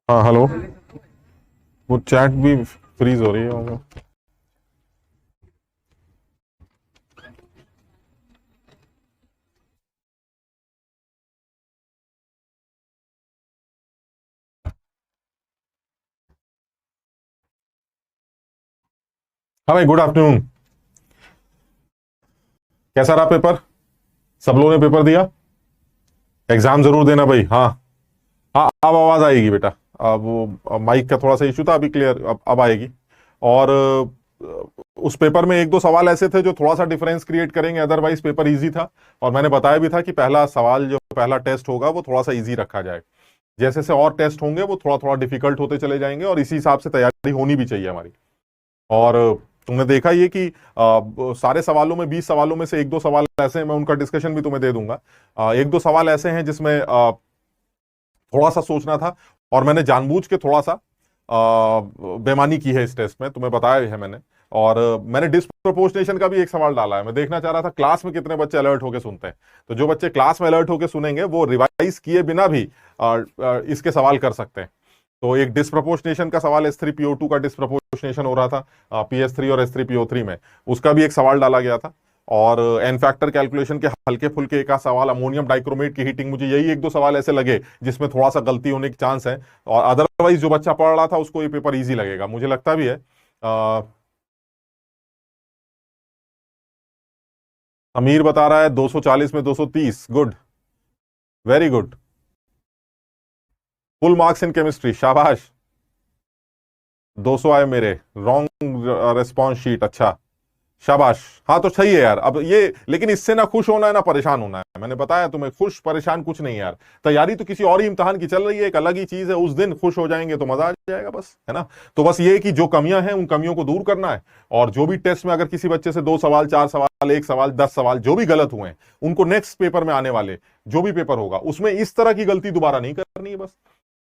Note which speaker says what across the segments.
Speaker 1: हाँ हेलो। वो चैट भी फ्रीज हो रही है वो। हाँ भाई, गुड आफ्टरनून। कैसा रहा पेपर? सब लोगों ने पेपर दिया? एग्जाम जरूर देना भाई। हाँ हाँ, अब आवाज आएगी बेटा। अब वो माइक का थोड़ा सा इशू था, अभी क्लियर, अब आएगी। और उस पेपर में एक दो सवाल ऐसे थे जो थोड़ा सा डिफरेंस क्रिएट करेंगे, अदरवाइज पेपर इजी था। और मैंने बताया भी था कि पहला सवाल जो पहला टेस्ट होगा वो थोड़ा सा इजी रखा जाए। जैसे से और टेस्ट होंगे वो थोड़ा थोड़ा डिफिकल्ट होते चले जाएंगे, और इसी हिसाब से तैयारी होनी भी चाहिए हमारी। और तुमने देखा ये कि सारे सवालों में 20 सवालों में से एक दो सवाल ऐसे हैं, मैं उनका डिस्कशन भी तुम्हें दे दूंगा। एक दो सवाल ऐसे हैं जिसमें थोड़ा सा सोचना था, और मैंने जानबूझ के थोड़ा सा बेमानी की है इस टेस्ट में, तुम्हें बताया है मैंने। और मैंने डिस्प्रोपोर्शनेशन का भी एक सवाल डाला है। मैं देखना चाह रहा था क्लास में कितने बच्चे अलर्ट होकर सुनते हैं। तो जो बच्चे क्लास में अलर्ट होकर सुनेंगे वो रिवाइज किए बिना भी इसके सवाल कर सकते हैं। तो एक डिस्प्रोपोर्शनेशन का सवाल S3PO2 का डिस्प्रोपोर्शनेशन हो रहा था PS3 और S3PO3 में, उसका भी एक सवाल डाला गया था। और एन फैक्टर कैलकुलेशन के हल्के फुल्के एक सवाल, अमोनियम डाइक्रोमेट की हीटिंग, मुझे यही एक दो सवाल ऐसे लगे जिसमें थोड़ा सा गलती होने की चांस है। और अदरवाइज जो बच्चा पढ़ रहा था उसको ये पेपर इजी लगेगा, मुझे लगता भी है। अमीर बता रहा है 240 में 230। Good, very good. Full marks in chemistry, शाबाश। 200 आए मेरे। रॉन्ग रिस्पॉन्स शीट, अच्छा। शाबाश। हाँ तो सही है यार। अब ये, लेकिन इससे ना खुश होना है ना परेशान होना है। मैंने बताया तुम्हें, खुश परेशान कुछ नहीं है यार। तैयारी तो किसी और ही इम्तिहान की चल रही है, एक अलग ही चीज है। उस दिन खुश हो जाएंगे तो मजा आ जाएगा, बस, है ना। तो बस ये है कि जो कमियां हैं उन कमियों को दूर करना है। और जो भी टेस्ट में अगर किसी बच्चे से 2 सवाल, 4 सवाल, 1 सवाल, 10 सवाल जो भी गलत हुए हैं, उनको नेक्स्ट पेपर में आने वाले जो भी पेपर होगा उसमें इस तरह की गलती दोबारा नहीं करनी है, बस।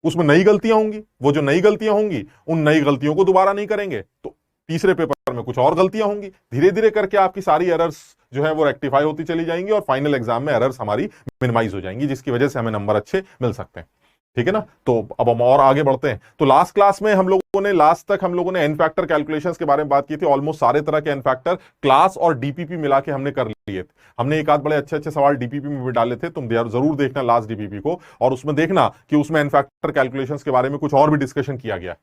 Speaker 1: उसमें नई गलतियां होंगी, वो जो नई गलतियां होंगी उन नई गलतियों को दोबारा नहीं करेंगे, तो तीसरे पेपर में कुछ और गलतियां होंगी। धीरे धीरे करके आपकी सारी एरर्स जो है वो रेक्टिफाई होती चली जाएंगी, और फाइनल एग्जाम में एरर्स हमारी मिनिमाइज हो जाएंगी, जिसकी वजह से हमें नंबर अच्छे मिल सकते हैं। ठीक है ना। तो अब हम और आगे बढ़ते हैं। तो लास्ट क्लास में लास्ट तक हम लोगों ने एन फैक्टर कैलकुलेशंस के बारे में बात की थी। ऑलमोस्ट सारे तरह के एन फैक्टर क्लास और डीपीपी मिला के हमने कर लिए थे। हमने एक आध बड़े अच्छे अच्छे सवाल डीपीपी में भी डाले थे, तुम जरूर देखना लास्ट डीपीपी को, और उसमें देखना कि उसमें एन फैक्टर कैलकुलेशंस के बारे में कुछ और भी डिस्कशन किया गया।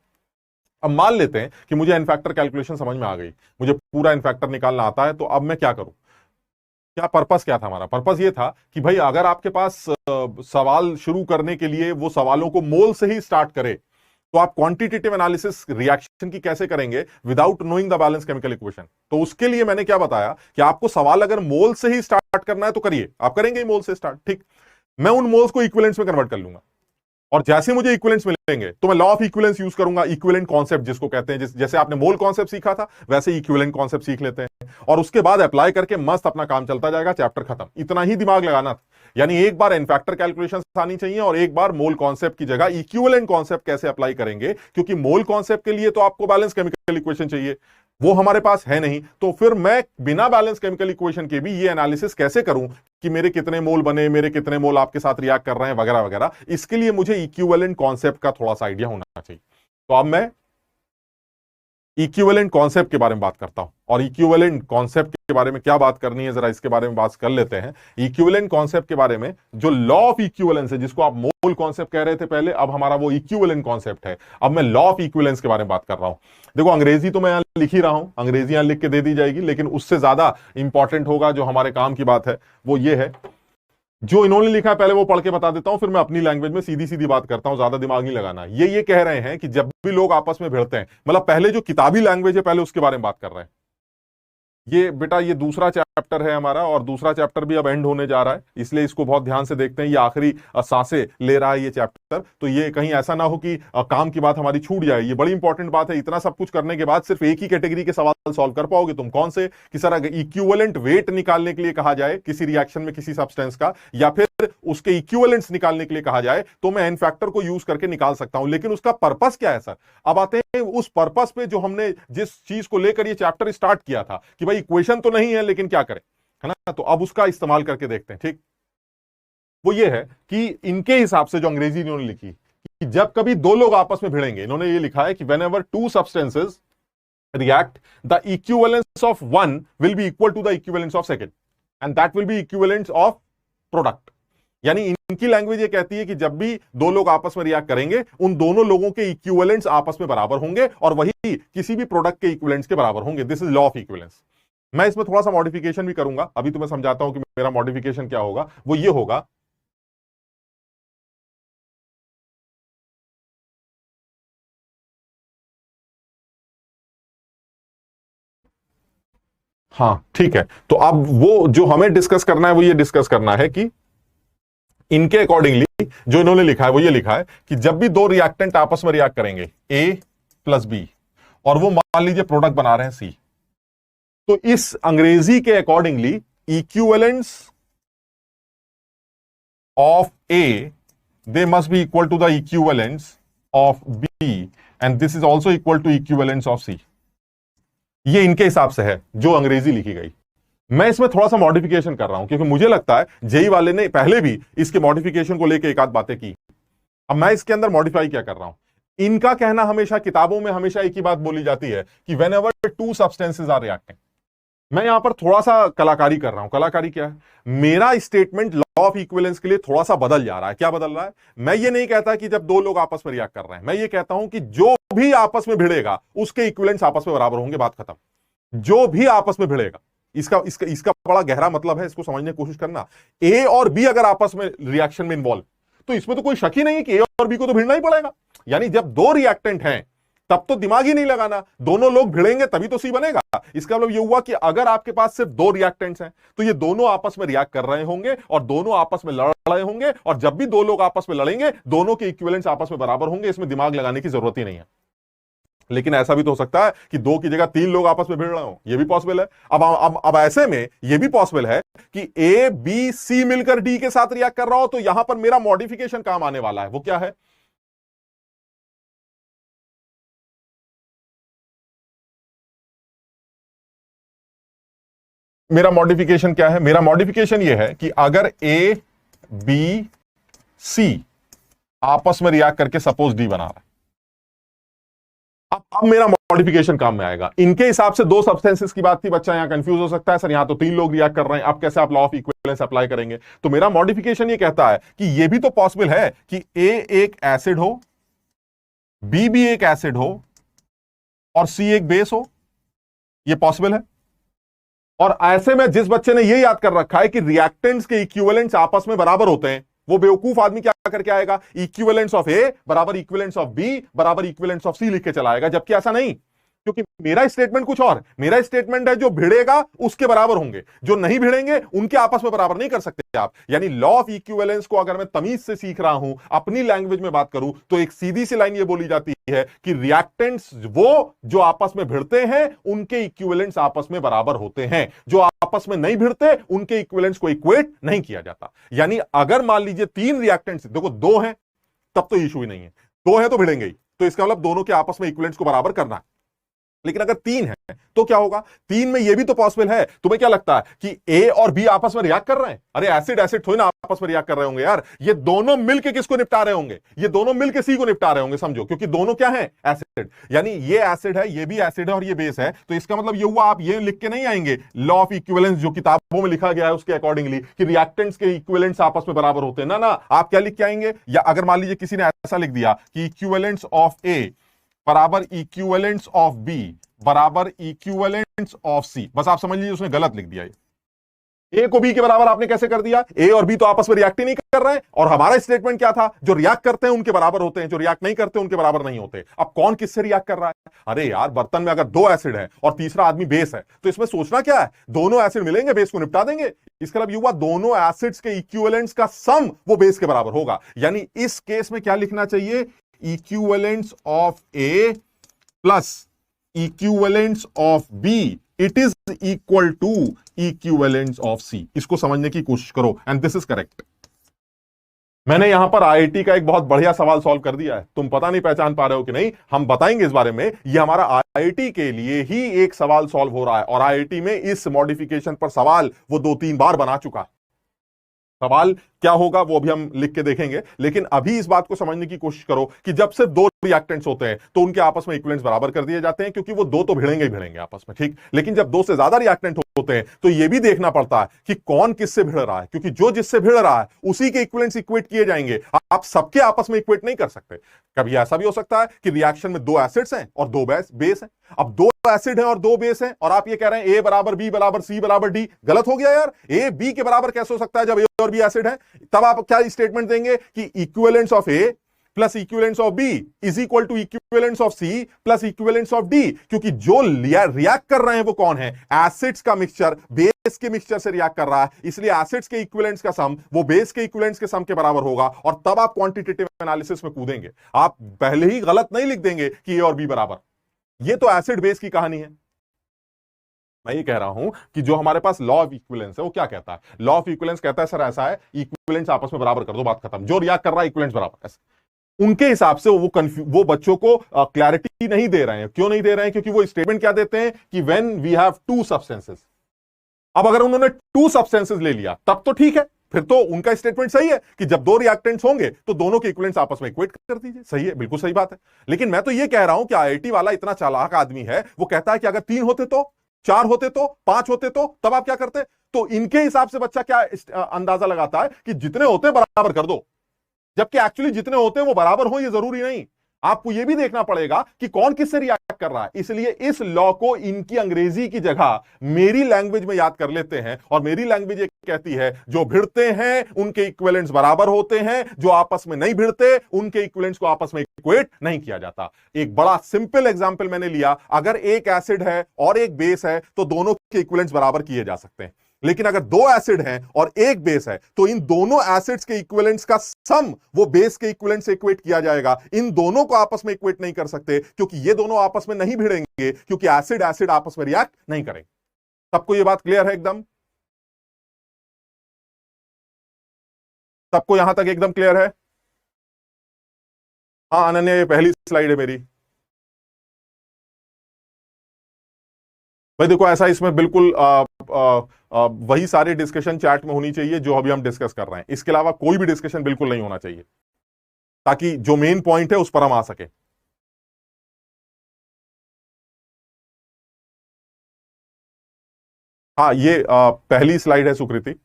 Speaker 1: अब मान लेते हैं कि मुझे एन फैक्टर कैलकुलेशन समझ में आ गई, मुझे पूरा एन फैक्टर निकालना आता है, तो अब मैं क्या करूं? क्या पर्पस क्या था हमारा? पर्पस ये था कि भाई अगर आपके पास सवाल शुरू करने के लिए वो सवालों को मोल से ही स्टार्ट करे, तो आप क्वांटिटेटिव एनालिसिस रिएक्शन की कैसे करेंगे without knowing the balance chemical equation? तो उसके लिए मैंने क्या बताया कि आपको सवाल अगर मोल से ही स्टार्ट करना है तो करिए, आप करेंगे मोल से स्टार्ट, ठीक। मैं उन मोल्स को इक्विवेलेंट्स में कन्वर्ट कर लूंगा, और जैसे मुझे इक्विवेलेंट्स मिलेंगे तो मैं लॉ ऑफ इक्विवेलेंस यूज करूंगा। इक्विवेलेंट कॉन्सेप्ट जिसको कहते हैं, जैसे आपने मोल कॉन्सेप्ट सीखा था वैसे इक्विवेलेंट कॉन्सेप्ट सीख लेते हैं, और उसके बाद अप्लाई करके मस्त अपना काम चलता जाएगा, चैप्टर खत्म। इतना ही दिमाग लगाना था। यानी एक बार एन फैक्टर कैलकुलेशन आनी चाहिए, और एक बार मोल कॉन्सेप्ट की जगह इक्विवेलेंट कॉन्सेप्ट कैसे अप्लाई करेंगे, क्योंकि मोल कॉन्सेप्ट के लिए तो आपको बैलेंस केमिकल इक्वेशन चाहिए, वो हमारे पास है नहीं। तो फिर मैं बिना बैलेंस केमिकल इक्वेशन के भी ये एनालिसिस कैसे करूं कि मेरे कितने मोल बने, मेरे कितने मोल आपके साथ रिएक्ट कर रहे हैं, वगैरह वगैरह। इसके लिए मुझे इक्विवेलेंट कॉन्सेप्ट का थोड़ा सा आइडिया होना चाहिए। तो अब मैं इक्विवेलेंट कॉन्सेप्ट के बारे में बात करता हूं, और इक्विवेलेंट कॉन्सेप्ट के बारे में क्या बात करनी है, जरा इसके बारे में बात कर लेते हैं। इक्विवेलेंट कॉन्सेप्ट के बारे में, जो लॉ ऑफ इक्विवेलेंस है, जिसको आप मोल कॉन्सेप्ट कह रहे थे पहले, अब हमारा वो इक्विवेलेंट कॉन्सेप्ट है। अब मैं लॉ ऑफ इक्विवेलेंस के बारे में बात कर रहा हूं। देखो, अंग्रेजी तो मैं यहां लिख ही रहा हूं, अंग्रेजी यहां लिख के दे दी जाएगी, लेकिन उससे ज्यादा इंपॉर्टेंट होगा, जो हमारे काम की बात है, वो ये है। जो इन्होंने लिखा है पहले वो पढ़ के बता देता हूं, फिर मैं अपनी लैंग्वेज में सीधी सीधी बात करता हूं, ज्यादा दिमाग नहीं लगाना। ये कह रहे हैं कि जब भी लोग आपस में भिड़ते हैं, मतलब पहले जो किताबी लैंग्वेज है पहले उसके बारे में बात कर रहे हैं। ये बेटा, ये दूसरा चैप्टर है हमारा, और दूसरा चैप्टर भी अब एंड होने जा रहा है, इसलिए इसको बहुत ध्यान से देखते हैं। ये आखिरी सांसें ले रहा है ये चैप्टर, तो ये कहीं ऐसा ना हो कि काम की बात हमारी छूट जाए। ये बड़ी इंपॉर्टेंट बात है। इतना सब कुछ करने के बाद सिर्फ एक ही कैटेगरी के सवाल सॉल्व कर पाओगे तुम, कौन से? कि सर अगर इक्विवेलेंट वेट निकालने के लिए कहा जाए किसी रिएक्शन में किसी सब्सटेंस का, या फिर उसके इक्विवेलेंट्स निकालने के लिए कहा जाए, तो मैं एन फैक्टर को यूज करके निकाल सकता हूं। लेकिन उसका पर्पस क्या है सर? अब आते हैं उस पर्पस पे जो हमने जिस चीज को लेकर ये चैप्टर स्टार्ट किया था, कि भाई इक्वेशन तो नहीं है लेकिन क्या करें, है ना। तो अब उसका इस्तेमाल करके देखते हैं, ठीक। वो ये है कि इनके हिसाब से जो अंग्रेजी इन्होंने लिखी, कि जब कभी दो लोग आपस में भिड़ेंगे, इन्होंने ये लिखा है कि whenever two substances react, the equivalence of one will be equal to the equivalence of second, and that will be equivalence of product. यानी इनकी लैंग्वेज ये कहती है कि जब भी दो लोग आपस में रिएक्ट करेंगे, उन दोनों लोगों के इक्विवेलेंट्स आपस में बराबर होंगे और वही किसी भी प्रोडक्ट के इक्विवेलेंट्स के बराबर होंगे. This is law of equivalence. मैं इसमें थोड़ा सा मॉडिफिकेशन भी करूंगा, अभी तो मैं समझाता हूं कि मेरा मॉडिफिकेशन क्या होगा. वो ये होगा, हाँ ठीक है. तो अब वो जो हमें डिस्कस करना है वो ये डिस्कस करना है कि इनके अकॉर्डिंगली जो इन्होंने लिखा है वो ये लिखा है कि जब भी दो रिएक्टेंट आपस में रिएक्ट करेंगे, ए प्लस बी, और वो मान लीजिए प्रोडक्ट बना रहे हैं सी, तो इस अंग्रेजी के accordingly equivalence of A they must be equal to the equivalence of B, and this is also equal to equivalence of C. ये इनके हिसाब से है जो अंग्रेजी लिखी गई. मैं इसमें थोड़ा सा मॉडिफिकेशन कर रहा हूं क्योंकि मुझे लगता है जेई वाले ने पहले भी इसके मॉडिफिकेशन को लेकर एक आध बातें की. अब मैं इसके अंदर मॉडिफाई क्या कर रहा हूं. इनका कहना हमेशा, किताबों में हमेशा एक ही बात बोली जाती है कि whenever two substances are reacting. मैं यहां पर थोड़ा सा कलाकारी कर रहा हूं. कलाकारी क्या है, मेरा स्टेटमेंट लॉ ऑफ इक्विवेलेंस के लिए थोड़ा सा बदल जा रहा है. क्या बदल रहा है, मैं ये नहीं कहता कि जब दो लोग आपस में रिएक्ट कर रहे हैं, मैं ये कहता हूं कि जो भी आपस में भिड़ेगा उसके इक्विवेलेंट्स आपस में बराबर होंगे. बात खत्म. जो भी आपस में भिड़ेगा, इसका बड़ा गहरा मतलब है, इसको समझने की कोशिश करना. ए और बी अगर आपस में रिएक्शन में इन्वॉल्व, तो इसमें तो कोई शक ही नहीं है कि ए और बी को तो भिड़ना ही पड़ेगा. यानी जब दो रिएक्टेंट हैं तब तो दिमाग ही नहीं लगाना, दोनों लोग भिड़ेंगे तभी तो सी बनेगा. इसका मतलब ये हुआ कि अगर आपके पास सिर्फ दो रिएक्टेंट्स हैं तो ये दोनों आपस में रिएक्ट कर रहे होंगे और दोनों आपस में लड़ रहे होंगे, और जब भी दो लोग आपस में लड़ेंगे दोनों के इक्विवेलेंट्स आपस में बराबर होंगे. इसमें दिमाग लगाने की जरूरत ही नहीं है. लेकिन ऐसा भी तो हो सकता है कि दो की जगह तीन लोग आपस में भिड़ रहे हो, यह भी पॉसिबल है. अब ऐसे में यह भी पॉसिबल है कि ए बी सी मिलकर डी के साथ रिएक्ट कर रहा हो, तो यहां पर मेरा मॉडिफिकेशन काम आने वाला है. वो क्या है, मेरा मॉडिफिकेशन क्या है, मेरा मॉडिफिकेशन यह है कि अगर ए बी सी आपस में रिएक्ट करके सपोज डी बना रहा है, अब मेरा मॉडिफिकेशन काम में आएगा. इनके हिसाब से दो सब्सटेंसेस की बात थी. बच्चा यहां कंफ्यूज हो सकता है, सर यहां तो तीन लोग रिएक्ट कर रहे हैं, अब कैसे आप लॉ ऑफ इक्विवेलेंस अप्लाई करेंगे. तो मेरा मॉडिफिकेशन ये कहता है कि यह भी तो पॉसिबल है कि ए एक एसिड हो, बी भी एक एसिड हो और सी एक बेस हो. यह पॉसिबल है. और ऐसे में जिस बच्चे ने यह याद कर रखा है कि रिएक्टेंट्स के इक्विवेलेंट्स आपस में बराबर होते हैं, वो बेवकूफ आदमी क्या करके आएगा, इक्विवेलेंट्स ऑफ ए बराबर इक्विवेलेंट्स ऑफ बी बराबर इक्विवेलेंट्स ऑफ सी लिख के चला आएगा. जबकि ऐसा नहीं, क्योंकि मेरा स्टेटमेंट कुछ और. मेरा स्टेटमेंट है जो भिड़ेगा उसके बराबर होंगे, जो नहीं भिड़ेंगे उनके आपस में बराबर नहीं कर सकते आप. यानी लॉ ऑफ इक्विवेलेंस को अगर मैं तमीज से सीख रहा हूं, अपनी लैंग्वेज में बात करूं, तो एक सीधी सी लाइन ये बोली जाती है कि रिएक्टेंट्स वो जो आपस में भिड़ते हैं उनके इक्विवेलेंट्स आपस में बराबर होते हैं. जो आपस में नहीं भिड़ते उनके इक्विवेलेंट्स को इक्वेट नहीं किया जाता. यानी अगर मान लीजिए तीन रिएक्टेंट्स, देखो दो हैं तब तो इशू ही नहीं है, दो है तो भिड़ेंगे ही, तो इसका मतलब दोनों के आपस में इक्विवेलेंट्स को बराबर करना है. लेकिन अगर तीन है तो क्या होगा, तीन में यह भी तो पॉसिबल है. तुम्हें क्या लगता है कि ए और बी आपस में रिएक्ट कर रहे हैं? अरे एसिड एसिड थोड़ी ना आपस में रिएक्ट कर रहे होंगे यार. ये दोनों मिलके किसको निपटा रहे होंगे, ये दोनों मिलके सी को निपटा रहे होंगे. समझो, क्योंकि दोनों क्या है, एसिड. यानी ये एसिड है, ये भी एसिड है और ये बेस है. तो इसका मतलब ये हुआ, आप ये लिख के नहीं आएंगे लॉ ऑफ इक्विवेलेंस जो किताबों में लिखा गया है उसके अकॉर्डिंगली कि रिएक्टेंट्स के इक्विवेलेंट्स आपस में बराबर होते हैं. ना ना, आप क्या लिख के आएंगे, या अगर मान लीजिए किसी ने ऐसा लिख दिया कि इक्विवेलेंट्स ऑफ ए बराबर इक्विवेलेंट्स ऑफ बी बराबर इक्विवेलेंट्स ऑफ सी, बस आप समझ लीजिए उसने गलत लिख दिया. ए को बी के बराबर आपने कैसे कर दिया, ए और बी तो आपस में रिएक्ट ही नहीं कर रहे हैं. और हमारा स्टेटमेंट क्या था, जो रिएक्ट करते हैं उनके बराबर होते हैं, जो रिएक्ट नहीं करते उनके बराबर नहीं होते. अब कौन किससे रिएक्ट कर रहा है? अरे यार, बर्तन में अगर दो एसिड है और तीसरा आदमी बेस है, तो इसमें सोचना क्या है, दोनों एसिड मिलेंगे, बेस को निपटा देंगे. इसका मतलब ये हुआ दोनों एसिड्स के इक्विवेलेंट्स का सम वो बेस के बराबर होगा. यानी इस केस में क्या लिखना चाहिए, equivalents of A plus equivalents of B it is equal to equivalents of C. इसको समझने की कोशिश करो एंड दिस इज करेक्ट. मैंने यहां पर आईआईटी का एक बहुत बढ़िया सवाल सॉल्व कर दिया है. तुम पता नहीं पहचान पा रहे हो कि नहीं, हम बताएंगे इस बारे में. ये हमारा आईआईटी के लिए ही एक सवाल सॉल्व हो रहा है और आईआईटी में इस मॉडिफिकेशन पर सवाल वो 2-3 बार बना चुका. सवाल क्या होगा वो अभी हम लिख के देखेंगे, लेकिन अभी इस बात को समझने की कोशिश करो कि जब सिर्फ दो रिएक्टेंट्स होते हैं तो उनके आपस में इक्विवेलेंस बराबर कर दिए जाते हैं, क्योंकि वो दो तो भिड़ेंगे ही भिड़ेंगे आपस में, ठीक। लेकिन जब दो से ज्यादा रिएक्टेंट होते हैं तो यह भी देखना पड़ता है कि कौन किससे भिड़ रहा है, क्योंकि जो जिससे भिड़ रहा है उसी के इक्विवेलेंस इक्वेट किए जाएंगे। आप सबके आपस में इक्वेट नहीं कर सकते। कभी ऐसा भी हो सकता है कि रिएक्शन में दो एसिड्स हैं और दो बेस हैं। अब दो एसिड है और दो बेस हैं और आप ये कह रहे हैं ए बराबर बी बराबर सी बराबर डी। गलत हो गया यार। ए बी के बराबर कैसे हो सकता है जब ए और बी एसिड है? तब आप क्या स्टेटमेंट देंगे कि equivalence of A plus equivalence of B is equal to equivalence of C plus equivalence of D, क्योंकि जो रिएक्ट कर रहे हैं वो कौन है? एसिड्स का मिक्सचर बेस के मिक्सचर से रिएक्ट कर रहा है, इसलिए एसिड्स के इक्विवेलेंस का सम वो बेस के इक्विवेलेंस के सम के बराबर होगा। और तब आप क्वांटिटेटिव एनालिसिस में कूदेंगे। आप पहले ही गलत नहीं लिख देंगे कि ए और बी बराबर। ये तो एसिड बेस की कहानी है। मैं ये कह रहा हूं कि जो हमारे पास लॉ ऑफ इक्विवेलेंस है वो क्या कहता है? लॉ ऑफ इक्विवेलेंस कहता है सर ऐसा है, इक्विवेलेंस आपस में बराबर कर दो, बात खत्म। जो रिएक्ट कर रहा है इक्विवेलेंस बराबर। ऐसे उनके हिसाब से वो बच्चों को क्लैरिटी नहीं दे रहे हैं। क्यों नहीं दे रहे हैं? क्योंकि वो स्टेटमेंट क्या देते हैं कि when we have two substances. अब अगर उन्होंने टू सब्सटेंसेस ले लिया तब तो ठीक है, फिर तो उनका स्टेटमेंट सही है कि जब दो रिएक्टेंट्स होंगे तो दोनों के इक्विवेलेंस आपस में इक्वेट कर दीजिए। सही है, बिल्कुल सही बात है। लेकिन मैं तो ये कह रहा हूं कि आईआईटी वाला इतना चालाक आदमी है, वो कहता है कि अगर तीन होते तो, चार होते तो, पांच होते तो, तब आप क्या करते? तो इनके हिसाब से बच्चा क्या अंदाजा लगाता है कि जितने होते बराबर कर दो, जबकि एक्चुअली जितने होते हैं वो बराबर हो, ये जरूरी नहीं। आपको यह भी देखना पड़ेगा कि कौन किससे रिएक्ट कर रहा है। इसलिए इस लॉ को इनकी अंग्रेजी की जगह मेरी लैंग्वेज में याद कर लेते हैं, और मेरी लैंग्वेज ये कहती है जो भिड़ते हैं उनके इक्विवेलेंस बराबर होते हैं, जो आपस में नहीं भिड़ते उनके इक्विवेलेंस को आपस में इक्वेट नहीं किया जाता। एक बड़ा सिंपल एग्जांपल मैंने लिया, अगर एक एसिड है और एक बेस है तो दोनों के इक्विवेलेंस बराबर किए जा सकते हैं। लेकिन अगर दो एसिड हैं और एक बेस है तो इन दोनों एसिड्स के इक्विवेलेंस का सम वो बेस के इक्विवेलेंस से इक्वेट किया जाएगा। इन दोनों को आपस में इक्वेट नहीं कर सकते, क्योंकि ये दोनों आपस में नहीं भिड़ेंगे, क्योंकि एसिड एसिड आपस में रिएक्ट नहीं करेंगे। सबको ये बात क्लियर है एकदम? सबको यहां तक एकदम क्लियर है? हाँ अनन्या, ये पहली स्लाइड है मेरी। भाई देखो, ऐसा इसमें बिल्कुल वही सारी डिस्कशन चैट में होनी चाहिए जो अभी हम डिस्कस कर रहे हैं। इसके अलावा कोई भी डिस्कशन बिल्कुल नहीं होना चाहिए, ताकि जो मेन पॉइंट है उस पर हम आ सके। हाँ, ये पहली स्लाइड है सुकृति।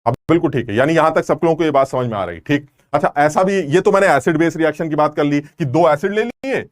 Speaker 1: अब बिल्कुल ठीक है, यानी यहां तक सब लोगों को ये बात समझ में आ रही, ठीक। अच्छा, ऐसा भी, ये तो मैंने एसिड बेस रिएक्शन की बात कर ली कि दो एसिड ले लिए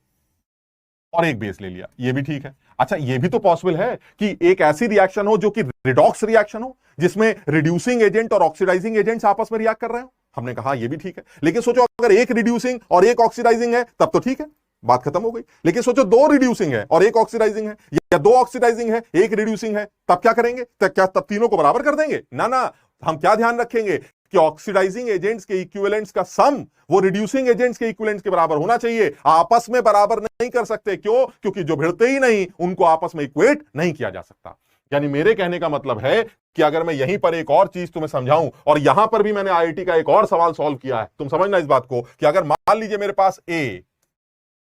Speaker 1: और एक बेस ले लिया, ये भी ठीक है। अच्छा, ये भी तो पॉसिबल है कि एक ऐसी रिएक्शन हो जो कि रिडॉक्स रिएक्शन हो, जिसमें रिड्यूसिंग एजेंट और ऑक्सीडाइजिंग एजेंट्स आपस में रिएक्ट कर रहे हो। हमने कहा ये भी ठीक है। लेकिन सोचो अगर एक रिड्यूसिंग और एक ऑक्सीडाइजिंग है तब तो ठीक है, बात खत्म हो गई। लेकिन सोचो दो रिड्यूसिंग है और एक ऑक्सीडाइजिंग है, या दो ऑक्सीडाइजिंग है एक रिड्यूसिंग है, तब क्या करेंगे? तब तीनों को बराबर कर देंगे? ना ना, हम क्या ध्यान रखेंगे कि ऑक्सीडाइजिंग एजेंट्स के इक्विवेलेंट्स का सम वो रिड्यूसिंग एजेंट्स के इक्विवेलेंट्स के बराबर होना चाहिए। आपस में बराबर नहीं कर सकते। क्यों? क्योंकि जो भिड़ते ही नहीं उनको आपस में इक्वेट नहीं किया जा सकता। यानी मेरे कहने का मतलब है कि अगर मैं यहीं पर एक और चीज तुम्हें समझाऊं, और यहां पर भी मैंने आईआईटी का एक और सवाल सॉल्व किया है, तुम समझना इस बात को कि अगर मान लीजिए मेरे पास ए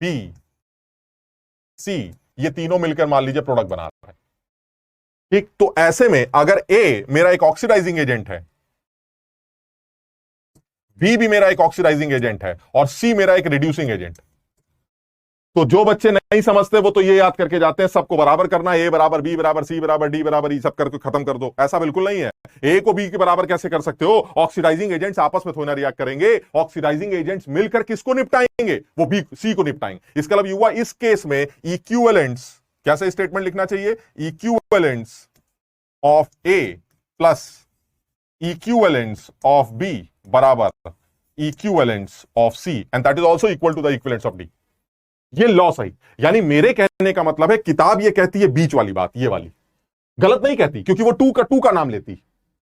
Speaker 1: बी सी ये तीनों मिलकर मान लीजिए प्रोडक्ट बना रहा है, ठीक। तो ऐसे में अगर ए मेरा एक ऑक्सीडाइजिंग एजेंट है, बी भी मेरा एक ऑक्सीडाइजिंग एजेंट है, और सी मेरा एक रिड्यूसिंग एजेंट, तो जो बच्चे नहीं समझते वो तो ये याद करके जाते हैं सबको बराबर करना, ए बराबर बी बराबर सी बराबर डी बराबर ई, सब करके खत्म कर दो। ऐसा बिल्कुल नहीं है। ए को बी के बराबर कैसे कर सकते हो? ऑक्सीडाइजिंग एजेंट्स आपस में थोड़ा ना रिएक्ट करेंगे। ऑक्सीडाइजिंग एजेंट्स मिलकर किसको निपटाएंगे? वो बी सी को निपटाएंगे। इसका मतलब हुआ इस केस में इक्विवेलेंट्स, कैसे स्टेटमेंट लिखना चाहिए? Equivalents of A plus equivalents of B बराबर equivalents of C, and that is also equal to the equivalents of D. ये लॉ सही। यानी मेरे कहने का मतलब है किताब ये कहती है बीच वाली बात, ये वाली गलत नहीं कहती, क्योंकि वो टू का नाम लेती,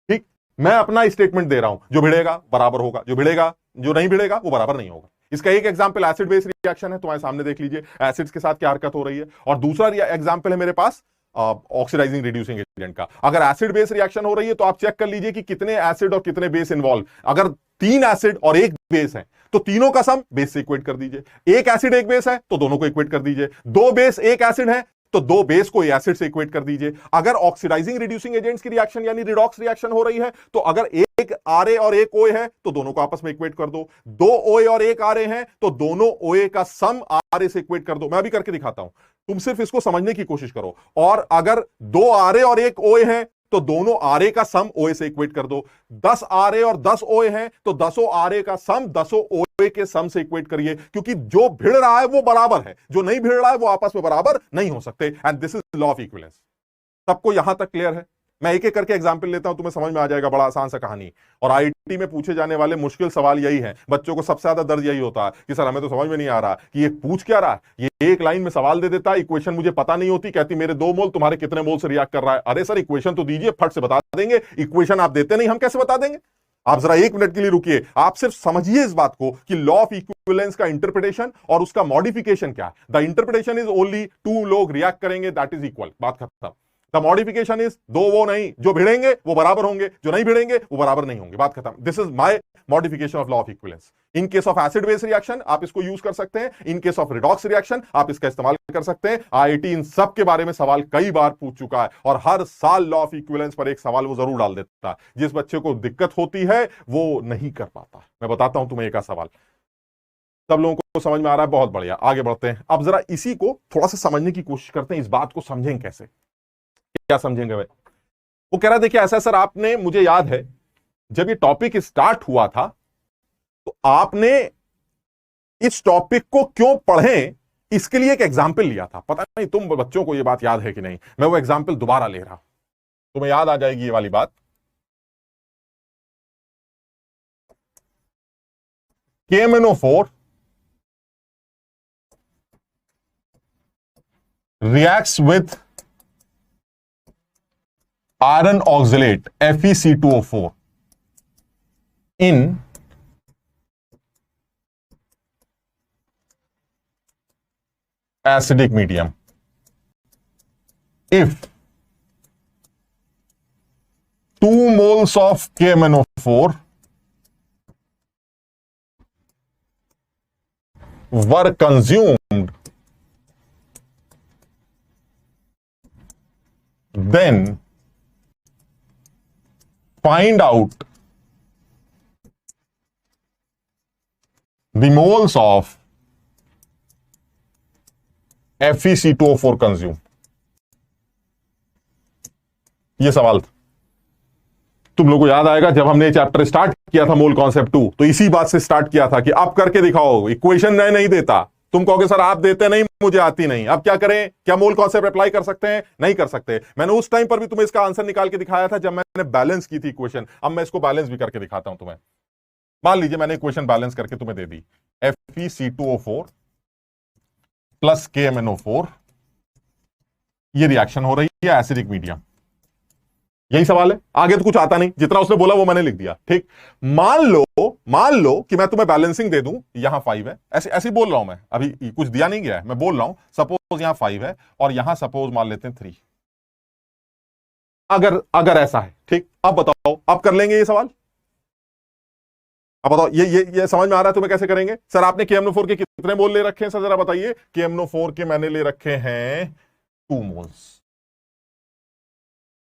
Speaker 1: ठीक। मैं अपना स्टेटमेंट दे रहा हूं, जो भिड़ेगा बराबर होगा, जो भिड़ेगा, जो नहीं भिड़ेगा वो बराबर नहीं होगा। इसका एक एग्जांपल एसिड बेस रिएक्शन है, तुम्हारे सामने देख लीजिए एसिड्स के साथ क्या हरकत हो रही है। और दूसरा एग्जांपल है मेरे पास ऑक्सीडाइजिंग रिड्यूसिंग एजेंट का। अगर एसिड बेस रिएक्शन हो रही है तो आप चेक कर लीजिए कि कितने एसिड और कितने बेस इन्वॉल्व। अगर तीन एसिड और एक बेस है तो तीनों का सम बेस से इक्वेट कर दीजिए। एक एसिड एक बेस है तो दोनों को इक्वेट कर दीजिए। दो बेस एक एसिड है तो दो बेस को एसिड से इक्वेट कर दीजिए। अगर ऑक्सीडाइजिंग रिड्यूसिंग एजेंट्स की रिएक्शन यानी रिडॉक्स रिएक्शन हो रही है, तो अगर एक आरए और एक ओए है तो दोनों को आपस में इक्वेट कर दो। दो ओए और एक आरए हैं तो दोनों ओए का सम आरए से इक्वेट कर दो। मैं भी करके दिखाता हूं, तुम सिर्फ इसको समझने की कोशिश करो। और अगर दो आरए और एक ओए हैं तो दोनों आरए का सम ओए से इक्वेट कर दो। 10 आरए और 10 ओए हैं तो 10 आरए का सम 10 ओए के सम से इक्वेट करिए, क्योंकि जो भिड़ रहा है वो बराबर है, जो नहीं भिड़ रहा है वो आपस में बराबर नहीं हो सकते। And this is law of equivalence. सबको यहां तक क्लियर है? मैं एक एक करके एग्जांपल लेता हूं, तुम्हें समझ में आ जाएगा। बड़ा आसान सा कहानी। और आईटी में पूछे जाने वाले मुश्किल सवाल यही है, बच्चों को सबसे ज्यादा दर्द यही होता है कि सर हमें तो समझ में नहीं आ रहा कि ये पूछ क्या रहा है। ये एक लाइन में सवाल दे देता है, इक्वेशन मुझे पता नहीं होती, कहती मेरे 2 मोल, तुम्हारे कितने मोल से रिएक्ट कर रहा है। अरे सर इक्वेशन तो दीजिए, फट से बता देंगे। इक्वेशन आप देते नहीं, हम कैसे बता देंगे? आप जरा 1 मिनट के लिए रुकिए, आप सिर्फ समझिए इस बात को कि लॉ ऑफ इक्विवेलेंस का इंटरप्रिटेशन और उसका मॉडिफिकेशन क्या है। द इंटरप्रिटेशन इज ओनली 2 लोग रिएक्ट करेंगे, दैट इज इक्वल, बात खत्म। द मॉडिफिकेशन इज दो वो नहीं, जो भिड़ेंगे वो बराबर होंगे, जो नहीं भिड़ेंगे वो बराबर नहीं होंगे, बात खत्म। This is my modification of law of equivalence. In case of acid base reaction आप इसको यूज कर सकते हैं, इन केस ऑफ रिडॉक्स रिएक्शन आप इसका इस्तेमाल कर सकते हैं। आईआईटी इन सब के बारे में सवाल कई बार पूछ चुका है और हर साल लॉ ऑफ इक्विवेलेंस पर एक सवाल वो जरूर डाल देता है। जिस बच्चे को दिक्कत होती है वो नहीं कर पाता। मैं बताता हूं तुम्हें एक सवाल, सब लोगों को समझ में आ रहा है? बहुत बढ़िया, आगे बढ़ते हैं। अब जरा इसी को थोड़ा सा समझने की कोशिश करते हैं, इस बात को समझें कैसे, क्या समझेंगे भाई? वो कह रहा देखिए ऐसा सर, आपने, मुझे याद है जब ये टॉपिक स्टार्ट हुआ था तो आपने इस टॉपिक को क्यों पढ़ें इसके लिए एक एग्जाम्पल लिया था। पता नहीं तुम बच्चों को ये बात याद है कि नहीं, मैं वो एग्जाम्पल दोबारा ले रहा हूं, तुम्हें याद आ जाएगी ये वाली बात। KMnO4 reacts with iron oxalate FeC2O4 in acidic medium if 2 moles of KMnO4 were consumed, then find out the moles of FeC2O4 consumed। ये सवाल था। तुम लोगों को याद आएगा जब हमने चैप्टर स्टार्ट किया था मोल कॉन्सेप्ट 2, तो इसी बात से स्टार्ट किया था कि आप करके दिखाओ। इक्वेशन मैं नहीं देता, तुम कहोगे सर आप देते नहीं, मुझे आती नहीं, अब क्या करें? क्या मोल कॉन्सेप्ट अप्लाई कर सकते हैं? नहीं कर सकते। मैंने उस टाइम पर भी तुम्हें इसका आंसर निकाल के दिखाया था जब मैंने बैलेंस की थी इक्वेशन। अब मैं इसको बैलेंस भी करके दिखाता हूं तुम्हें। मान लीजिए मैंने इक्वेशन बैलेंस करके तुम्हें दे दी, FeC2O4 प्लस KMnO4, ये रिएक्शन हो रही है एसिडिक मीडियम। यही सवाल है, आगे तो कुछ आता नहीं, जितना उसने बोला वो मैंने लिख दिया। ठीक, मान लो कि मैं तुम्हें बैलेंसिंग दे दूं, यहां 5 है, ऐसे बोल रहा हूं मैं, अभी कुछ दिया नहीं गया है, मैं बोल रहा हूं सपोज यहां 5 है और यहां सपोज मान लेते हैं 3। अगर ऐसा है, ठीक, अब बताओ, अब कर लेंगे ये सवाल? अब बताओ, ये समझ में आ रहा है तुम्हें कैसे करेंगे? सर आपने KMnO4 के कितने मोल ले रखे हैं सर, जरा बताइए। KMnO4 के मैंने ले रखे हैं 2 मोल्स।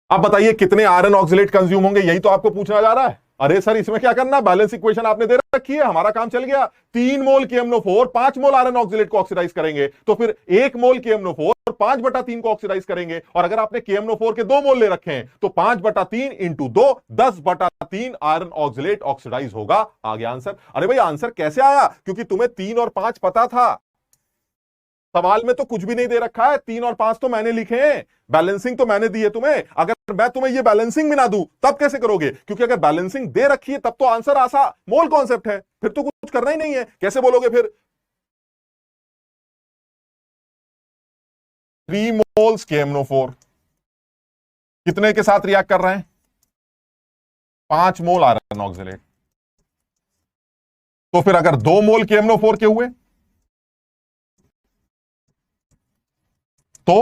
Speaker 1: अब बताइए कितने आयरन ऑक्सलेट कंज्यूम होंगे, यही तो आपको पूछना जा रहा है। अरे सर इसमें क्या करना, बैलेंस इक्वेशन आपने दे रखी है, हमारा काम चल गया। 3 मोल KMnO4 5 मोल आयरन ऑक्सलेट को ऑक्सीडाइज करेंगे, तो फिर 1 मोल KMnO4 5/3 को ऑक्सीडाइज करेंगे। और अगर आपने KMnO4 के 2 मोल ले रखे हैं तो 5/3 इंटू 2 10/3 आयरन ऑक्सलेट ऑक्सीडाइज होगा। आ गया आंसर। अरे भाई आंसर कैसे आया? क्योंकि तुम्हें 3 और 5 पता था, सवाल में तो कुछ भी नहीं दे रखा है। 3 और 5 तो मैंने लिखे हैं, बैलेंसिंग तो मैंने दी है तुम्हें। अगर मैं तुम्हें ये बैलेंसिंग भी ना दूं तब कैसे करोगे? क्योंकि अगर बैलेंसिंग दे रखी है तब तो आंसर आसा मोल कॉन्सेप्ट है, फिर तो कुछ करना ही नहीं है। कैसे बोलोगे फिर? 3 मोल्स KMnO4 कितने के साथ रिएक्ट कर रहे हैं? 5 मोल आयरन ऑक्सलेट। तो फिर अगर 2 मोल KMnO4 के हुए तो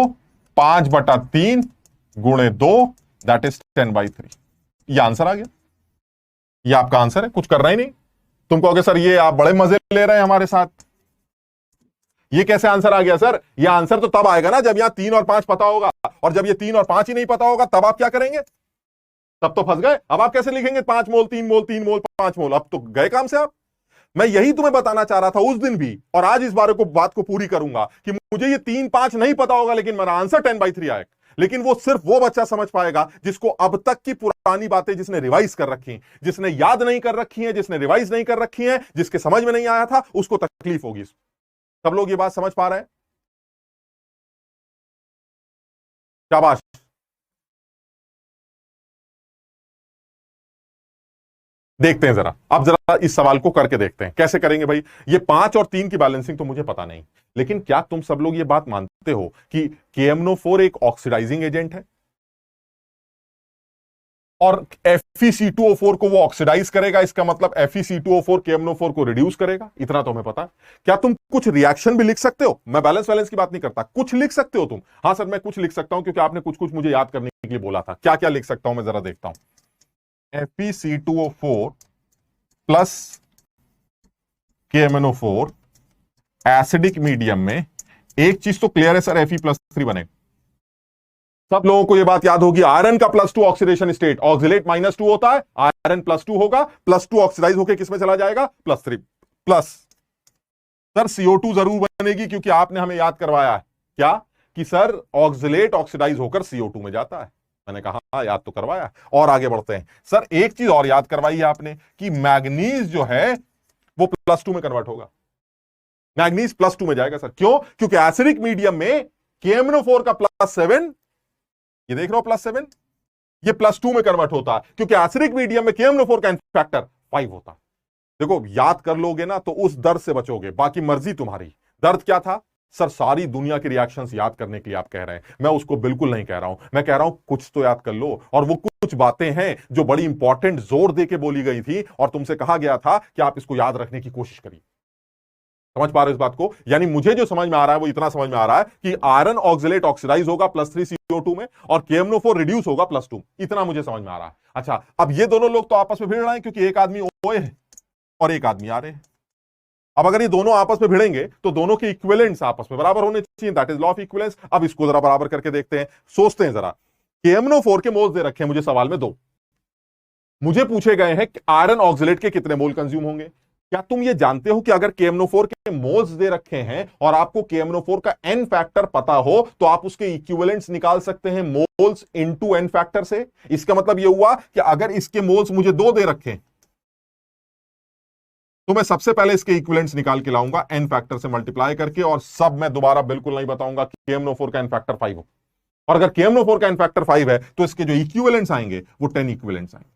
Speaker 1: 5/3 गुणे 2 दैट इज 10/3। ये आंसर आ गया, ये आपका आंसर है, कुछ करना ही नहीं। तुम कहोगे सर ये आप बड़े मजे ले रहे हैं हमारे साथ। ये कैसे आंसर आ गया सर? ये आंसर तो तब आएगा ना जब यहां 3 और 5 पता होगा, और जब ये 3 और 5 ही नहीं पता होगा तब आप क्या करेंगे? तब तो फंस गए। अब आप कैसे लिखेंगे 5 मोल 3 मोल 3 मोल 5 मोल? अब तो गए काम से आप। मैं यही तुम्हें बताना चाह रहा था उस दिन भी, और आज इस बात को पूरी करूंगा कि मुझे ये 3 5 नहीं पता होगा, लेकिन मेरा आंसर 10/3 आएगा। लेकिन वो सिर्फ वो बच्चा समझ पाएगा जिसको अब तक की पुरानी बातें जिसने रिवाइज कर रखी, जिसने याद नहीं कर रखी है, जिसने रिवाइज नहीं कर रखी है, जिसके समझ में नहीं आया था, उसको तकलीफ होगी। सब लोग ये बात समझ पा रहे हैं? शाबाश। देखते हैं जरा, अब जरा इस सवाल को करके देखते हैं कैसे करेंगे भाई। ये 5 और 3 की बैलेंसिंग तो मुझे पता नहीं, लेकिन क्या तुम सब लोग ये बात मानते हो कि KMnO4 एक ऑक्सीडाइजिंग एजेंट है और FeC2O4 को वो ऑक्सीडाइज करेगा? इसका मतलब FeC2O4 KMnO4 को रिड्यूस करेगा, इतना तो हमें पता है। क्या तुम कुछ रिएक्शन भी लिख सकते हो? मैं बैलेंस की बात नहीं करता, कुछ लिख सकते हो तुम? हाँ सर मैं कुछ लिख सकता हूं, क्योंकि आपने कुछ कुछ मुझे याद करने के लिए बोला था। क्या क्या लिख सकता हूं मैं जरा देखता हूं। FeC2O4 plus KMnO4 acidic medium में, एक चीज तो क्लियर है सर, Fe+3 बने। सब लोगों को यह बात याद होगी, आयरन का +2 ऑक्सीडेशन स्टेट, ऑक्सिलेट -2 होता है, आयरन +2 होगा, +2 ऑक्सीडाइज होकर किसमें चला जाएगा? +3 प्लस। सर CO2 जरूर बनेगी, क्योंकि आपने हमें याद करवाया है क्या कि सर ऑक्सिलेट ऑक्सीडाइज होकर CO2 में जाता है। मैंने कहा हाँ, याद तो करवाया। और आगे बढ़ते हैं सर, एक चीज और याद करवाई है आपने कि मैग्नीज जो है वो +2 में कन्वर्ट होगा, मैग्नीज +2 में जाएगा सर। क्यों? क्योंकि एसिडिक मीडियम में KMnO4 का +7, ये देख रहे हो +7, ये +2 में कन्वर्ट होता है, क्योंकि एसिडिक मीडियम में KMnO4 का फैक्टर 5 होता है। देखो याद कर लोगे ना तो उस दर्द से बचोगे, बाकी मर्जी तुम्हारी। दर्द क्या था सर? सारी दुनिया के रिएक्शंस याद करने के लिए आप कह रहे हैं, मैं उसको बिल्कुल नहीं कह रहा हूं। मैं कह रहा हूं कुछ तो याद कर लो, और वो कुछ बातें हैं जो बड़ी इंपॉर्टेंट जोर दे के बोली गई थी और तुमसे कहा गया था कि आप इसको याद रखने की कोशिश करिए। समझ पा रहे हो इस बात को? यानी मुझे जो समझ में आ रहा है वो इतना समझ में आ रहा है कि आयरन ऑक्सिलेट ऑक्सीडाइज होगा +3 CO2 में, और KMnO4 रिड्यूस होगा +2, इतना मुझे समझ में आ रहा है। अच्छा, अब ये दोनों लोग तो आपस में भिड़ रहे हैं, क्योंकि एक आदमी OA है और एक आदमी RA है। अब अगर ये दोनों आपस में भिड़ेंगे तो दोनों के इक्विवेलेंट्स आपस में बराबर होने चाहिए, that is law of equivalence. अब इसको जरा बराबर करके देखते हैं, सोचते हैं जरा। KMnO4 के मोल्स दे रखे हैं मुझे सवाल में 2, मुझे पूछे गए हैं कि आयरन ऑक्सिलेट के कितने मोल कंज्यूम होंगे। क्या तुम ये जानते हो कि अगर KMnO4 के मोल्स दे रखे हैं और आपको KMnO4 का n फैक्टर पता हो तो आप उसके इक्विवेलेंट्स निकाल सकते हैं मोल्स इनटू n फैक्टर से? इसका मतलब यह हुआ कि अगर इसके मोल्स मुझे 2 दे रखे तो मैं सबसे पहले इसके इक्विवेलेंट्स निकाल के लाऊंगा n फैक्टर से मल्टीप्लाई करके, और सब मैं दोबारा बिल्कुल नहीं बताऊंगा कि KMnO4 का n फैक्टर 5 हो। और अगर KMnO4 का n फैक्टर 5 है तो इसके जो इक्विवेलेंट्स आएंगे वो 10 इक्विवेलेंट्स आएंगे।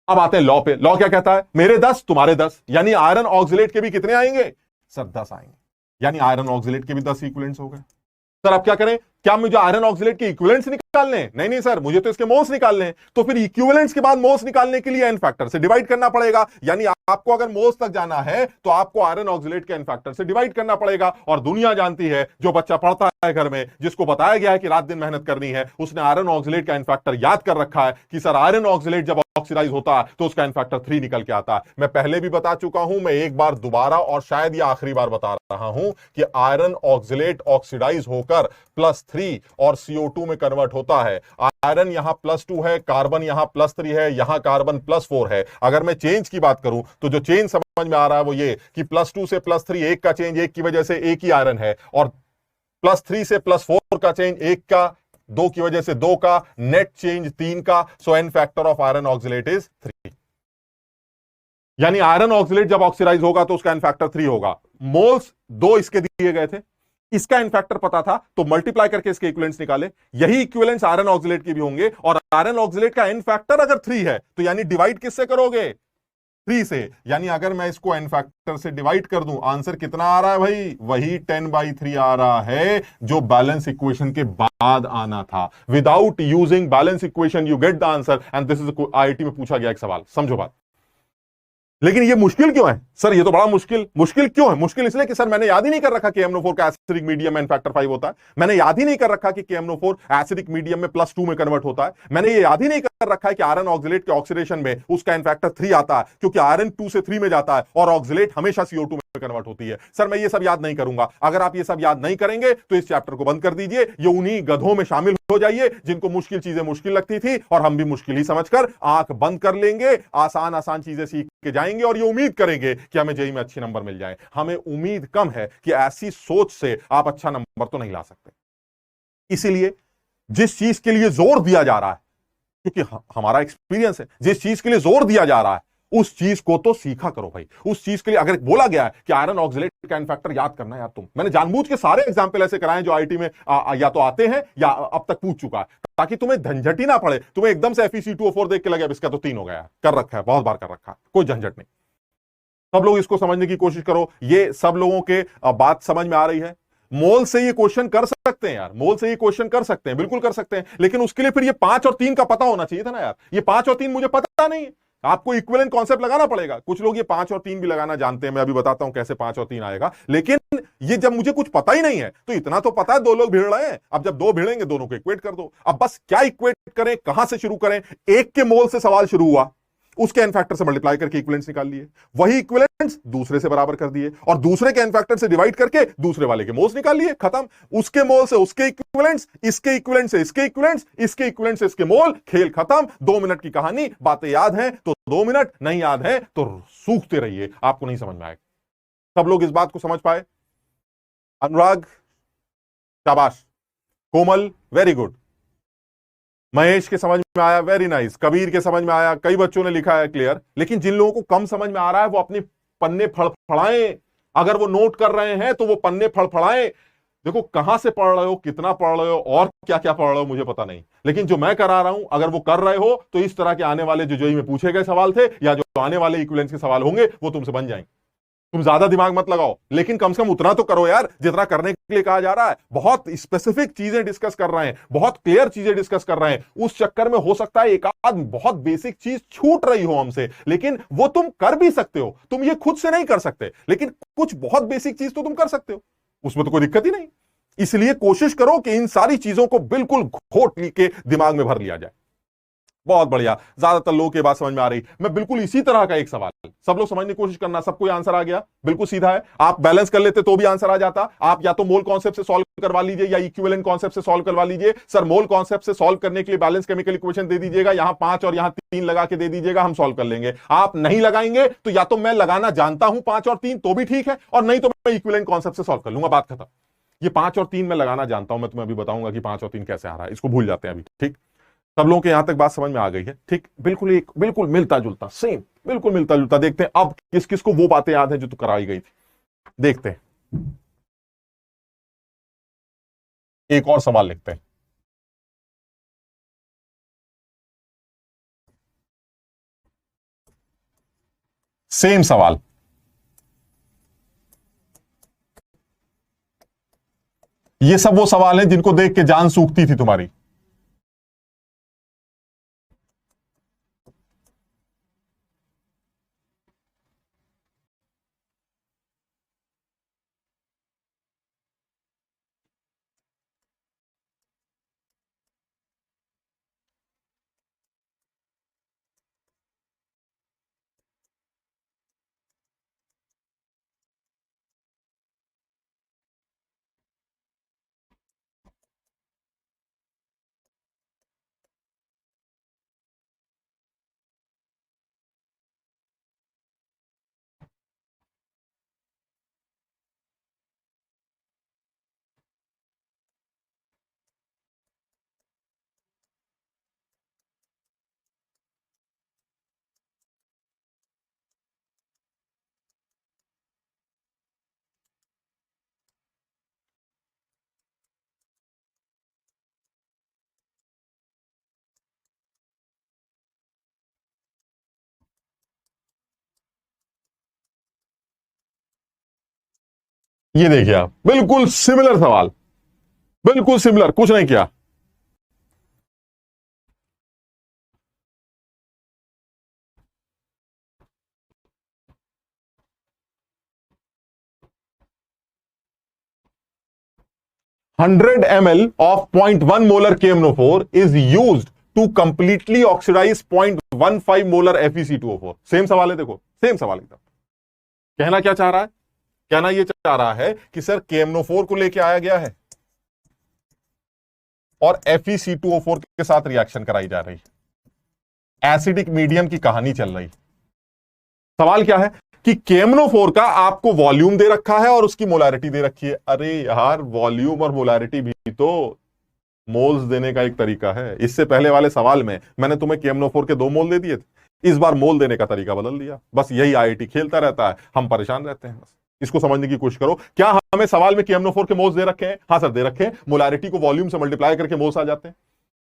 Speaker 1: अब आते हैं लॉ पे। लॉ क्या कहता है? मेरे 10 तुम्हारे 10, यानी आयरन ऑक्सिलेट के भी कितने आएंगे सर? 10 आएंगे, यानी आयरन ऑक्सिलेट के भी 10 इक्विवेलेंट्स हो गए। सर अब क्या करें? क्या मुझे आयरन ऑक्सिलेट के इक्विवेलेंट्स निकालने हैं? नहीं नहीं सर, मुझे तो इसके मोल्स निकालने हैं। तो फिर इक्विवेलेंट्स के बाद मोल्स निकालने के लिए n फैक्टर से डिवाइड करना पड़ेगा, यानी आपको अगर मोल्स तक जाना है तो आपको आयरन ऑक्सिलेट के n फैक्टर से डिवाइड करना पड़ेगा। और दुनिया जानती है, जो बच्चा पढ़ता है घर में, जिसको बताया गया है कि रात दिन मेहनत करनी है, उसने आयरन ऑक्सिलेट का n फैक्टर याद कर रखा है कि सर आयरन ऑक्सिलेट जब ऑक्सीडाइज होता है तो उसका n फैक्टर 3 निकल के आता है। मैं पहले भी बता चुका हूं, मैं एक बार दोबारा और शायद ये आखिरी बार बता रहा हूं कि आयरन ऑक्सिलेट ऑक्सीडाइज होकर +3 और CO2 में कन्वर्ट होता है। आयरन यहां +2 है, कार्बन यहां +3 है, यहां कार्बन +4 है। अगर मैं चेंज की बात करूं तो जो चेंज समझ में आ रहा है वो ये कि +2 से +3 एक का चेंज, एक की वजह से एक ही आयरन है, और +3 से +4 का चेंज एक का, 2 की वजह से 2 का, नेट चेंज 3 का। सो n factor of iron oxalate is 3, यानी आयरन ऑक्सिलेट जब ऑक्सीडाइज होगा तो उसका n फैक्टर 3 होगा। मोल्स 2 इसके दिए गए थे, इसका n फैक्टर पता था तो मल्टीप्लाई करके इसके इक्विवेलेंट्स निकाले। यही इक्विवेलेंट्स आयरन ऑक्सिलेट के भी होंगे, और आयरन ऑक्सिलेट का n फैक्टर अगर 3 है तो यानी डिवाइड किससे करोगे? 3 से। यानी अगर मैं इसको n फैक्टर से डिवाइड कर दूं, आंसर कितना आ रहा है भाई? वही 10/3 आ रहा है जो बैलेंस इक्वेशन के बाद आना था। Without using balance equation you get the answer, and this is IIT में पूछा गया एक सवाल, समझो बात। लेकिन ये मुश्किल क्यों है सर? ये तो बड़ा मुश्किल क्यों है? मुश्किल इसलिए कि सर मैंने याद ही नहीं कर रखा कि KMnO4 का एसिडिक मीडियम में n फैक्टर 5 होता है। मैंने याद ही नहीं कर रखा कि KMnO4 एसिडिक मीडियम में +2 में कन्वर्ट होता है। मैंने ये याद ही नहीं कर रखा है कि आयरन ऑक्सिलेट के ऑक्सीडेशन में उसका n फैक्टर 3 आता है, क्योंकि आयरन 2 से 3 में जाता है और ऑक्सिलेट हमेशा CO2 में कन्वर्ट होती है। सर मैं ये सब याद नहीं करूंगा। अगर आप ये सब याद नहीं करेंगे तो इस चैप्टर को बंद कर दीजिए, ये उन्हीं गधों में शामिल हो जाइए जिनको मुश्किल चीजें मुश्किल लगती थी और हम भी मुश्किल ही समझकर आंख बंद कर लेंगे, आसान आसान चीजें सीख के जाएंगे और ये उम्मीद करेंगे कि हमें जेईई में अच्छे नंबर मिल जाए। हमें उम्मीद कम है कि ऐसी सोच से आप अच्छा नंबर तो नहीं ला सकते। इसीलिए जिस चीज के लिए जोर दिया जा रहा है, क्योंकि हमारा एक्सपीरियंस है, जिस चीज के लिए जोर दिया जा रहा है उस चीज को तो सीखा करो भाई। उस चीज के लिए अगर बोला गया है कि आयरन ऑक्सलेट का फैक्टर याद करना है, यार मैंने जानबूझ के सारे एग्जांपल ऐसे कराए जो आईटी में या तो आते हैं या अब तक पूछ चुका है, ताकि तुम्हें झंझट ही ना पड़े। तुम्हें एकदम से FeC2O4 देख के लगे इसका तो 3 हो गया, कर रखा है, बहुत बार कर रखा है, कोई झंझट नहीं। सब लोग इसको समझने की कोशिश करो। ये सब लोगों के बात समझ में आ रही है? मोल से ये क्वेश्चन कर सकते हैं यार, मोल से ये क्वेश्चन कर सकते हैं, बिल्कुल कर सकते हैं, लेकिन उसके लिए फिर ये 5 और 3 का पता होना चाहिए था ना यार। ये 5 और 3 मुझे पता नहीं है, आपको इक्विवेलेंट कॉन्सेप्ट लगाना पड़ेगा। कुछ लोग ये 5 और 3 भी लगाना जानते हैं, मैं अभी बताता हूं कैसे 5 और 3 आएगा। लेकिन ये जब मुझे कुछ पता ही नहीं है तो इतना तो पता है 2 लोग भिड़ रहे हैं, अब जब 2 भिड़ेंगे दोनों को इक्वेट कर दो। अब बस क्या इक्वेट करें, कहां से शुरू करें? 1 के मोल से सवाल शुरू हुआ, उसके एन फैक्टर से मल्टीप्लाई करके इक्विवेलेंट्स निकाल लिए, वही इक्विवेलेंट्स दूसरे से बराबर कर दिए और दूसरे के एन फैक्टर से डिवाइड करके दूसरे वाले के मोल्स निकाल लिए, खत्म। उसके मोल से उसके इक्विवेलेंट्स, इसके इक्विवेलेंट से इसके इक्विवेलेंट्स, इसके इक्विवेलेंट से इसके मोल, खेल खत्म। 2 मिनट की कहानी। बातें याद हैं तो 2 मिनट, नहीं याद है तो सूखते रहिए, आपको नहीं समझ में आएगा। सब लोग इस बात को समझ पाए? अनुराग शाबाश, कोमल वेरी गुड, महेश के समझ में आया, वेरी नाइस, कबीर के समझ में आया, कई बच्चों ने लिखा है क्लियर। लेकिन जिन लोगों को कम समझ में आ रहा है वो अपने पन्ने फड़फड़ाएं। अगर वो नोट कर रहे हैं तो वो पन्ने फड़फड़ाएं। देखो कहां से पढ़ रहे हो, कितना पढ़ रहे हो और क्या क्या पढ़ रहे हो मुझे पता नहीं, लेकिन जो मैं करा रहा हूं अगर वो कर रहे हो तो इस तरह के आने वाले जो जेईई में पूछे गए सवाल थे या जो आने वाले इक्विवेलेंस के सवाल होंगे वो तुमसे बन जाएंगे। तुम ज्यादा दिमाग मत लगाओ, लेकिन कम से कम उतना तो करो यार जितना करने के लिए कहा जा रहा है। बहुत स्पेसिफिक चीजें डिस्कस कर रहे हैं, बहुत क्लियर चीजें डिस्कस कर रहे हैं। उस चक्कर में हो सकता है एक आध बहुत बेसिक चीज छूट रही हो हमसे, लेकिन वो तुम कर भी सकते हो। तुम ये खुद से नहीं कर सकते, लेकिन कुछ बहुत बेसिक चीज तो तुम कर सकते हो, उसमें तो कोई दिक्कत ही नहीं। इसलिए कोशिश करो कि इन सारी चीजों को बिल्कुल घोट के दिमाग में भर लिया जाए। बहुत बढ़िया, ज्यादातर लोगों की बात समझ में आ रही। मैं बिल्कुल इसी तरह का एक सवाल, सब लोग समझने की कोशिश करना, सबको आंसर आ गया, बिल्कुल सीधा है। आप बैलेंस कर लेते तो भी आंसर आ जाता। आप या तो मोल कॉन्सेप्ट से सॉल्व करवा लीजिए या इक्विवेलेंट कॉन्सेप्ट से सॉल्व करवा लीजिए। सर मोल कॉन्सेप्ट से सॉल्व करने के लिए बैलेंस केमिकल इक्वेशन दे दीजिएगा, यहां 5 और यहां 3 लगा के दे दीजिएगा, हम सॉल्व कर लेंगे। आप नहीं लगाएंगे तो या तो मैं लगाना जानता हूं 5 और 3 तो भी ठीक है, और नहीं तो मैं इक्विवेलेंट कॉन्सेप्ट से सॉल्व कर लूंगा, बात खत्म। ये 5 और 3 मैं लगाना जानता हूं, मैं तुम्हें अभी बताऊंगा कि 5 और 3 कैसे आ रहा है, इसको भूल जाते हैं अभी। ठीक, सब लोगों के यहां तक बात समझ में आ गई है? ठीक, बिल्कुल मिलता जुलता, सेम, बिल्कुल मिलता जुलता। देखते हैं अब किस किस को वो बातें याद है जो तो कराई गई थी। देखते हैं, एक और सवाल लिखते हैं। सेम सवाल, ये सब वो सवाल हैं जिनको देख के जान सूखती थी तुम्हारी। ये देखिए आप, बिल्कुल सिमिलर सवाल, बिल्कुल सिमिलर, कुछ नहीं किया। $100 ml of 0.1 molar KMnO4 is used to completely oxidize 0.15 molar FeC2O4। Same सवाल है, देखो सेम सवाल एकदम। कहना क्या चाह रहा है कहना यह चाह रहा है कि सर KMnO4 को लेके आया गया है और FeC2O4 के साथ रिएक्शन कराई जा रही है, एसिडिक मीडियम की कहानी चल रही। सवाल क्या है कि KMnO4 का आपको वॉल्यूम दे रखा है और उसकी मोलैरिटी दे रखी है। अरे यार, वॉल्यूम और मोलैरिटी भी तो मोल्स देने का एक तरीका है। इससे पहले वाले सवाल में मैंने तुम्हें KMnO4 के 2 मोल दे दिए थे, इस बार मोल देने का तरीका बदल दिया। बस यही IIT खेलता रहता है, हम परेशान रहते हैं। बस इसको समझने की कोशिश करो। क्या हमें सवाल में KMnO4 के मोल्स दे रखे हैं? हाँ सर दे रखे हैं। मोलैरिटी को वॉल्यूम से मल्टीप्लाई करके मोल्स आ जाते हैं।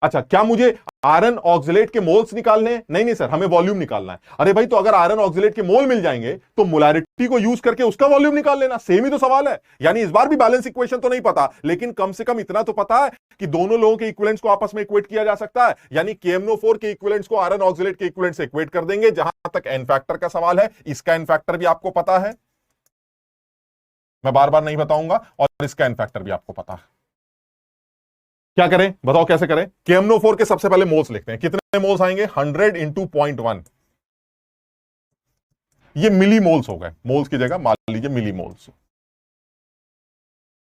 Speaker 1: अच्छा, क्या मुझे आयरन ऑक्सलेट के मोल्स निकालने हैं? नहीं नहीं सर, हमें वॉल्यूम निकालना है। अरे भाई, तो अगर आयरन ऑक्सलेट के मोल मिल जाएंगे तो मोलैरिटी को यूज करके उसका वॉल्यूम निकाल लेना। सेम ही तो सवाल है। यानी इस बार भी बैलेंस इक्वेशन तो नहीं पता, लेकिन कम से कम इतना तो पता है कि दोनों लोगों के इक्विवेलेंट्स को आपस में इक्वेट किया जा सकता है। यानी KMnO4 के इक्विवेलेंट्स को आयरन ऑक्सलेट के इक्विवेलेंट से इक्वेट कर देंगे। जहां तक एन फैक्टर का सवाल है, इसका एन फैक्टर भी आपको पता है, मैं बार बार नहीं बताऊंगा, और इसका एन फैक्टर भी आपको पता है। क्या करें बताओ, कैसे करें? KMnO4 के सबसे पहले मोल्स लिखते हैं। कितने मोल्स आएंगे? 100 इंटू 0.1, ये मिली मोल्स हो गए। मोल्स की जगह मान लीजिए मिली मोल्स।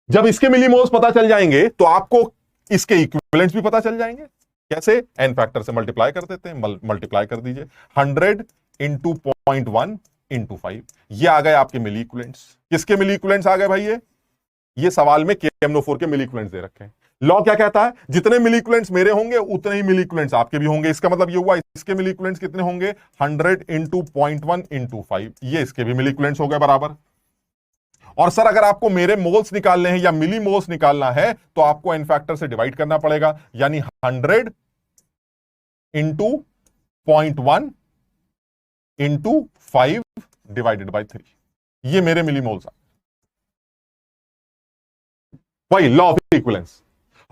Speaker 1: जब इसके मिली मोल्स पता चल जाएंगे तो आपको इसके इक्विवेलेंट्स भी पता चल जाएंगे। कैसे? एन फैक्टर से मल्टीप्लाई कर देते हैं। मल्टीप्लाई कर दीजिए, 100 इंटू 0.1 इंटू 5, ये आ गए आपके मिली इक्विवेलेंट्स। किसके मिली इक्विवेलेंट्स आ गए भाई? ये सवाल में KMnO4 के मिली इक्विवेलेंट्स दे रखे हैं। लॉ क्या कहता है? जितने मिली इक्विवेलेंट्स मेरे होंगे उतने ही मिली इक्विवेलेंट्स आपके भी होंगे। इसका मतलब ये हुआ इसके मिली इक्विवेलेंट्स कितने होंगे? 100 इंटू 0.1 इंटू 5, ये इसके भी मिली इक्विवेलेंट्स हो गए बराबर। और सर अगर आपको मेरे मोल्स निकालने हैं या मिली मोल्स निकालना है तो आपको एन फैक्टर से डिवाइड करना पड़ेगा। यानी 100 इंटू 0.1 इंटू 5 डिवाइडेड बाई 3, ये मेरे मिली मोल्स। वही लॉ ऑफ इक्विवेलेंस।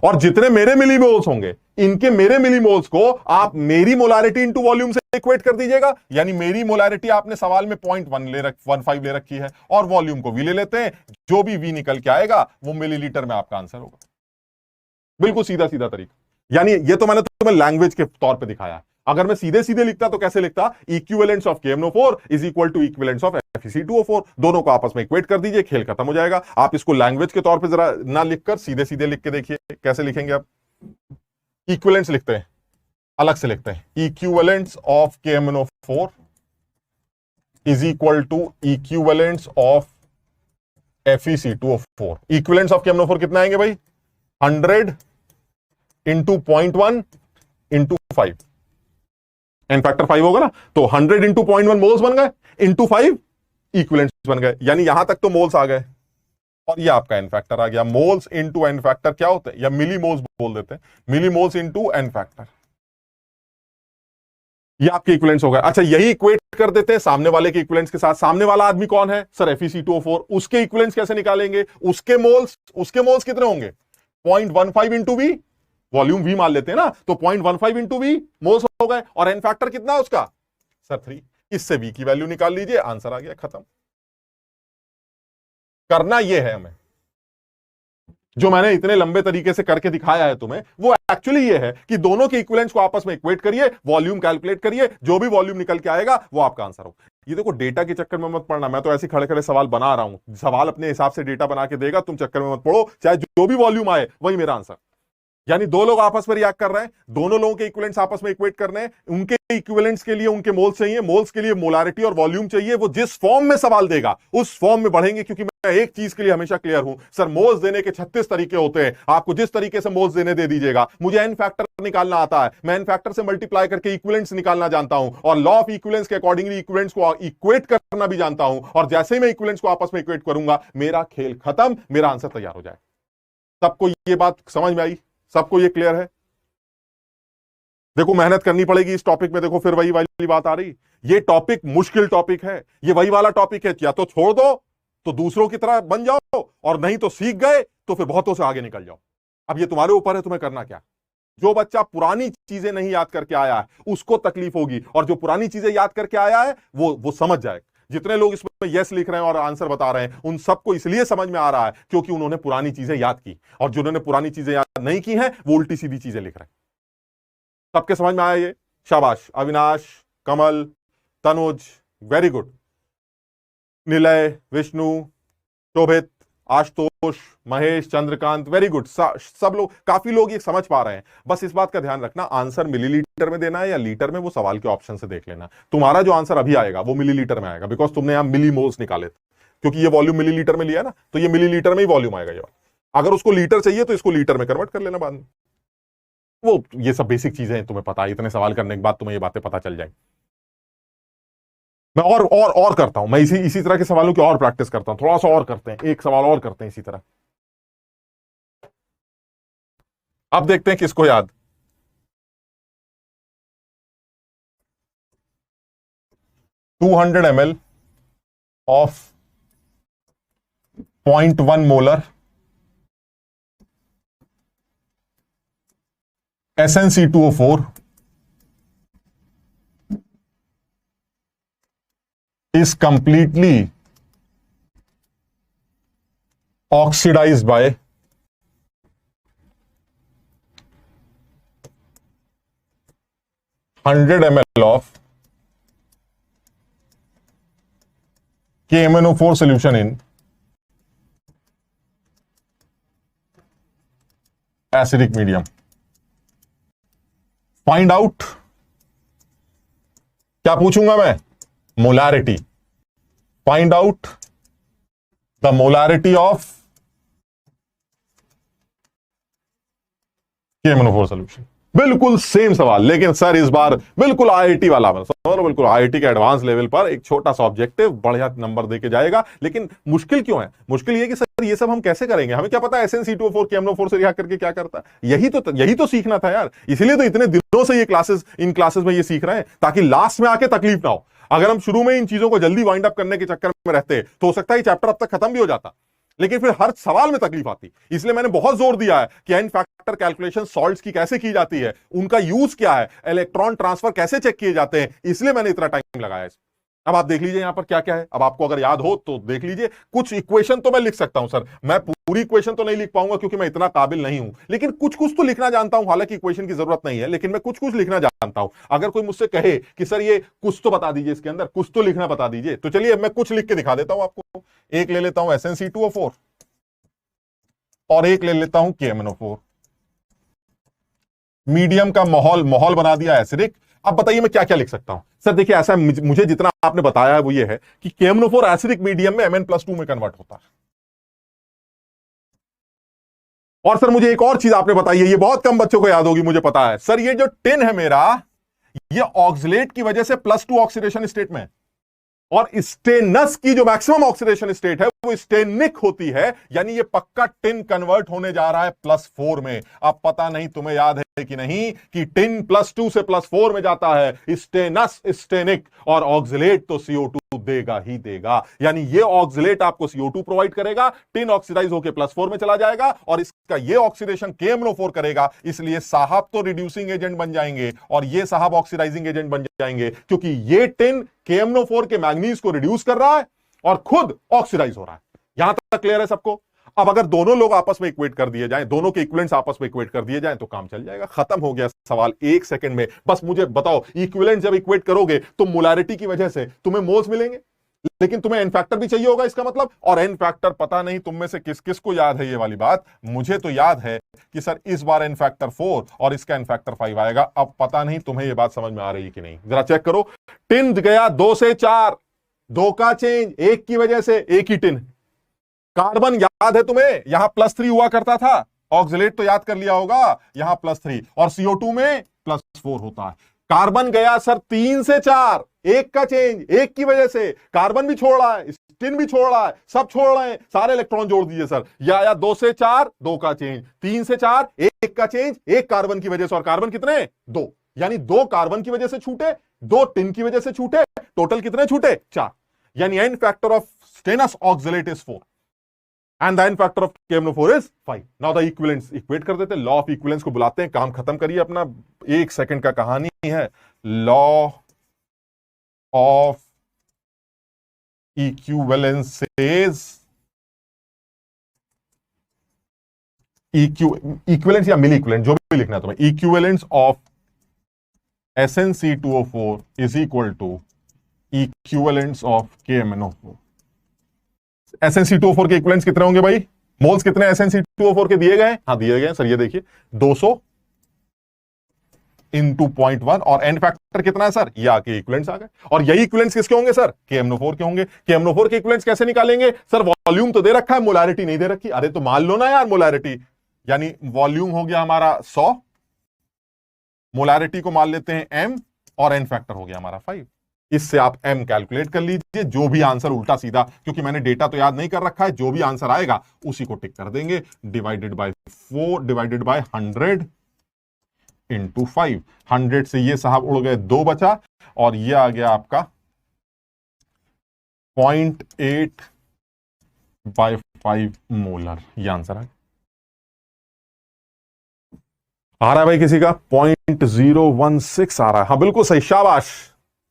Speaker 1: और जितने मेरे मिली मोल्स होंगे, इनके मेरे मिली मोल्स को आप मेरी मोलैरिटी इंटू वॉल्यूम से इक्वेट कर दीजिएगा। यानी मेरी मोलैरिटी आपने सवाल में 0.15 ले रखी है और वॉल्यूम को V ले लेते हैं। जो भी V निकल के आएगा वो मिलीलीटर में आपका आंसर होगा। बिल्कुल सीधा सीधा तरीका। यानी ये तो मैंने तुम्हें लैंग्वेज के तौर पे दिखाया। अगर मैं सीधे सीधे लिखता तो कैसे लिखता? Equivalents of KMnO4 is equal to equivalents of FeC2O4। दोनों को आपस में इक्वेट कर दीजिए, खेल खत्म हो जाएगा। आप इसको लैंग्वेज के तौर पे जरा ना लिखकर सीधे सीधे लिख के देखिए कैसे लिखेंगे आप। इक्विवेलेंट्स लिखते हैं, अलग से लिखते हैं। Equivalents of KMnO4 is equal to equivalents of FeC2O4। Equivalents of KMnO4 कितना आएंगे भाई? 100 इंटू 0.1 इंटू 5, एन फैक्टर 5 होगा ना, तो 100 इंटू 0.1 मोल्स बन गए, इंटू 5 इक्विवेलेंट्स बन गए। यानी यहां तक तो मोल्स आ गए और ये आपका एन फैक्टर आ गया। मोल्स इंटू एन फैक्टर क्या होता है, या मिली मोल्स बोल देते हैं, मिली मोल्स इंटू एन फैक्टर, ये आपके इक्विवेलेंट्स हो गए। अच्छा, यही इक्वेट कर देते हैं सामने वाले के इक्विवेलेंट्स के साथ। सामने वाला आदमी कौन है सर? FeC2O4। उसके इक्विवेलेंट्स कैसे निकालेंगे? उसके मोल्स कितने होंगे? 0.15 इंटू V, वॉल्यूम V मान लेते हैं ना, तो 0.15 इंटू V मोल्स हो गए। और एन फैक्टर कितना है उसका? सर 3। इससे V की वैल्यू निकाल लीजिए, आंसर आ गया, खत्म। करना यह है हमें, जो मैंने इतने लंबे तरीके से करके दिखाया है तुम्हें, वो एक्चुअली ये है कि दोनों के इक्विवेलेंट्स को आपस में इक्वेट करिए, वॉल्यूम कैलकुलेट करिए, जो भी वॉल्यूम निकल के आएगा वो आपका आंसर हो। ये देखो, डेटा के चक्कर में मत पड़ना। मैं तो ऐसे खड़े खड़े सवाल बना रहा हूं, सवाल अपने हिसाब से डेटा बना के देगा, तुम चक्कर में मत पड़ो। चाहे जो भी वॉल्यूम आए वही मेरा आंसर। यानी दो लोग आपस में रिएक्ट कर रहे हैं, दोनों लोगों के इक्विवेलेंट्स आपस में इक्वेट करने हैं, उनके इक्विवेलेंट्स के लिए उनके मोल्स चाहिए, मोल्स के लिए मोलारिटी और वॉल्यूम चाहिए। वो जिस फॉर्म में सवाल देगा उस फॉर्म में बढ़ेंगे। क्योंकि मैं एक चीज के लिए हमेशा क्लियर हूं सर, मोल्स देने के 36 तरीके होते हैं, आपको जिस तरीके से मोल्स देने दे दीजिएगा। मुझे एन फैक्टर निकालना आता है, मैं एन फैक्टर से मल्टीप्लाई करके इक्विवेलेंट्स निकालना जानता हूं, और लॉ ऑफ इक्विवेलेंस के अकॉर्डिंगली इक्विवेलेंट्स को इक्वेट करना भी जानता हूं। और जैसे ही मैं इक्विवेलेंट्स को आपस में इक्वेट करूंगा, मेरा खेल खत्म, मेरा आंसर तैयार हो जाए। सबको ये बात समझ में आई? सबको ये क्लियर है? देखो, मेहनत करनी पड़ेगी इस टॉपिक में। देखो, फिर वही वाली बात आ रही, ये टॉपिक मुश्किल टॉपिक है, ये वही वाला टॉपिक है। या तो छोड़ दो तो दूसरों की तरह बन जाओ, और नहीं तो सीख गए तो फिर बहुतों से आगे निकल जाओ। अब ये तुम्हारे ऊपर है, तुम्हें करना क्या। जो बच्चा पुरानी चीजें नहीं याद करके आया है उसको तकलीफ होगी, और जो पुरानी चीजें याद करके आया है वो समझ जाएगा। जितने लोग इसमें यस लिख रहे हैं और आंसर बता रहे हैं, उन सबको इसलिए समझ में आ रहा है क्योंकि उन्होंने पुरानी चीजें याद की, और जिन्होंने पुरानी चीजें याद नहीं की हैं वो उल्टी सीधी चीजें लिख रहे हैं। सबके समझ में आया ये? शाबाश। अविनाश, कमल, तनुज, वेरी गुड। निलय, विष्णु, शोभित, आशुतोष, महेश, चंद्रकांत, वेरी गुड। सब लोग, काफी लोग ये समझ पा रहे हैं। बस इस बात का ध्यान रखना, आंसर मिलीलीटर में देना है या लीटर में, वो सवाल के ऑप्शन से देख लेना। तुम्हारा जो आंसर अभी आएगा वो मिलीलीटर में आएगा, बिकॉज तुमने यहां मिली मोल्स निकाले थे, क्योंकि ये वॉल्यूम मिलीलीटर में लिया ना, तो ये मिलीलीटर में ही वॉल्यूम आएगा ये वाला। अगर उसको लीटर चाहिए तो इसको लीटर में कन्वर्ट कर लेना बाद में। वो ये सब बेसिक चीजें हैं, तुम्हें पता है, इतने सवाल करने के बाद तुम्हें ये बातें पता चल जाएंगी। मैं और करता हूं, मैं इसी तरह के सवालों की और प्रैक्टिस करता हूं, थोड़ा सा और करते हैं, एक सवाल और करते हैं इसी तरह। अब देखते हैं किसको याद। To 200 ml of 0.1 molar SnC2O4 is completely oxidized by 100 ml of KMnO4 solution in acidic medium. Find out, क्या पूछूंगा मैं? Molarity. Find out the molarity of KMnO4 solution. बिल्कुल सेम सवाल, लेकिन सर इस बार बिल्कुल आईआईटी वाला, बिल्कुल आईआईटी के एडवांस लेवल पर एक छोटा सा ऑब्जेक्टिव, बढ़िया नंबर देके जाएगा। लेकिन मुश्किल क्यों है? मुश्किल ये कि सर ये सब हम कैसे करेंगे, हमें क्या पता है SnC2O4 KMnO4 से रिएक्ट करके क्या करता है। यही तो सीखना था यार, इसलिए तो इतने दिनों से इन क्लासेस में ये सीख रहे हैं, ताकि लास्ट में आके तकलीफ ना हो। अगर हम शुरू में इन चीजों को जल्दी वाइंड अप करने के चक्कर में रहते तो हो सकता है चैप्टर अब तक खत्म भी हो जाता, लेकिन फिर हर सवाल में तकलीफ आती। इसलिए मैंने बहुत जोर दिया है कि एन फैक्टर कैलकुलेशन सॉल्ट्स की कैसे की जाती है, उनका यूज क्या है, इलेक्ट्रॉन ट्रांसफर कैसे चेक किए जाते हैं, इसलिए मैंने इतना टाइम लगाया। अब आप देख लीजिए यहां पर क्या क्या है। अब आपको अगर याद हो तो देख लीजिए, कुछ इक्वेशन तो मैं लिख सकता हूं सर, मैं पूरी इक्वेशन तो नहीं लिख पाऊंगा क्योंकि मैं इतना काबिल नहीं हूं, लेकिन कुछ कुछ तो लिखना जानता हूं। हालांकि इक्वेशन की जरूरत नहीं है, लेकिन मैं कुछ कुछ लिखना जानता हूं। अगर कोई मुझसे कहे कि सर ये कुछ तो बता दीजिए, इसके अंदर कुछ तो लिखना बता दीजिए, तो चलिए मैं कुछ लिख के दिखा देता हूं आपको। एक ले लेता हूं SnC2O4 और एक ले लेता हूं KMnO4। मीडियम का माहौल बना दिया एसिडिक। अब बताइए मैं क्या क्या लिख सकता हूं? सर देखिए, ऐसा मुझे जितना आपने बताया है वो ये है कि KMnO4 एसिडिक मीडियम में Mn+2 में कन्वर्ट होता है। और सर मुझे एक और चीज आपने बताई है, ये बहुत कम बच्चों को याद होगी, मुझे पता है। सर ये जो टिन है मेरा, ये ऑक्सिलेट की वजह से +2 ऑक्सीडेशन स्टेट में, और स्टेनस की जो मैक्सिमम ऑक्सीडेशन स्टेट है वो स्टेनिक होती है, यानी ये पक्का टिन कन्वर्ट होने जा रहा है +4 में। अब पता नहीं तुम्हें याद है कि नहीं कि टिन +2 से +4 में जाता है, स्टेनस स्टेनिक, और ऑक्सिलेट तो CO2 देगा ही देगा। यानी ये ऑक्सिलेट आपको CO2 प्रोवाइड करेगा, टिन ऑक्सीडाइज होकर +4 में चला जाएगा, और इसका ये ऑक्सीडेशन KMnO4 करेगा, इसलिए साहब तो रिड्यूसिंग एजेंट बन जाएंगे और ये साहब ऑक्सीडाइजिंग एजेंट बन जाएंगे, क्योंकि ये टिन KMnO4 के मैग्नीज को रिड्यूस कर रहा है और खुद ऑक्सीडाइज हो रहा है। यहां तक क्लियर है सबको? अब अगर दोनों लोग आपस में इक्वेट कर दिए जाएं, दोनों के इक्विवेलेंट्स आपस में इक्वेट कर दिए जाएं, तो काम चल जाएगा, खत्म हो गया सवाल 1 सेकंड में। बस मुझे बताओ, इक्विवेलेंट जब इक्वेट करोगे तो मोलैरिटी की वजह से तुम्हें मोल्स मिलेंगे, लेकिन तुम्हें एन फैक्टर भी चाहिए होगा, इसका मतलब। और एन फैक्टर पता नहीं तुम में से किस किस को याद है ये वाली बात। मुझे तो याद है कि सर इस बार एन फैक्टर 4 और इसका एन फैक्टर 5 आएगा। अब पता नहीं तुम्हें ये बात समझ में आ रही है कि नहीं, जरा चेक करो। टिन गया 2 से 4, 2 का चेंज, 1 की वजह से एक ही टिन। कार्बन याद है तुम्हें, यहां +3 हुआ करता था, ऑक्सिलेट तो याद कर लिया होगा, यहां +3, और CO2 में +4 होता है। कार्बन गया सर 3 से 4, 1 का चेंज, 1 की वजह से कार्बन भी छोड़ रहा है, स्टिन भी छोड़ रहा है, सब छोड़ रहे हैं, सारे इलेक्ट्रॉन जोड़ दीजिए सर। या 2 से 4, 2 का चेंज, 3 से 4, 1 का चेंज, 1 कार्बन की वजह से, और कार्बन कितने? 2, यानी 2 कार्बन की वजह से छूटे, 2 टिन की वजह से छूटे, टोटल कितने छूटे? 4। यानी n factor of stannous oxalate is 4 and the n factor of KMnO4 is 5. Now the equivalents equate कर देते हैं, लॉ ऑफ इक्विवेलेंस को बुलाते हैं, काम खत्म करिए अपना, 1 सेकंड का कहानी है। लॉ ऑफ इक्विवेलेंसेस, इक्विवेलेंस या मिली इक्विवेलेंट, जो भी लिखना है तुम्हें, equivalence of SnC2O4 is equal to equivalence of KMnO4। SnC2O4 के इक्विवेलेंट्स कितने होंगे भाई? मोल्स कितने SnC2O4 के दिए गए? हाँ दिए गए सर, ये देखिए 200 इंटू 0.1 और एन फैक्टर कितना है सर? ये आके इक्विवेलेंट्स आ गए। और यही इक्विवेलेंट्स किसके होंगे सर? KMnO4 के होंगे। KMnO4 के इक्विवेलेंट्स कैसे निकालेंगे सर? वॉल्यूम तो दे रखा है, मोलैरिटी नहीं दे रखी। अरे तो मान लो ना यार मोलैरिटी, यानी वॉल्यूम हो गया हमारा 100, मोलैरिटी को मान लेते हैं m, और एन फैक्टर हो गया हमारा 5। इससे आप m कैलकुलेट कर लीजिए, जो भी आंसर उल्टा सीधा, क्योंकि मैंने डेटा तो याद नहीं कर रखा है, जो भी आंसर आएगा उसी को टिक कर देंगे। Divided by 4 divided by 100 into 5। 100 से ये साहब उड़ गए, 2 बचा, और ये आ गया आपका 0.8 बाय 5 मोलर। ये आंसर है। आ रहा है भाई किसी का? 0.016 आ रहा है। हाँ बिल्कुल सही, शाबाश,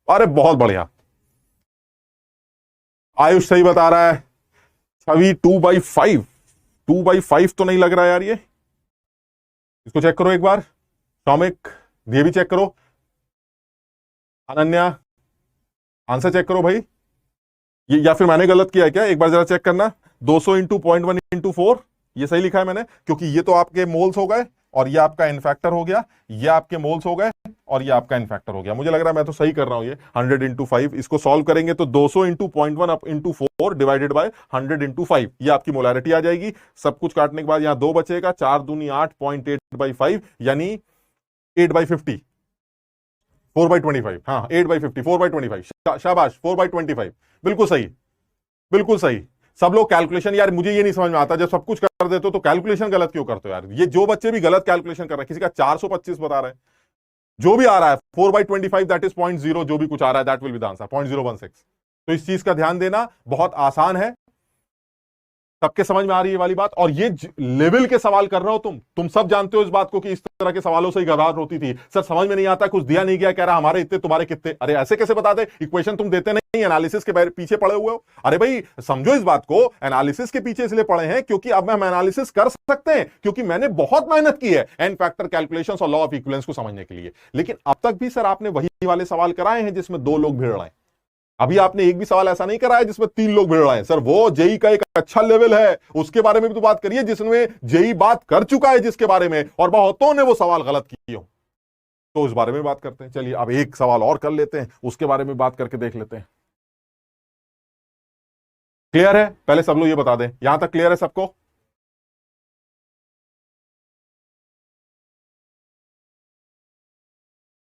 Speaker 1: अरे बहुत बढ़िया। आयुष सही बता रहा है। छवि 2/5, 2/5 तो नहीं लग रहा यार ये। इसको चेक करो एक बार। टॉमिक, ये भी चेक करो। अनन्या, आंसर चेक करो भाई। ये या फिर मैंने गलत किया है क्या? एक बार जरा चेक करना। 200 इंटू 0.1 इंटू 4, ये सही लिखा है मैंने, क्योंकि ये तो आपके मोल्स हो गए और ये आपका एन फैक्टर हो गया, ये आपके मोल्स हो गए और ये आपका एन फैक्टर हो गया। मुझे लग रहा है मैं तो सही कर रहा हूं ये। 100 इंटू 5, इसको सॉल्व करेंगे तो 200 into 0.1 up into 4 divided by 100 into 5, ये आपकी मोलैरिटी आ जाएगी। सब कुछ काटने के बाद यहां 2 बचेगा, 4 दूनी 8, 0.8/5 यानी 8/50, 4/25। हाँ 8/50, 4/25। शाबाश, 4/25, बिल्कुल सही, बिल्कुल सही। सब लोग कैलकुलेशन, यार मुझे ये नहीं समझ में आता, जब सब कुछ कर देते हो तो कैलकुलेशन गलत क्यों करते हो यार? ये जो बच्चे भी गलत कैलकुलेशन कर रहे हैं, किसी का 425 बता रहे हैं, जो भी आ रहा है 4/25 दैट इज 0.0, जो भी कुछ आ रहा है that will be the answer 0.016। तो इस चीज का ध्यान देना, बहुत आसान है। सबके समझ में आ रही है वाली बात? और ये लेवल के सवाल कर रहे हो तुम सब जानते हो इस बात को कि इस तरह के सवालों से ही घबराहट होती थी। सर समझ में नहीं आता, कुछ दिया नहीं गया, कह रहा हमारे इतने तुम्हारे कितने। अरे ऐसे कैसे बता दे? इक्वेशन तुम देते नहीं, एनालिसिस के पीछे पड़े हुए हो। अरे भाई समझो इस बात को, एनालिसिस के पीछे इसलिए पड़े हैं क्योंकि अब हम एनालिसिस कर सकते हैं, क्योंकि मैंने बहुत मेहनत की है एन फैक्टर कैलकुलेशंस और लॉ ऑफ इक्विवेलेंस को समझने के लिए। लेकिन अब तक भी सर आपने वही वाले सवाल कराए हैं जिसमें 2 लोग भिड़ रहे हैं। अभी आपने एक भी सवाल ऐसा नहीं कराया जिसमें 3 लोग भिड़ रहे हैं। सर वो जेई का एक अच्छा लेवल है, उसके बारे में भी तो बात करिए, जिसमें जेई बात कर चुका है जिसके बारे में, और बहुतों ने वो सवाल गलत किए हो। तो उस बारे में बात करते हैं। चलिए अब एक सवाल और कर लेते हैं, उसके बारे में बात करके देख लेते हैं। क्लियर है? पहले सब लोग ये बता दें, यहां तक क्लियर है सबको?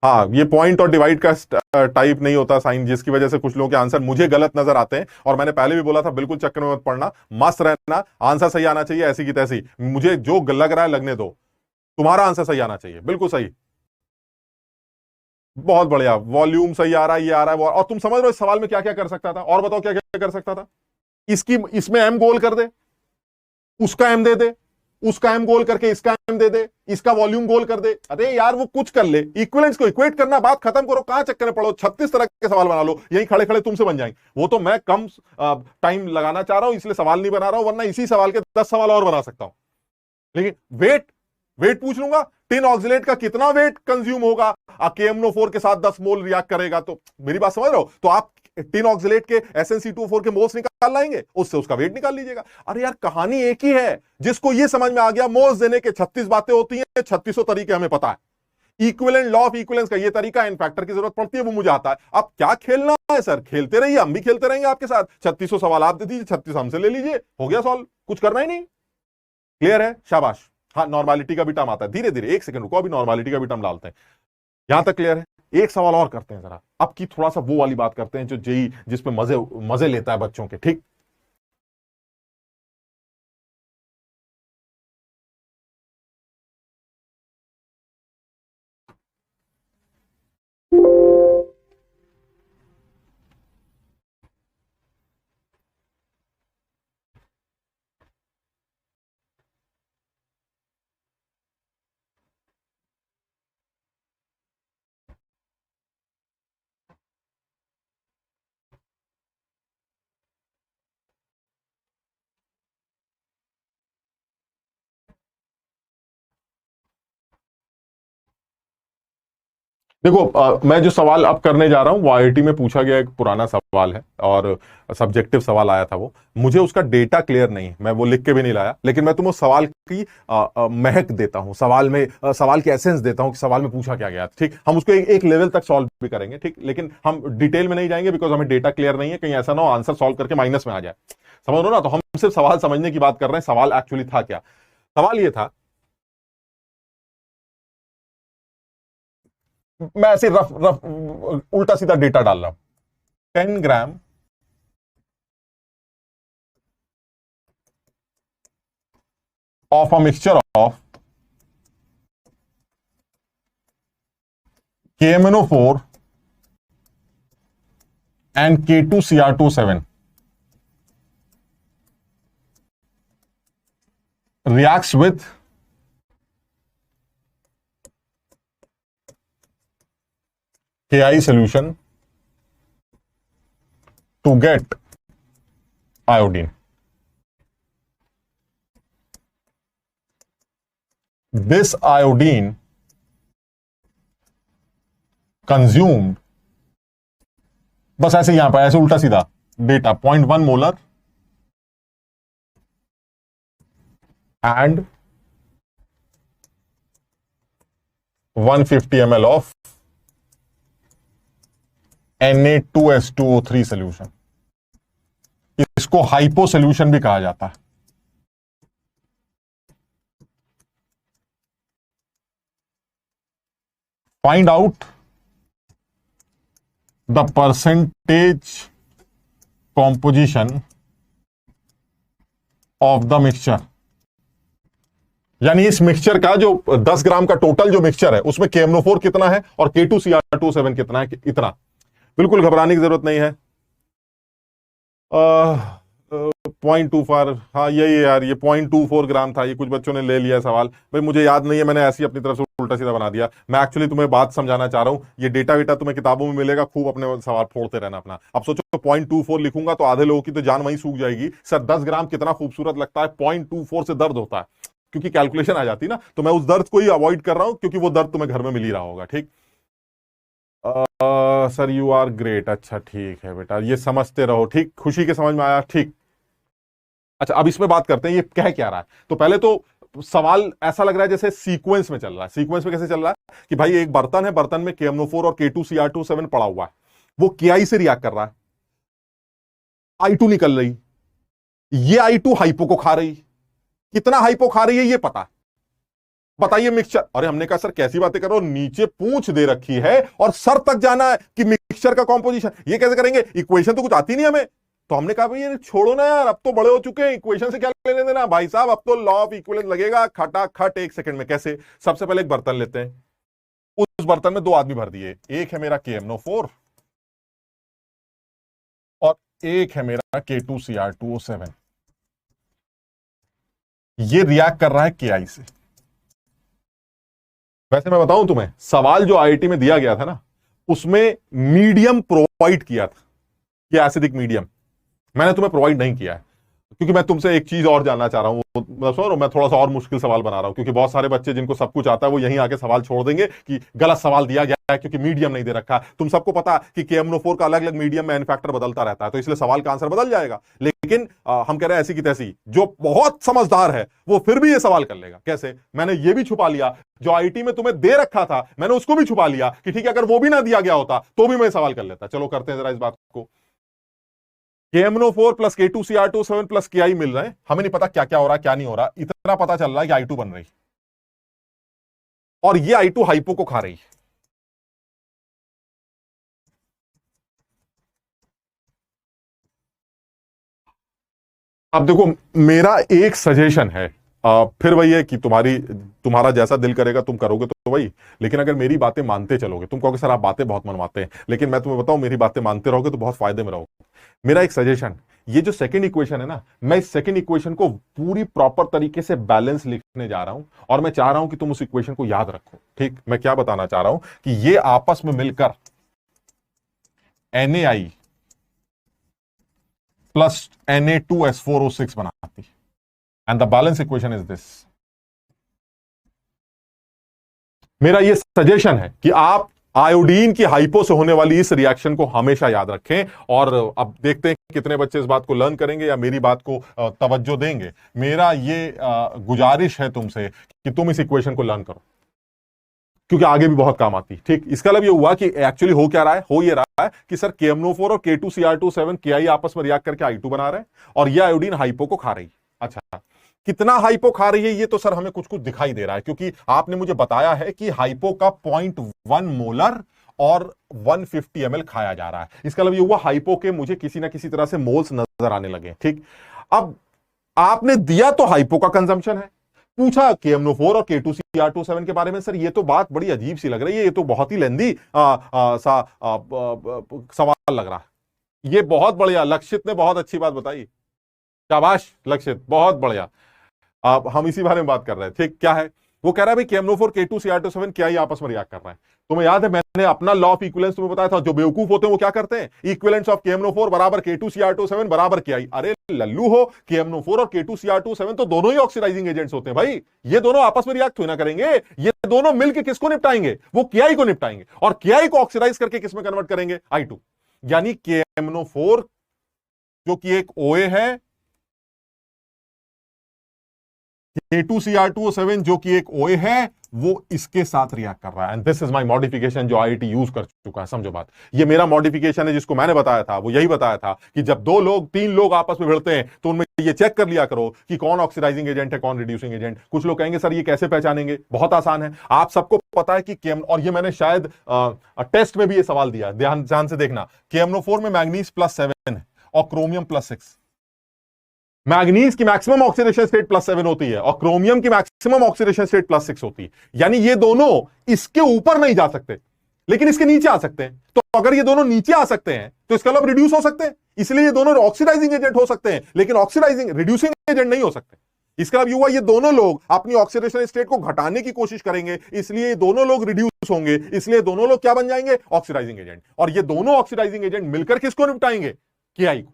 Speaker 1: हाँ, ये पॉइंट और डिवाइड का टाइप नहीं होता साइन, जिसकी वजह से कुछ लोगों के आंसर मुझे गलत नजर आते हैं। और मैंने पहले भी बोला था, बिल्कुल चक्कर में मत पड़ना, मस्त रहना, आंसर सही आना चाहिए, ऐसी की तैसी। मुझे जो लग रहा है लगने दो, तुम्हारा आंसर सही आना चाहिए, बिल्कुल सही। बहुत बढ़िया, वॉल्यूम सही आ रहा है, ये आ रहा है और तुम समझ रहे हो इस सवाल में क्या क्या कर सकता था? और बताओ क्या क्या कर सकता था? इसकी इसमें एम गोल कर दे, उसका एम दे दे, उसका एम गोल करके इसका एम दे दे, इसका वॉल्यूम गोल कर दे। अरे यार वो कुछ कर ले, इक्विवेलेंस को इक्वेट करना, बात खत्म करो, कहां चक्कर में पड़ो? 36 तरह के सवाल बना लो, यही खड़े खड़े तुमसे बन जाएंगे। वो तो मैं कम टाइम लगाना चाह रहा हूं इसलिए सवाल नहीं बना रहा हूं, वरना इसी सवाल के 10 सवाल और बना सकता हूं। लेकिन वेट, वेट पूछ लूंगा, टिन ऑक्सिलेट का कितना वेट कंज्यूम होगा? KMnO4 के साथ 10 मोल रिएक्ट करेगा, तो मेरी बात समझ रहे हो? तो आप टिन ऑक्सिलेट के SnC2O4 के मोल्स निकाल लाएंगे, उससे उसका वेट निकाल लीजिएगा। अरे यार कहानी एक ही है। जिसको ये समझ में आ गया मोल्स देने के 36 बातें होती हैं, 3600 तरीके हमें पता है। इक्विवेलेंट लॉ ऑफ इक्विवेलेंस का ये तरीका, इन फैक्टर की जरूरत पड़ती है, वो मुझे आता है। अब क्या खेलना है सर? खेलते रहिए, हम भी खेलते रहेंगे आपके साथ। 3600 सवाल आप दे दीजिए, 36 हमसे ले लीजिए, हो गया सॉल्व, कुछ करना ही नहीं। क्लियर है? शाबाश। हाँ नॉर्मालिटी का भी टर्म आता है, धीरे धीरे, एक सेकंड रुको, अभी नॉर्मालिटी का भी टर्म डालते हैं। यहां तक क्लियर है? एक सवाल और करते हैं जरा, अब की थोड़ा सा वो वाली बात करते हैं जो जेई जिसपे मजे मजे लेता है बच्चों के, ठीक? देखो मैं जो सवाल अब करने जा रहा हूं वो आईआईटी में पूछा गया एक पुराना सवाल है और सब्जेक्टिव सवाल आया था। वो मुझे उसका डेटा क्लियर नहीं है, मैं वो लिख के भी नहीं लाया, लेकिन मैं तुम्हें सवाल की महक देता हूं, सवाल में सवाल की एसेंस देता हूं कि सवाल में पूछा क्या गया। ठीक, हम उसको एक लेवल तक सॉल्व भी करेंगे, ठीक, लेकिन हम डिटेल में नहीं जाएंगे बिकॉज हमें डेटा क्लियर नहीं है, कहीं ऐसा ना हो आंसर सॉल्व करके माइनस में आ जाए। समझ लो ना, तो हम सिर्फ सवाल समझने की बात कर रहे हैं। सवाल एक्चुअली था क्या? सवाल ये था, मैं ऐसे रफ रफ उल्टा सीधा डेटा डाल रहा हूं। 10 ग्राम of a mixture of KMnO4 and K2Cr27 reacts with Ki solution to get iodine. This iodine consumed, बस ऐसे यहां पर ऐसे उल्टा सीधा data 0.1 molar and 150 ml of Na2H2O3 solution. इसको हाइपो सोल्यूशन भी कहा जाता है। Find out the percentage composition of the mixture, यानी इस मिक्सचर का जो 10 ग्राम का टोटल जो मिक्सचर है उसमें KMnO4 कितना है और K2Cr27 कितना है। इतना बिल्कुल घबराने की जरूरत नहीं है। 0.24, हाँ यही है यार, ये 0.24 ग्राम था। ये कुछ बच्चों ने ले लिया सवाल, भाई मुझे याद नहीं है, मैंने ऐसी अपनी तरफ से उल्टा सीधा बना दिया। मैं एक्चुअली तुम्हें बात समझाना चाह रहा हूं, ये डेटा वेटा तुम्हें किताबों में मिलेगा, खूब अपने सवाल फोड़ते रहना अपना। अब सोचो तो 0.24 लिखूंगा तो आधे लोगों की तो जान वहीं सूख जाएगी। सर 10 ग्राम कितना खूबसूरत लगता है, 0.24 से दर्द होता है क्योंकि कैलकुलेशन आ जाती ना, तो मैं उस दर्द को ही अवॉइड कर रहा हूं क्योंकि वो दर्द तुम्हें घर में मिल ही रहा होगा। ठीक, सर यू आर ग्रेट, अच्छा ठीक है बेटा, ये समझते रहो। ठीक, खुशी के समझ में आया। ठीक, अच्छा अब इसमें बात करते हैं ये कह क्या रहा है। तो पहले तो सवाल ऐसा लग रहा है जैसे सीक्वेंस में चल रहा है। सीक्वेंस में कैसे चल रहा है कि भाई एक बर्तन है, बर्तन में KMnO4 और K2Cr27 पड़ा हुआ है, वो Ki से रिएक्ट कर रहा है, I2 निकल रही, ये I2 हाइपो को खा रही। कितना हाइपो खा रही है ये पता, बताइए मिक्सचर। अरे हमने कहा सर कैसी बातें कर रहे हो, नीचे पूंछ दे रखी है और सर तक जाना है कि मिक्सचर का कॉम्पोजिशन, ये कैसे करेंगे, इक्वेशन तो कुछ आती नहीं हमें। तो हमने कहा भाई ये छोड़ो ना यार, अब तो बड़े हो चुके हैं, इक्वेशन से क्या लेने देना भाई साहब, अब तो लॉ ऑफ इक्विवेलेंस लगेगा खटाखट 1 सेकंड में। कैसे, सबसे पहले एक बर्तन लेते हैं, उस बर्तन में 2 आदमी भर दिए, एक है मेरा KMnO4 और एक है मेरा K2Cr27। ये रिएक्ट कर रहा है Ki से। वैसे मैं बताऊं तुम्हें, सवाल जो आईआईटी में दिया गया था ना, उसमें मीडियम प्रोवाइड किया था कि एसिडिक मीडियम, मैंने तुम्हें प्रोवाइड नहीं किया है क्योंकि मैं तुमसे एक चीज और जानना चाह रहा हूं। मैं थोड़ा सा और मुश्किल सवाल बना रहा हूं क्योंकि बहुत सारे बच्चे जिनको सब कुछ आता है वो यहीं आके सवाल छोड़ देंगे कि गलत सवाल दिया गया है क्योंकि मीडियम नहीं दे रखा। तुम सबको पता कि KMnO4 का अलग अलग मीडियम मैन्युफैक्चर बदलता रहता है, तो इसलिए सवाल का आंसर बदल जाएगा। लेकिन हम कह रहे हैं ऐसी की तैसी, जो बहुत समझदार है वो फिर भी ये सवाल कर लेगा। कैसे, मैंने ये भी छुपा लिया, जो आईटी में तुम्हें दे रखा था मैंने उसको भी छुपा लिया कि ठीक है अगर वो भी ना दिया गया होता तो भी मैं सवाल कर लेता। चलो करते हैं जरा इस बात को। KMnO4 प्लस K2Cr27 प्लस Ki मिल रहे हैं, हमें नहीं पता क्या क्या हो रहा है क्या नहीं हो रहा, इतना पता चल रहा है कि I2 बन रही और ये I2 हाइपो को खा रही। अब देखो मेरा एक सजेशन है, फिर वही है कि तुम्हारा जैसा दिल करेगा तुम करोगे तो वही, लेकिन अगर मेरी बातें मानते चलोगे, तुम कहोगे सर आप बातें बहुत मनवाते हैं, लेकिन मैं तुम्हें बताऊं मेरी बातें मानते रहोगे तो बहुत फायदे में रहोगे। मेरा एक सजेशन, ये जो सेकंड इक्वेशन है ना, मैं इस सेकंड इक्वेशन को पूरी प्रॉपर तरीके से बैलेंस लिखने जा रहा हूं और मैं चाह रहा हूं कि तुम उस इक्वेशन को याद रखो। ठीक, मैं क्या बताना चाह रहा हूं कि ये आपस में मिलकर NaI प्लस Na2S4O6 बनाती है and the balance equation is this. मेरा ये सजेशन है कि आप आयोडीन की हाइपो से होने वाली इस रिएक्शन को हमेशा याद रखें। और अब देखते हैं कितने बच्चे इस बात को लर्न करेंगे या मेरी बात को तवज्जो देंगे। मेरा ये गुजारिश है तुमसे कि तुम इस इक्वेशन को लर्न करो, क्योंकि आगे भी बहुत काम आती है। ठीक, इसका मतलब ये हुआ कि एक्चुअली हो क्या रहा है, हो ये रहा है कि सर KMNO4 और K2Cr27 KI आपस में रिएक्ट करके I2 बना रहे हैं और ये आयोडीन हाइपो को खा रही है। अच्छा, कितना हाइपो खा रही है ये तो सर हमें कुछ कुछ दिखाई दे रहा है, क्योंकि आपने मुझे बताया है कि हाइपो का 0.1 मोलर और 150 ml खाया जा रहा है। इसका मतलब ये हुआ हाइपो के मुझे किसी ना किसी तरह से मोल्स नजर आने लगे। ठीक, अब आपने दिया तो हाइपो का कंजम्पशन है, पूछा KMNO4 और K2Cr27 के बारे में। सर ये तो बात बड़ी अजीब सी लग रही है, ये तो बहुत ही लेंदी सवाल लग रहा है। ये बहुत बढ़िया, लक्षित ने बहुत अच्छी बात बताई, शाबाश लक्षित, बहुत बढ़िया। अब हम इसी बारे में बात कर रहे हैं। ठीक, क्या है वो कह रहा है भाई KMNO4 K2Cr27 क्या ही आपस में रिएक्ट कर रहा है। तुम्हें याद है मैंने अपना लॉ ऑफ इक्विवेलेंस तुम्हें बताया था, जो बेवकूफ होते हैं वो क्या करते हैं, इक्विवेलेंस ऑफ KMNO4 बराबर K2Cr27 बराबर KI। अरे लल्लू हो, KMNO4 और K2Cr27 तो दोनों ही ऑक्सीडाइजिंग एजेंट्स होते हैं भाई, ये दोनों आपस में रिएक्ट हुए ना करेंगे, ये दोनों मिलकर किसको निपटाएंगे, वो KI को निपटाएंगे और KI को ऑक्सीडाइज करके किसमें कन्वर्ट करेंगे, I2। यानी KMNO4 जो कि एक OA है, K2Cr27 जो कि एक OA है, वो इसके साथ रिएक्ट कर रहा है। And this is my modification जो IIT यूज कर चुका है। समझो बात, ये मेरा मॉडिफिकेशन है जिसको मैंने बताया था, वो यही बताया था कि जब दो लोग तीन लोग आपस में भिड़ते हैं तो उनमें ये चेक कर लिया करो कि कौन ऑक्सीडाइजिंग एजेंट है कौन रिड्यूसिंग एजेंट। कुछ लोग कहेंगे सर ये कैसे पहचानेंगे, बहुत आसान है, आप सबको पता है कि और ये मैंने शायद टेस्ट में भी ये सवाल दिया, ध्यान से देखना। KMNO4 में मैग्नीज +7 है और क्रोमियम +6। मैग्नीज की मैक्सिमम ऑक्सीडेशन स्टेट +7 होती है और क्रोमियम की मैक्सिमम ऑक्सीडेशन स्टेट +6 होती है। यानी ये दोनों इसके ऊपर नहीं जा सकते लेकिन इसके नीचे आ सकते हैं। तो अगर ये दोनों नीचे आ सकते हैं तो इसका मतलब रिड्यूस हो सकते हैं, इसलिए ये दोनों ऑक्सीडाइजिंग एजेंट हो सकते हैं लेकिन ऑक्सीडाइजिंग रिड्यूसिंग एजेंट नहीं हो सकते। इसका मतलब हुआ ये दोनों लोग अपनी ऑक्सीडेशन स्टेट को घटाने की कोशिश करेंगे, इसलिए दोनों लोग रिड्यूस होंगे, इसलिए दोनों लोग क्या बन जाएंगे, ऑक्सीडाइजिंग एजेंट। और ये दोनों ऑक्सीडाइजिंग एजेंट मिलकर किसको निपटाएंगे, KI को।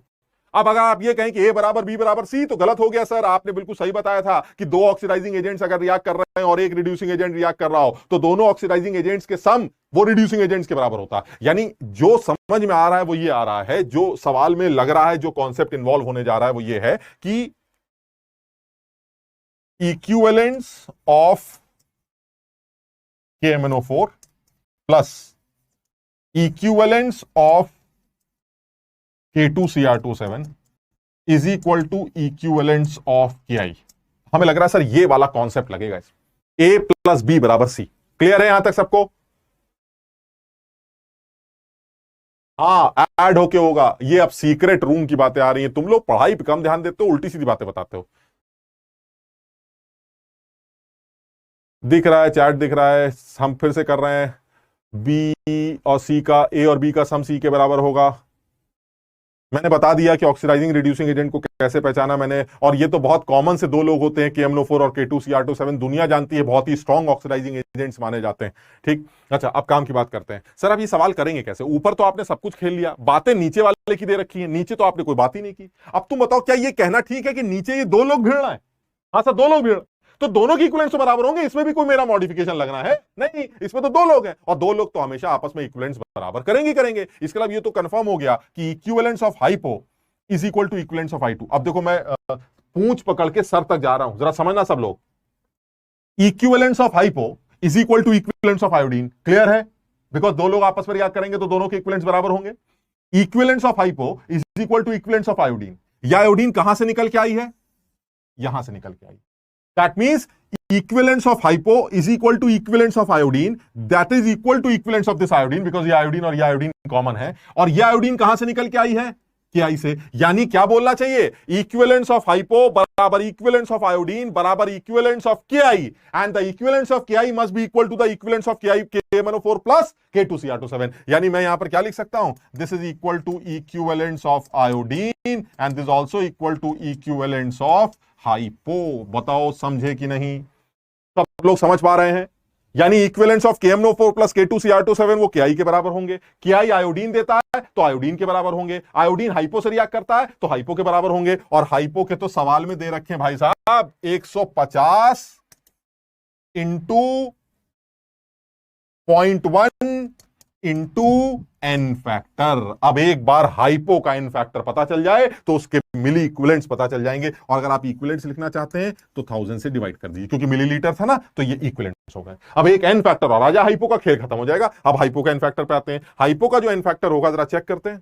Speaker 1: अब अगर आप ये कहें कि A बराबर B बराबर C तो गलत हो गया सर, आपने बिल्कुल सही बताया था कि दो ऑक्सीडाइजिंग एजेंट्स अगर रिएक्ट कर रहे हैं और एक रिड्यूसिंग एजेंट रिएक्ट कर रहा हो तो दोनों ऑक्सीडाइजिंग एजेंट्स के सम वो रिड्यूसिंग एजेंट्स के बराबर होता है। यानी जो समझ में आ रहा है वो ये आ रहा है, जो सवाल में लग रहा है, जो कॉन्सेप्ट इन्वॉल्व होने जा रहा है वो ये है कि equivalence of KMNO4 plus equivalence of K2Cr27 is equal to equivalence of KI। हमें लग रहा है सर ये वाला कॉन्सेप्ट लगेगा इस A + B = C। क्लियर है यहां तक सबको? हाँ, ऐड होके होगा। ये अब सीक्रेट रूम की बातें आ रही हैं, तुम लोग पढ़ाई पे कम ध्यान देते हो, उल्टी सीधी बातें बताते हो। दिख रहा है, चैट दिख रहा है, हम फिर से कर रहे हैं। B और C का, A और B का सम C के बराबर होगा। मैंने बता दिया कि ऑक्सीडाइजिंग रिड्यूसिंग एजेंट को कैसे पहचाना मैंने, और ये तो बहुत कॉमन से दो लोग होते हैं, KMNO4 और K2Cr27 दुनिया जानती है, बहुत ही स्ट्रॉन्ग ऑक्सीडाइजिंग एजेंट्स माने जाते हैं। ठीक, अच्छा अब काम की बात करते हैं। सर अब ये सवाल करेंगे कैसे, ऊपर तो आपने सब कुछ खेल लिया, बातें नीचे वाले की दे रखी है, नीचे तो आपने कोई बात ही नहीं की। अब तुम बताओ क्या ये कहना ठीक है कि नीचे ये दो लोग भिड़ रहे हैं? हाँ सर, दो लोग भिड़, तो दोनों की इक्विवेलेंस तो बराबर होंगे, इसमें भी कोई मेरा मॉडिफिकेशन लगना है नहीं, इसमें तो दो लोग हैं और दो लोग तो हमेशा आपस में इक्विवेलेंस बराबर करेंगे। इसके मतलब ये तो कंफर्म हो गया कि equivalence of hypo is equal to equivalence of I2। अब देखो मैं पूंछ पकड़ के सर तक जा रहा हूं, जरा समझना सब लोग। Equivalence of hypo is equal to equivalence of iodine. Clear है? बिकॉज दो लोग आपस में रिएक्ट करेंगे तो दोनों के इक्विवेलेंस बराबर होंगे। Equivalence of hypo is equal to equivalence of iodine. यह आयोडीन कहां से निकल के आई है, यहां से निकल के आई। That means equivalence of hypo is equal to equivalence of iodine, that is equal to equivalence of this iodine, because ये iodine और ये iodine कॉमन है, और ये iodine कहां से निकल के आई है, KI से। यानी क्या बोलना चाहिए, इक्विवेलेंस ऑफ हाइपो बराबर इक्विवेलेंस ऑफ आयोडीन बराबर equivalence of KI, and the equivalence of KI must be equal to the equivalence of KI KMNO4 प्लस K2Cr27। यानी मैं यहां पर क्या लिख सकता हूं, this is equal to equivalence of iodine and this also equal to equivalence of hypo. बताओ समझे कि नहीं, सब लोग समझ पा रहे हैं? यानी इक्विवेलेंस ऑफ KMNO4 प्लस K2Cr27 वो KI के बराबर होंगे, KI आयोडीन देता है तो आयोडीन के बराबर होंगे, आयोडीन हाइपो से रिएक्ट करता है तो हाइपो के बराबर होंगे, और हाइपो के तो सवाल में दे रखे हैं भाई साहब 150 इंटू 0.1 इंटू एन फैक्टर। अब एक बार हाइपो का एन फैक्टर पता चल जाए तो उसके मिली इक्विवेलेंट्स पता चल जाएंगे, और अगर आप इक्विवेलेंट्स लिखना चाहते हैं तो 1000 से डिवाइड कर दीजिए, क्योंकि मिलीलीटर था ना, तो ये इक्विवेलेंट्स हो गए। अब एक एन फैक्टर और आजा, हाइपो का खेल खत्म हो जाएगा। अब हाइपो का एन फैक्टर पे आते हैं। हाइपो का जो एन फैक्टर होगा जरा चेक करते हैं,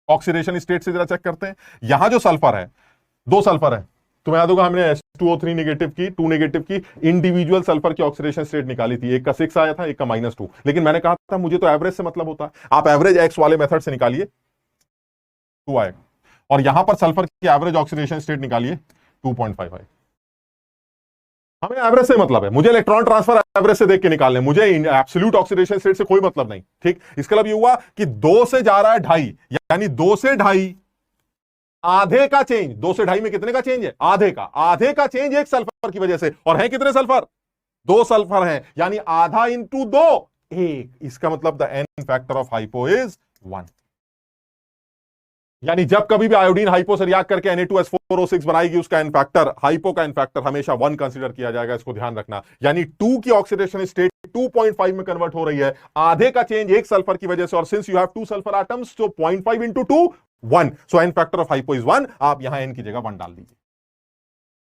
Speaker 1: ऑक्सीडेशन स्टेट से जरा चेक करते हैं। यहां जो सल्फर है, 2 सल्फर है, तुम्हें याद होगा हमने H2O3 नेगेटिव की, 2 नेगेटिव की इंडिविजुअल सल्फर की ऑक्सीडेशन स्टेट निकाली थी। एक का 6 आया था, एक का -2, लेकिन मैंने कहा था मुझे तो एवरेज से मतलब होता है। आप एवरेज एक्स वाले मेथड से निकालिए, 2 आएगा, और यहां पर सल्फर की एवरेज ऑक्सीडेशन स्टेट निकालिए 2.5 आएगा। हमें एवरेज से मतलब है, मुझे इलेक्ट्रॉन ट्रांसफर एवरेज से देख के निकालने, मुझे एब्सोल्यूट ऑक्सीडेशन स्टेट से कोई मतलब नहीं। ठीक, इसका मतलब ये हुआ कि 2 से जा रहा है 2.5, यानी 2 से 2.5 आधे का चेंज। 2 से 2.5 में कितने का चेंज है? आधे का चेंज एक सल्फर की वजह से। और है कितने सल्फर? 2 सल्फर हैं, यानी आधा इंटू 2 1। इसका मतलब the n factor of hypo is 1। यानी जब कभी भी आयोडीन हाइपो से रिएक्ट करके Na2S4O6 बनाएगी, उसका एन फैक्टर, हाइपो का एन फैक्टर हमेशा 1 कंसीडर किया जाएगा। इसको ध्यान रखना। यानी 2 की ऑक्सीडेशन स्टेट 2.5 में कन्वर्ट हो रही है, आधे का चेंज एक सल्फर की वजह से। और since you have 2 sulphur atoms, तो 0.5 into 2 1, so n factor of hypo is 1। आप यहां एन की जगह 1 डाल दीजिए।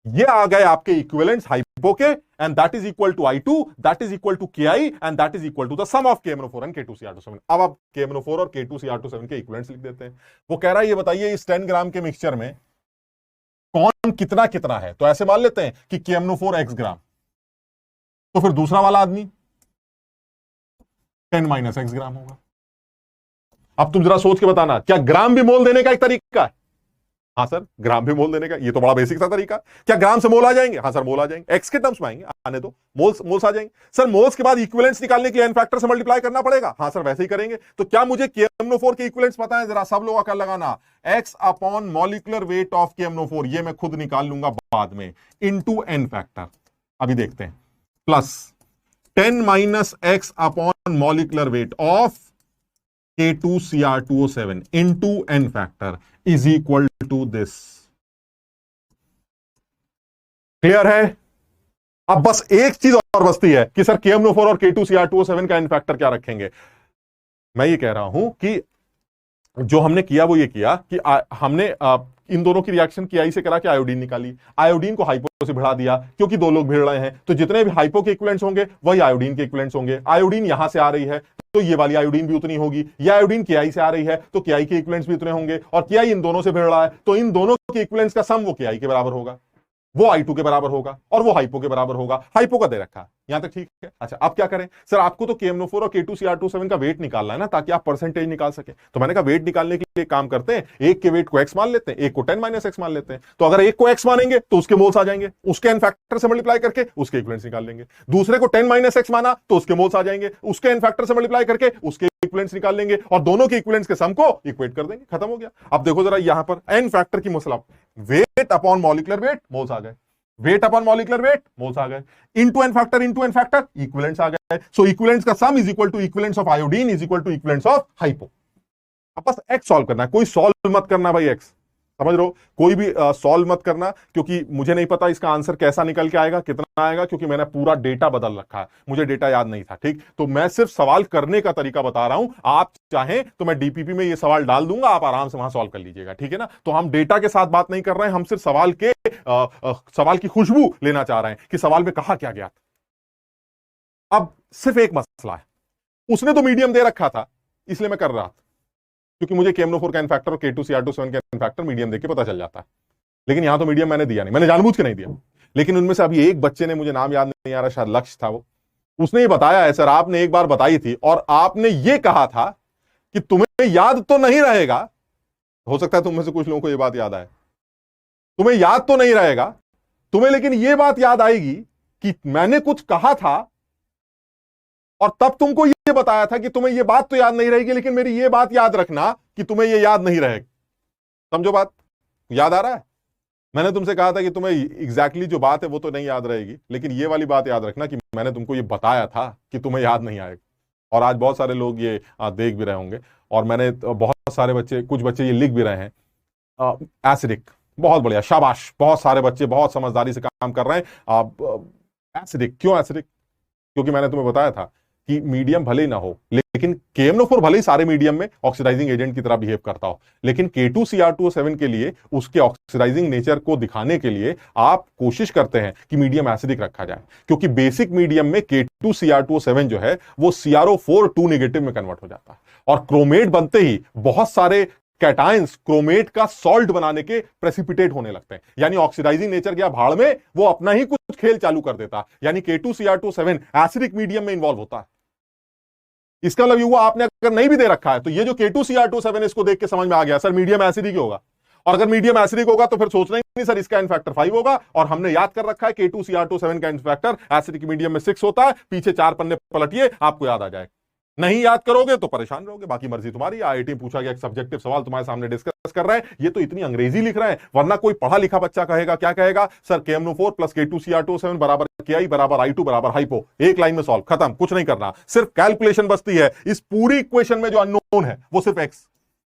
Speaker 1: ये आ गए आपके इक्विवेलेंट्स हाइपो के, and that is equal to I2, that is equal to Ki, and that is equal to the sum of KMnO4 and K2Cr27। अब आप KMnO4 और K2Cr27 के इक्विवेलेंट्स लिख देते हैं। वो कह रहा है ये बताइए इस 10 ग्राम के मिक्सचर में कौन कितना कितना है। तो ऐसे मान लेते हैं कि KMnO4 x ग्राम, तो फिर दूसरा वाला आदमी 10 - x ग्राम होगा। अब तुम जरा सोच के बताना, क्या ग्राम भी मोल देने का एक तरीका है? हाँ सर, ग्राम भी मोल देने का, ये तो बड़ा बेसिक सा तरीका। क्या ग्राम से मोल आ जाएंगे? हाँ सर, मोल आ जाएंगे। एक्स के टर्म्स में आएंगे, आने दो, मोल्स आ जाएंगे। सर मोल्स के बाद इक्विवेलेंट्स निकालने के लिए एन फैक्टर से मल्टीप्लाई करना पड़ेगा। हाँ सर, वैसे ही करेंगे। तो क्या मुझे KMnO4 के इक्विवेलेंट्स पता है? जरा सब लोग अकल लगाना। X upon molecular weight of KMnO4, ये मैं खुद निकाल लूंगा बाद में, इनटू एन फैक्टर। अभी देखते हैं, plus 10 - x upon molecular weight of K2Cr2O7 into n factor is equal to this। Clear है? अब बस एक चीज और बचती है कि सर KMnO4 और K2Cr2O7 का एन फैक्टर क्या रखेंगे। मैं ये कह रहा हूं कि जो हमने किया वो ये किया कि हमने इन दोनों की रिएक्शन Ki से करा के आयोडीन निकाली, आयोडीन को हाइपो से भिड़ा दिया, क्योंकि 2 लोग भिड़ रहे हैं, तो जितने भी हाइपो के इक्विवेलेंट्स होंगे वही आयोडीन के इक्विवेलेंट्स होंगे। आयोडीन यहां से आ रही है तो ये वाली आयोडीन भी उतनी होगी, ये आयोडीन Ki से आ रही है तो Ki के इक्विवेलेंट्स भी उतने होंगे, और Ki इन दोनों से भिड़ रहा है तो इन दोनों के इक्विवेलेंट्स का सम वो Ki के बराबर होगा, वो I2 के बराबर होगा, और वो हाइपो के बराबर होगा। हाइपो का दे रखा, यहां तक ठीक है। अच्छा, अब क्या करें? सर आपको तो KMnO4 और K2Cr27 का वेट निकालना है ना, ताकि आप परसेंटेज निकाल सके। तो मैंने कहा वेट निकालने के लिए काम करते हैं, एक के वेट को x मान लेते हैं, एक को 10 - x मान लेते हैं। तो अगर एक को x मानेंगे तो उसके मोल्स आ जाएंगे, उसके एन फैक्टर से मल्टीप्लाई करके उसके इक्विवेलेंट्स निकाल लेंगे। दूसरे को 10 - x माना तो उसके मोल्स आ जाएंगे, उसके एन फैक्टर से मल्टीप्लाई करके उसके इक्विवेलेंट्स निकाल लेंगे, और दोनों के इक्विवेलेंट्स के सम को इक्वेट कर देंगे, खत्म हो गया। अब देखो जरा यहां पर एन फैक्टर की मसला, weight upon molecular weight, moles आ गए, weight upon molecular weight, moles आ गए, इनटू एन फैक्टर इक्विवेलेंट्स आ गए। सो इक्विवेलेंट्स का sum is equal to equivalents of iodine is equal to equivalents of hypo. अब बस एक्स सॉल्व करना है, कोई सॉल्व मत करना भाई, एक्स समझ लो, कोई भी सॉल्व मत करना, क्योंकि मुझे नहीं पता इसका आंसर कैसा निकल के आएगा, कितना आएगा, क्योंकि मैंने पूरा डेटा बदल रखा है, मुझे डेटा याद नहीं था। ठीक, तो मैं सिर्फ सवाल करने का तरीका बता रहा हूं। आप चाहें तो मैं डीपीपी में ये सवाल डाल दूंगा, आप आराम से वहां सॉल्व कर लीजिएगा, ठीक है ना। तो हम डेटा के साथ बात नहीं कर रहे हैं, हम सिर्फ सवाल की खुशबू लेना चाह रहे हैं कि सवाल में कहा क्या गया था। अब सिर्फ एक मसला है, उसने तो मीडियम दे रखा था इसलिए मैं कर रहा था, क्योंकि मुझे KMnO4 का एन फैक्टर और K2Cr27 का एन फैक्टर मीडियम देके पता चल जाता है। लेकिन यहां तो मीडियम मैंने दिया नहीं, मैंने जानबूझ के नहीं दिया। लेकिन उनमें से अभी एक बच्चे ने, मुझे नाम याद नहीं आ रहा, शायद लक्ष्य था वो, उसने ये बताया है सर आपने एक बार बताई थी और आपने ये कहा था कि तुम्हें याद तो नहीं रहेगा, हो सकता है तुम में से कुछ लोगों को ये बात याद आए, तुम्हें याद तो नहीं रहेगा तुम्हें, लेकिन ये बात याद आएगी कि मैंने कुछ कहा था और तब तुमको ये बताया था कि तुम्हें ये बात तो याद नहीं रहेगी, लेकिन मेरी ये बात याद रखना कि तुम्हें ये याद नहीं रहेगी। समझो बात, याद आ रहा है? मैंने तुमसे कहा था कि तुम्हें एग्जैक्टली जो बात है वो तो नहीं याद रहेगी, लेकिन ये वाली बात याद रखना कि मैंने तुमको ये बताया था कि तुम्हें याद नहीं आएगा। और आज बहुत सारे लोग ये देख भी रहे होंगे, और मैंने बहुत सारे बच्चे, कुछ बच्चे ये लिख भी रहे हैं एसिडिक, बहुत बढ़िया, शाबाश, बहुत सारे बच्चे बहुत समझदारी से काम कर रहे हैं। एसिडिक, क्यों एसिडिक? क्योंकि मैंने तुम्हें बताया था कि मीडियम भले ही ना हो, लेकिन KMnO4 भले ही सारे मीडियम में ऑक्सीडाइजिंग एजेंट की तरह बिहेव करता हो, लेकिन K2Cr2O7 के लिए उसके ऑक्सीडाइजिंग नेचर को दिखाने के लिए आप कोशिश करते हैं कि मीडियम एसिडिक रखा जाए, क्योंकि बेसिक मीडियम में K2Cr2O7 जो है वो CrO4 2 नेगेटिव में कन्वर्ट हो जाता है, और क्रोमेट बनते ही बहुत सारे कैटायंस क्रोमेट का सॉल्ट बनाने के प्रेसिपिटेट होने लगते हैं, यानी ऑक्सीडाइजिंग नेचर गया भाड़ में, वो अपना ही कुछ खेल चालू कर देता, यानी K2Cr2O7 एसिडिक मीडियम में इन्वॉल्व होता है। इसका मतलब ये हुआ, आपने अगर नहीं भी दे रखा है तो ये जो K2Cr2O7 इसको देख के समझ में आ गया सर मीडियम एसिडिक ही होगा, और अगर मीडियम एसिडिक होगा तो फिर सोचना ही नहीं सर इसका एन फैक्टर 5 होगा, और हमने याद कर रखा है K2Cr2O7 का एन फैक्टर एसिडिक मीडियम में 6 होता है, पीछे 4 पन्ने पलटिए आपको याद आ जाएगा। नहीं याद करोगे तो परेशान रहोगे, बाकी मर्जी तुम्हारी। IIT में पूछा गया एक सब्जेक्टिव सवाल तुम्हारे सामने डिस्कस कर रहा है, ये तो इतनी अंग्रेजी लिख रहे हैं, वरना कोई पढ़ा लिखा बच्चा कहेगा, क्या कहेगा सर KMnO4 प्लस K2Cr2O7 बराबर KI बराबर I2 बराबर हाइपो, एक लाइन में सॉल्व, खत्म, कुछ नहीं करना, सिर्फ कैलकुलेशन बचती है। इस पूरी इक्वेशन में जो अननोन है वो सिर्फ x,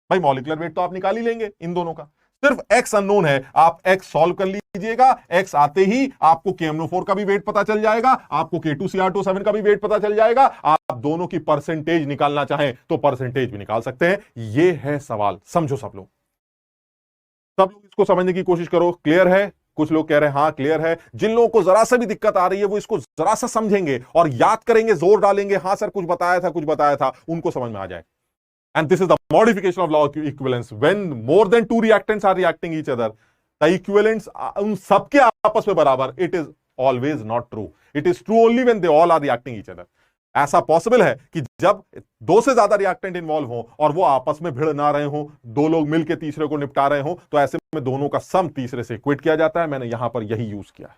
Speaker 1: भाई मॉलिक्यूलर वेट तो आप निकाल ही लेंगे इन दोनों का, सिर्फ x अननोन है, आप x सॉल्व कर लीजिएगा, x आते ही आपको KMnO4 का भी वेट पता चल जाएगा, आपको K2Cr2O7 का भी वेट पता चल जाएगा, आप दोनों की परसेंटेज निकालना चाहें तो परसेंटेज भी निकाल सकते हैं। ये है सवाल, समझो सब लोग इसको समझने की कोशिश करो। क्लियर है? कुछ लोग कह रहे हैं हाँ क्लियर है। जिन लोगों को जरा सा भी दिक्कत आ रही है वो इसको जरा सा समझेंगे और याद करेंगे, जोर डालेंगे, हाँ सर कुछ बताया था, उनको समझ में आ जाए। And this is the modification of law of equivalence. When more than two reactants are reacting each other, the equivalents उन सबके आपस में बराबर, it is always not true. It is true only when they all are reacting each other. ऐसा possible है कि जब दो से ज्यादा रिएक्टेंट इन्वॉल्व हो और वो आपस में भिड़ ना रहे हो, दो लोग मिलकर तीसरे को निपटा रहे हो, तो ऐसे में दोनों का सम तीसरे से इक्वेट किया जाता है। मैंने यहां पर यही यूज किया है।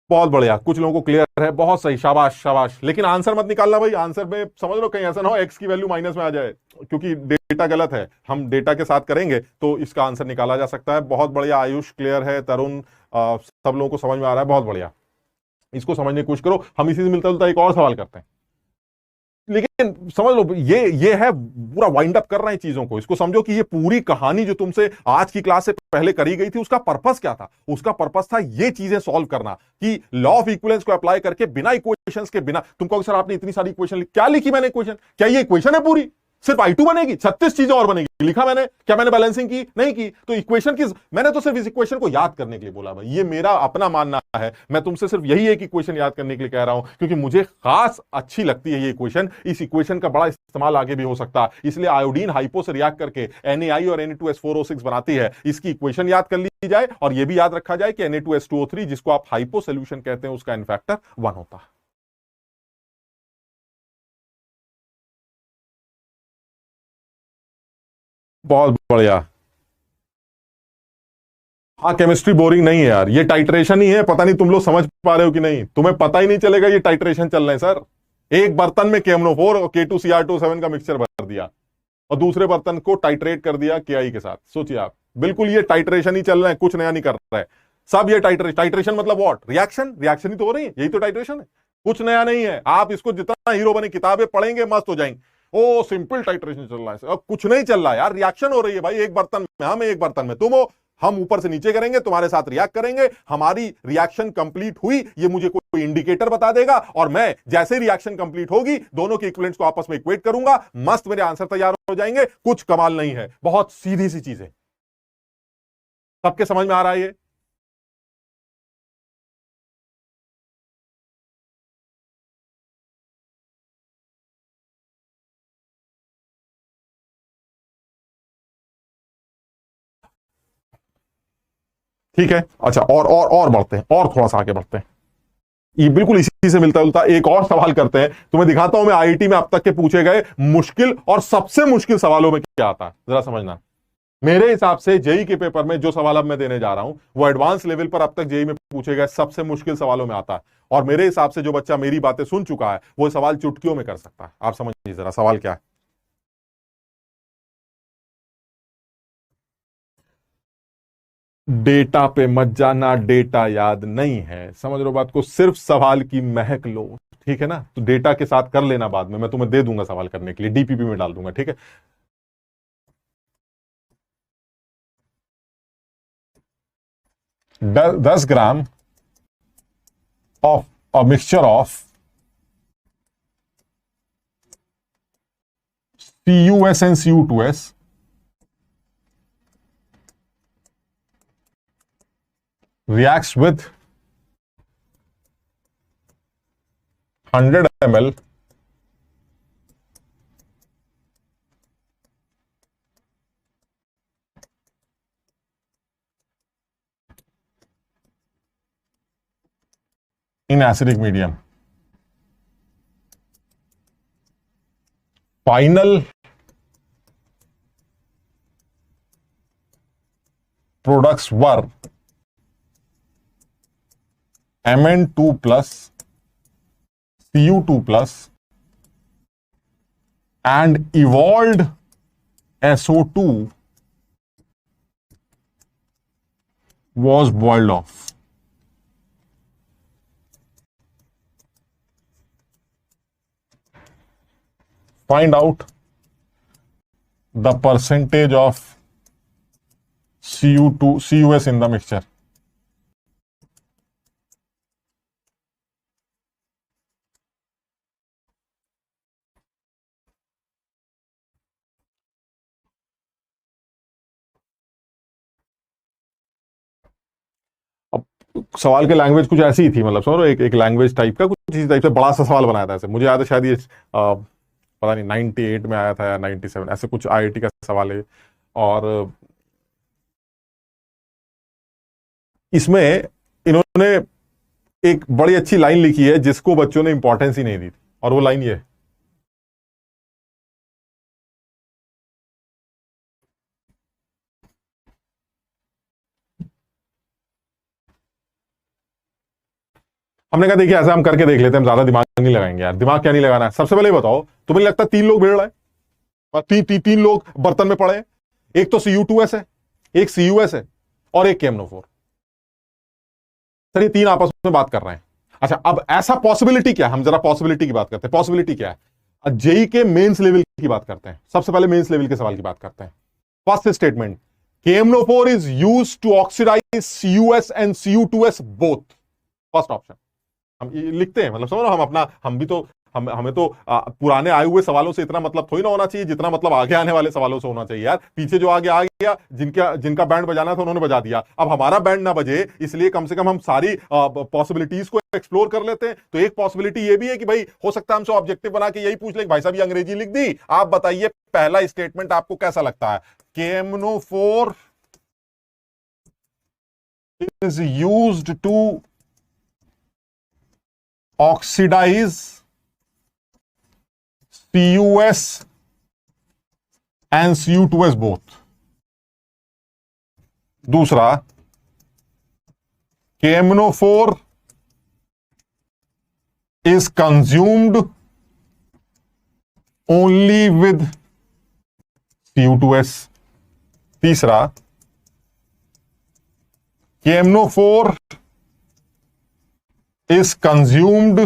Speaker 1: बहुत बढ़िया, कुछ लोगों को क्लियर है, बहुत सही, शाबाश शाबाश। लेकिन आंसर मत निकालना भाई, आंसर में समझ लो कहीं ऐसा ना हो एक्स की वैल्यू माइनस में आ जाए, क्योंकि डेटा गलत है। हम डेटा के साथ करेंगे तो इसका आंसर निकाला जा सकता है। बहुत बढ़िया आयुष, क्लियर है, तरुण, सब लोगों को समझ में आ रहा है, बहुत बढ़िया। इसको समझने की कोशिश करो। हम इसी से मिलता जुलता एक और सवाल करते हैं, लेकिन समझ लो ये है, पूरा वाइंड अप कर रहे हैं चीजों को। इसको समझो कि ये पूरी कहानी जो तुमसे आज की क्लास से पहले करी गई थी, उसका पर्पस क्या था? उसका पर्पस था ये चीजें सॉल्व करना कि लॉ ऑफ इक्विवेलेंस को अप्लाई करके बिना इक्वेशंस के, बिना तुम कहोगे सर आपने इतनी सारी इक्वेशन क्या लिखी मैंने इक्वेशन, क्या ये इक्वेशन है पूरी? सिर्फ I2 बनेगी, 36 चीजें और बनेगी, लिखा मैंने? क्या मैंने बैलेंसिंग की? नहीं की। तो इक्वेशन की मैंने तो सिर्फ इस इक्वेशन को याद करने के लिए बोला भाई, ये मेरा अपना मानना है। मैं तुमसे सिर्फ यही एक इक्वेशन याद करने के लिए कह रहा हूं, क्योंकि मुझे खास अच्छी लगती है ये इक्वेशन। इस इक्वेशन का बड़ा इस्तेमाल आगे भी हो सकता है, इसलिए आयोडीन हाइपो से रिएक्ट करके NaI और Na2S4O6 बनाती है। इसकी इक्वेशन याद कर ली जाए और यह भी याद रखा जाए कि Na2S2O3 जिसको आप हाइपो सोल्यूशन कहते हैं, उसका एन फैक्टर 1 होता है। बहुत बढ़िया। हाँ, केमिस्ट्री बोरिंग नहीं है यार, ये टाइट्रेशन ही है। पता नहीं तुम लोग समझ पा रहे हो कि नहीं, तुम्हें पता ही नहीं चलेगा ये टाइट्रेशन चल रहे हैं सर। एक बर्तन में KMnO4 और K2Cr2O7 का मिक्सचर भर दिया और दूसरे बर्तन को टाइट्रेट कर दिया KI के साथ। सोचिए आप, बिल्कुल ये टाइट्रेशन ही चल रहा है, कुछ नया नहीं कर रहा है सब। ये टाइट्रेशन मतलब व्हाट? रिएक्शन ही तो हो रही है, यही तो टाइट्रेशन है, कुछ नया नहीं है। आप इसको जितना हीरो बने किताबें पढ़ेंगे मस्त हो जाएंगे। ओ सिंपल टाइट्रेशन चल रहा है, अब कुछ नहीं चल रहा है यार, रिएक्शन हो रही है भाई। एक बर्तन में हम, एक बर्तन में तुम हो, हम ऊपर से नीचे करेंगे, तुम्हारे साथ रिएक्ट करेंगे, हमारी रिएक्शन कंप्लीट हुई ये मुझे कोई इंडिकेटर बता देगा, और मैं जैसे रिएक्शन कंप्लीट होगी दोनों के इक्विवेलेंट्स को आपस में इक्वेट करूंगा, मस्त मेरे आंसर तैयार हो जाएंगे। कुछ कमाल नहीं है, बहुत सीधी सी चीज है। सबके समझ में आ रहा है ये? ठीक है, अच्छा, और बढ़ते हैं, और थोड़ा सा आगे बढ़ते हैं। ये बिल्कुल इसी से मिलता जुलता एक और सवाल करते हैं। तुम्हें दिखाता हूं मैं IIT में अब तक के पूछे गए मुश्किल और सबसे मुश्किल सवालों में क्या आता है, जरा समझना। मेरे हिसाब से जेई के पेपर में जो सवाल अब मैं देने जा रहा हूं वो एडवांस लेवल पर अब तक जेई में पूछे गए सबसे मुश्किल सवालों में आता है। और मेरे हिसाब से जो बच्चा मेरी बातें सुन चुका है वो सवाल चुटकियों में कर सकता है। आप समझिए जरा सवाल क्या है। डेटा पे मत जाना, डेटा याद नहीं है, समझ लो बात को, सिर्फ सवाल की महक लो, ठीक है ना? तो डेटा के साथ कर लेना, बाद में मैं तुम्हें दे दूंगा सवाल करने के लिए, DPP में डाल दूंगा, ठीक है? 10 gram of a mixture of CuS and Cu2s reacts with 100 ml in acidic medium. Final products were Mn2 plus, Cu2 plus, and evolved SO2 was boiled off. Find out the percentage of CUS in the mixture. अब सवाल की language कुछ ऐसी ही थी, मतलब समझो एक language type का, कुछ इसी टाइप से बड़ा सा सवाल बनाया था ऐसे। मुझे याद है शायद ये पता नहीं 98 में आया था या 97, ऐसे कुछ IIT का सवाल है। और इसमें इन्होंने एक बड़ी अच्छी लाइन लिखी है जिसको बच्चों ने इंपॉर्टेंस ही नहीं दी थी, और वो लाइन ये है, हमने कहा देखिए ऐसा हम करके देख लेते हैं, हम ज्यादा दिमाग नहीं लगाएंगे यार। दिमाग क्या नहीं लगाना है, सबसे पहले बताओ तुम्हें लगता है 3 लोग भिड़ रहे हैं और तीन लोग बर्तन में पड़े हैं? एक तो Cu2s है, एक CuS है और एक KMnO4। सर ये 3 आपस में बात कर रहे हैं। अच्छा अब ऐसा पॉसिबिलिटी क्या है, हम जरा पॉसिबिलिटी की बात करते हैं। पॉसिबिलिटी क्या है, जेई के मेंस लेवल की बात करते हैं। सबसे पहले मेंस लेवल के सवाल की बात करते हैं। First statement, KMnO4 is used to oxidize CuS and Cu2s both. First option हम ये लिखते हैं, मतलब समझो हम अपना, हम भी तो हमें तो पुराने आए हुए सवालों से इतना मतलब थोड़ी ना होना चाहिए जितना मतलब आगे आने वाले सवालों से होना चाहिए यार। पीछे जो आगे आ गया, जिनका बैंड बजाना था उन्होंने बजा दिया, अब हमारा बैंड ना बजे, इसलिए कम से कम हम सारी पॉसिबिलिटीज को एक्सप्लोर कर लेते हैं। तो एक पॉसिबिलिटी ये भी है कि भाई हो सकता है हमसे ऑब्जेक्टिव बना के यही पूछ ले, भाई साहब ये अंग्रेजी लिख दी, आप बताइए पहला स्टेटमेंट आपको कैसा लगता है? KMnO4 is used to oxidize CuS and Cu2s both। दूसरा, KMnO4 is consumed only with Cu2s। तीसरा, KMnO4 is consumed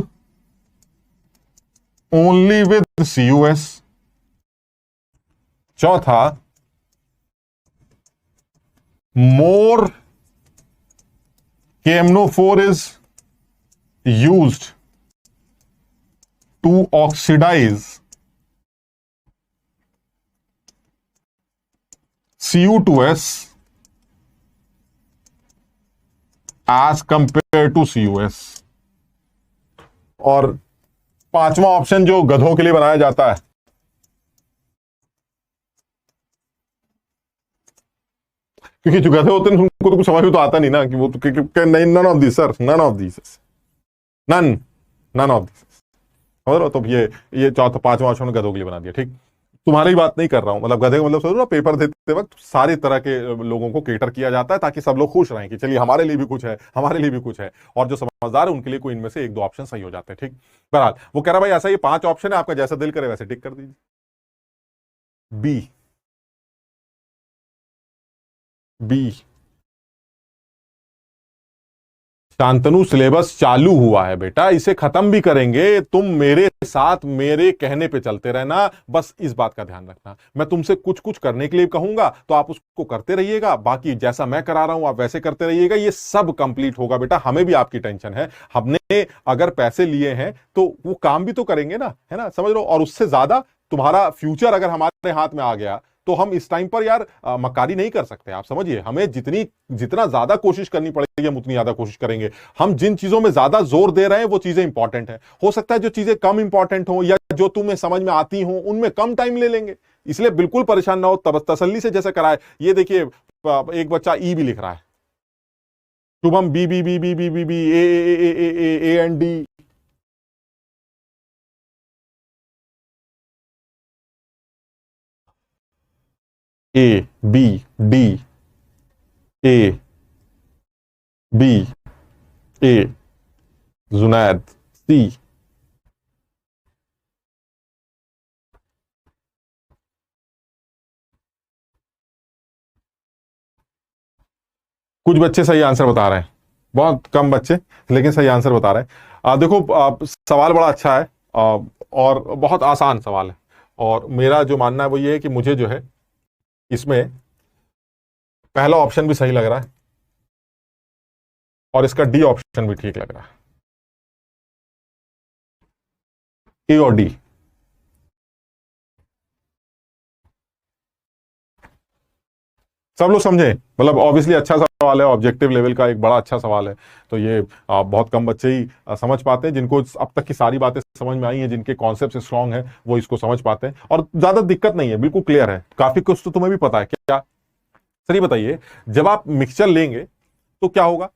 Speaker 1: only with CuS। चौथा, more KMnO4 is used to oxidize Cu2s as compared to CuS। और पांचवा option जो गधों के लिए बनाया जाता है, क्योंकि जो गधे होते हैं उनको तो कुछ समझ में तो आता नहीं ना कि वो तो नहीं, none of this sir, none of this, none of this. समझ रहे? तो ये चौथा पांचवा ऑप्शन गधों के लिए बना दिया। ठीक, तुम्हारी बात नहीं कर रहा हूं, मतलब गधे का मतलब समझो ना, पेपर देते वक्त सारी तरह के लोगों को केटर किया जाता है ताकि सब लोग खुश रहें कि चलिए हमारे लिए भी कुछ है, हमारे लिए भी कुछ है। और जो समझदार है उनके लिए कोई इनमें से 1-2 ऑप्शन सही हो जाते हैं। ठीक, बहरहाल वो कह रहा भाई ऐसा ये 5 ऑप्शन है, आपका जैसा दिल करे वैसे टिक कर दीजिए। बी, शांतनु सिलेबस चालू हुआ है बेटा, इसे खत्म भी करेंगे। तुम मेरे साथ मेरे कहने पे चलते रहना, बस इस बात का ध्यान रखना। मैं तुमसे कुछ कुछ करने के लिए कहूंगा तो आप उसको करते रहिएगा, बाकी जैसा मैं करा रहा हूं आप वैसे करते रहिएगा। ये सब कंप्लीट होगा बेटा, हमें भी आपकी टेंशन है। हमने अगर पैसे लिए हैं तो वो काम भी तो करेंगे ना, है ना? समझ लो। और उससे ज्यादा तुम्हारा फ्यूचर अगर हमारे हाथ में आ गया तो हम इस टाइम पर यार मक्कारी नहीं कर सकते। आप समझिए, हमें जितना ज्यादा कोशिश करनी पड़ेगी हम उतनी ज्यादा कोशिश करेंगे। हम जिन चीजों में ज्यादा जोर दे रहे हैं वो चीजें इंपॉर्टेंट है। हो सकता है जो चीजें कम इंपॉर्टेंट हो या जो तुम्हें समझ में आती हो उनमें कम टाइम ले लेंगे। इसलिए बिल्कुल परेशान ना हो, तसल्ली से जैसे कराए। ये देखिए एक बच्चा ई भी लिख रहा है, Shubham B B B B B B B A and D. A B D A B A Junaid C. कुछ बच्चे सही आंसर बता रहे हैं, बहुत कम बच्चे, लेकिन सही आंसर बता रहे हैं। देखो सवाल बड़ा अच्छा है और बहुत आसान सवाल है। और मेरा जो मानना है वो ये है कि मुझे जो है इसमें पहला ऑप्शन भी सही लग रहा है और इसका डी ऑप्शन भी ठीक लग रहा है, ए और डी। सब लोग समझे, मतलब ऑब्वियसली अच्छा सवाल है, ऑब्जेक्टिव लेवल का एक बड़ा अच्छा सवाल है। तो ये बहुत कम बच्चे ही समझ पाते हैं, जिनको अब तक की सारी बातें समझ में आई हैं, जिनके कॉन्सेप्ट स्ट्रांग है वो इसको समझ पाते हैं। और ज्यादा दिक्कत नहीं है, बिल्कुल क्लियर है। काफी कुछ तो तुम्हें भी पता है क्या। सर ये बताइए, जब आप मिक्सचर लेंगे तो क्या होगा?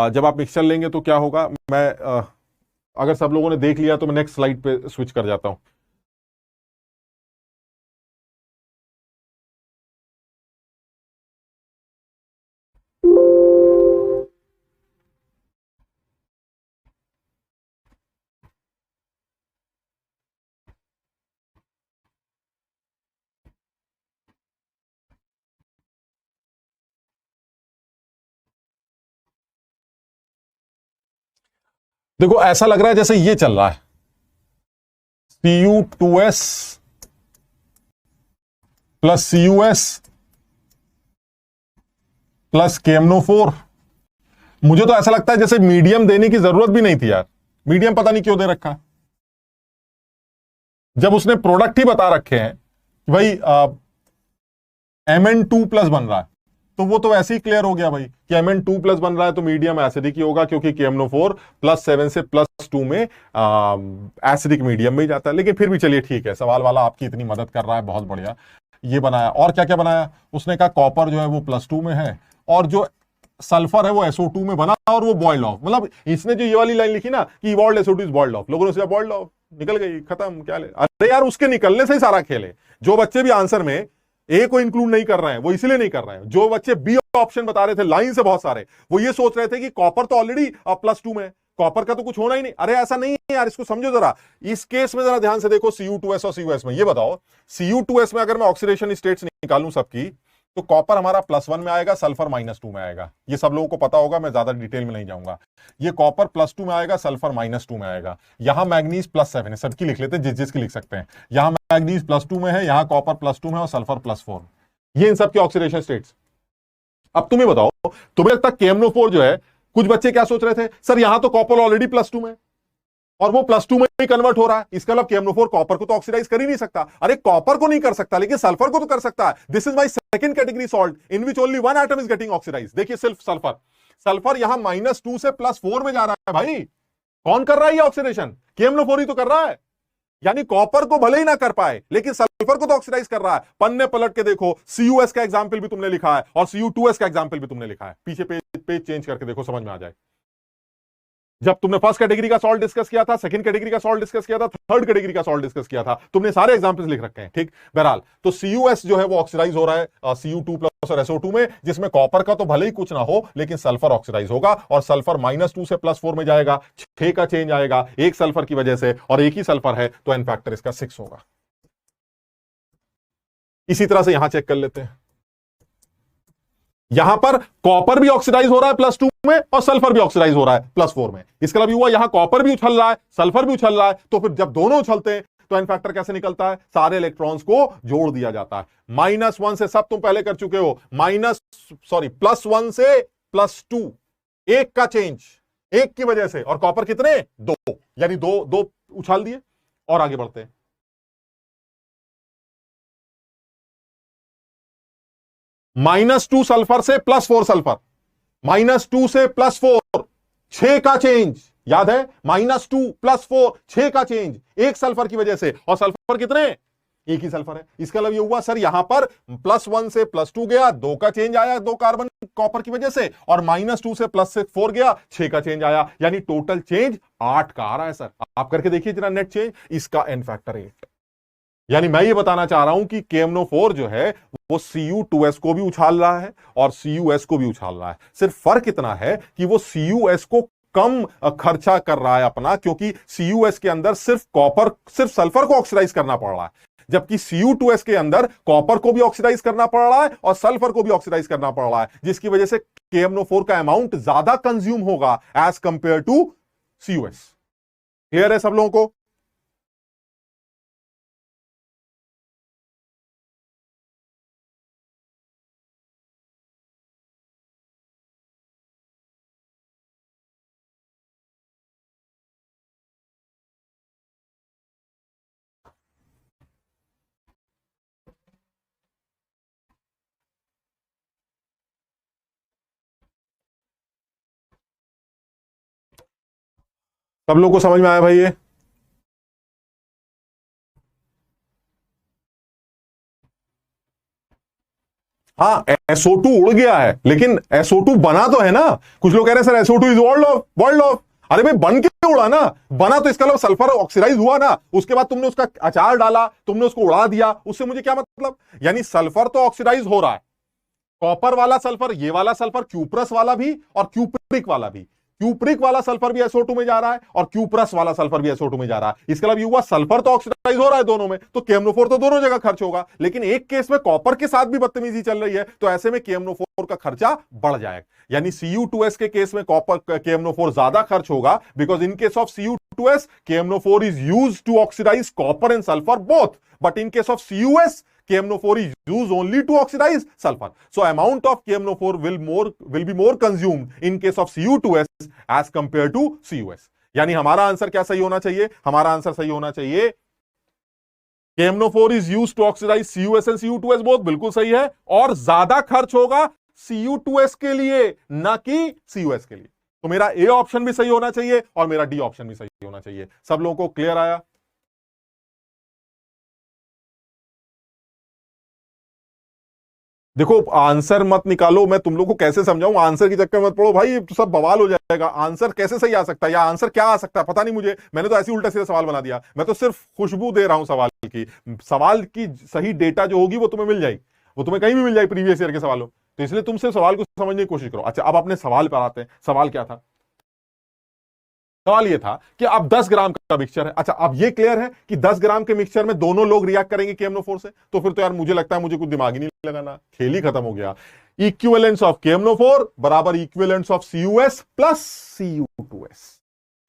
Speaker 1: जब आप मिक्सचर लेंगे तो क्या होगा? मैं अगर सब लोगों ने देख लिया तो मैं नेक्स्ट स्लाइड पे स्विच कर जाता हूं। देखो ऐसा लग रहा है जैसे ये चल रहा है, Cu2s plus CuS plus KMnO4। मुझे तो ऐसा लगता है जैसे मीडियम देने की जरूरत भी नहीं थी यार। मीडियम पता नहीं क्यों दे रखा है, जब उसने प्रोडक्ट ही बता रखे हैं कि भाई Mn2 प्लस बन रहा है, तो वो तो वैसे ही क्लियर हो गया भाई कि Mn2 प्लस बन रहा है तो मीडियम एसिडिक ही होगा, क्योंकि KMnO4 +7 से +2 में एसिडिक मीडियम में ही जाता है। लेकिन फिर भी चलिए ठीक है, सवाल वाला आपकी इतनी मदद कर रहा है, बहुत बढ़िया। ये बनाया, और क्या क्या बनाया उसने कहा कॉपर जो है वो +2 में है, और जो सल्फर है वो SO2 में बना, और वो बॉइल्ड ऑफ। मतलब इसने जो ये वाली लाइन लिखी ना कि evolved SO2 is boiled of, लोगों ने सोचा बॉइल्ड ऑफ निकल गई, खत्म, क्या ले। अरे यार उसके निकलने से ही सारा खेल है। जो बच्चे भी आंसर में ए को इंक्लूड नहीं कर रहे हैं वो इसलिए नहीं कर रहे हैं, जो बच्चे बी ऑप्शन बता रहे थे लाइन से बहुत सारे, वो ये सोच रहे थे कि कॉपर तो ऑलरेडी +2 में है, कॉपर का तो कुछ होना ही नहीं। अरे ऐसा नहीं है यार, इसको समझो जरा। इस केस में जरा ध्यान से देखो, Cu2s और CuS में, ये बताओ Cu2s में अगर मैं ऑक्सीडेशन स्टेट्स निकालूं सबकी, तो कॉपर हमारा +1 में आएगा, सल्फर -2 में आएगा। ये सब लोगों को पता होगा, मैं ज्यादा डिटेल में नहीं जाऊंगा। ये कॉपर +2 में आएगा, सल्फर -2 में आएगा। यहां मैग्नीज +7 है, सबकी लिख लेते हैं, जिसकी लिख सकते हैं। यहां मैग्नीज +2 में है, यहां कॉपर +2 में है और सल्फर +4। ये इन सबके ऑक्सीडेशन स्टेट्स। अब तुम्हें बताओ, तुम्हें लगता है KMnO4 जो है, कुछ बच्चे क्या सोच रहे थे, सर यहां तो कॉपर ऑलरेडी +2 में और वो +2 में ही कन्वर्ट हो रहा है, इसका मतलब KMnO4 कॉपर को तो ऑक्सीडाइज कर ही नहीं सकता। अरे कॉपर को नहीं कर सकता, लेकिन सल्फर को तो कर सकता है। This is my second category salt in which only one atom is getting oxidise. देखिए सिर्फ सल्फर, सल्फर यहां -2 से +4 में जा रहा है भाई। कौन कर रहा है ये ऑक्सीडेशन? KMnO4 ही तो कर रहा है। यानी कॉपर को भले ही ना कर पाए, लेकिन सल्फर को तो ऑक्सीडाइज कर रहा है। पन्ने पलट के देखो, CuS का एग्जाम्पल भी तुमने लिखा है और Cu2s का एग्जाम्पल भी तुमने लिखा है। पीछे पेज चेंज करके देखो, समझ में आ जाए। जब तुमने फर्स्ट कैटेगरी का सॉल्ट डिस्कस किया था, सेकंड कैटेगरी का सॉल्ट डिस्कस किया था, थर्ड कैटेगरी का सॉल्ट डिस्कस किया था, तुमने सारे एग्जांपल्स लिख रखे हैं। ठीक, बहरहाल तो CuS जो है वो ऑक्सीडाइज हो रहा है Cu2+ और SO2 में, जिसमें कॉपर का तो भले ही कुछ ना हो, लेकिन सल्फर ऑक्सीडाइज होगा और सल्फर -2 से +4 में जाएगा। 6 का चेंज आएगा एक सल्फर की वजह से, और एक ही सल्फर है तो एन फैक्टर इसका 6 होगा। इसी तरह से यहां चेक कर लेते हैं। यहां पर कॉपर भी ऑक्सीडाइज हो रहा है +2 में और सल्फर भी ऑक्सीडाइज हो रहा है +4 में। इसका मतलब हुआ यहां कॉपर भी उछल रहा है, सल्फर भी उछल रहा है, तो फिर जब दोनों उछलते हैं तो एन फैक्टर कैसे निकलता है? सारे इलेक्ट्रॉन्स को जोड़ दिया जाता है। -1 से, सब तुम पहले कर चुके हो, +1 से +2, एक का चेंज, एक की वजह से, और कॉपर कितने? 2, यानी दो उछाल दिए और आगे बढ़ते हैं। -2 सल्फर से +4 सल्फर, -2 से +4, 6 का चेंज, याद है, -2 +4, 6 का चेंज एक सल्फर की वजह से। और सल्फर कितने, एक ही सल्फर है। इसका मतलब ये हुआ सर यहां पर +1 से +2 गया, 2 का चेंज आया 2 कार्बन कॉपर की वजह से, और -2 से +4 गया, 6 का चेंज आया, यानी टोटल चेंज 8 का आ रहा है सर। आप करके देखिए जरा नेट चेंज, इसका n फैक्टर 8। यानी मैं ये बताना चाह रहा हूं कि KMnO4 जो है वो Cu2s को भी उछाल रहा है और CuS को भी उछाल रहा है। सिर्फ फर्क इतना है कि वो CuS को कम खर्चा कर रहा है अपना, क्योंकि CuS के अंदर सिर्फ सल्फर को ऑक्सीडाइज करना पड़ रहा है, जबकि Cu2s के अंदर कॉपर को भी ऑक्सीडाइज करना पड़ रहा है और सल्फर को भी ऑक्सीडाइज करना पड़ रहा है, जिसकी वजह से KMnO4 का अमाउंट ज्यादा कंज्यूम होगा as compare to CuS। Clear है सब लोगों को? सब लोग को समझ में आया भाई ये? हाँ, SO2 उड़ गया है, लेकिन SO2 बना तो है ना। कुछ लोग कह रहे हैं sir SO2 is world of. अरे भाई बन के उड़ा ना, बना तो इसका मतलब सल्फर ऑक्सीडाइज हुआ ना, उसके बाद तुमने उसका अचार डाला, तुमने उसको उड़ा दिया, उससे मुझे क्या मतलब। यानी सल्फर तो ऑक्सीडाइज हो रहा है, कॉपर वाला सल्फर, ये वाला सल्फर, क्यूप्रस वाला भी और क्यूप्रिक वाला भी, क्यूप्रिक वाला सल्फर भी SO2 में जा रहा है और क्यूप्रस वाला सल्फर भी SO2 में जा रहा है। इसका मतलब ये हुआ सल्फर तो ऑक्सीडाइज हो रहा है दोनों में, तो KMnO4 तो दोनों जगह खर्च होगा। लेकिन एक केस में कॉपर के साथ भी बदतमीजी चल रही है, तो ऐसे में KMnO4 का खर्चा बढ़ जाएगा। यानी Cu2s के केस में कॉपर KMnO4 ज्यादा खर्च होगा, because in case of Cu2s KMnO4 is used to oxidise copper and sulphur both, but in case of CuS KMnO4 is used only to oxidize sulfur, so amount of KMnO4 will be more consumed in case of Cu2s as compared to CuS। यानी हमारा answer क्या सही होना चाहिए? हमारा answer सही होना चाहिए KMnO4 is used to oxidize CuS and Cu2s both, बिल्कुल सही है, और ज्यादा खर्च होगा Cu2s के लिए ना कि CuS के लिए। तो मेरा A ऑप्शन भी सही होना चाहिए और मेरा D ऑप्शन भी सही होना चाहिए। सब लोगों को क्लियर आया? देखो आंसर मत निकालो, मैं तुम लोग को कैसे समझाऊं, आंसर की चक्कर मत पड़ो भाई, ये तो सब बवाल हो जाएगा। आंसर कैसे सही आ सकता है या आंसर क्या आ सकता है पता नहीं मुझे, मैंने तो ऐसे उल्टा सीधा सवाल बना दिया। मैं तो सिर्फ खुशबू दे रहा हूं सवाल की, सवाल की सही डेटा जो होगी वो तुम्हें मिल जाएगी, वो तुम्हें कहीं भी मिल जाएगी प्रीवियस ईयर के सवालों। तो इसलिए तुम सिर्फ सवाल को समझने की कोशिश करो। अच्छा अब अपने सवाल पर आते हैं। सवाल क्या था? सवाल ये था कि अब 10 ग्राम का मिक्सचर है। अच्छा अब ये क्लियर है कि 10 ग्राम के मिक्सचर में दोनों लोग रिएक्ट करेंगे KMnO4 से, तो फिर तो यार मुझे लगता है मुझे कुछ दिमाग ही नहीं लगाना, खेल ही खत्म हो गया। इक्विवेलेंस ऑफ KMnO4 बराबर equivalence of CuS plus Cu2s,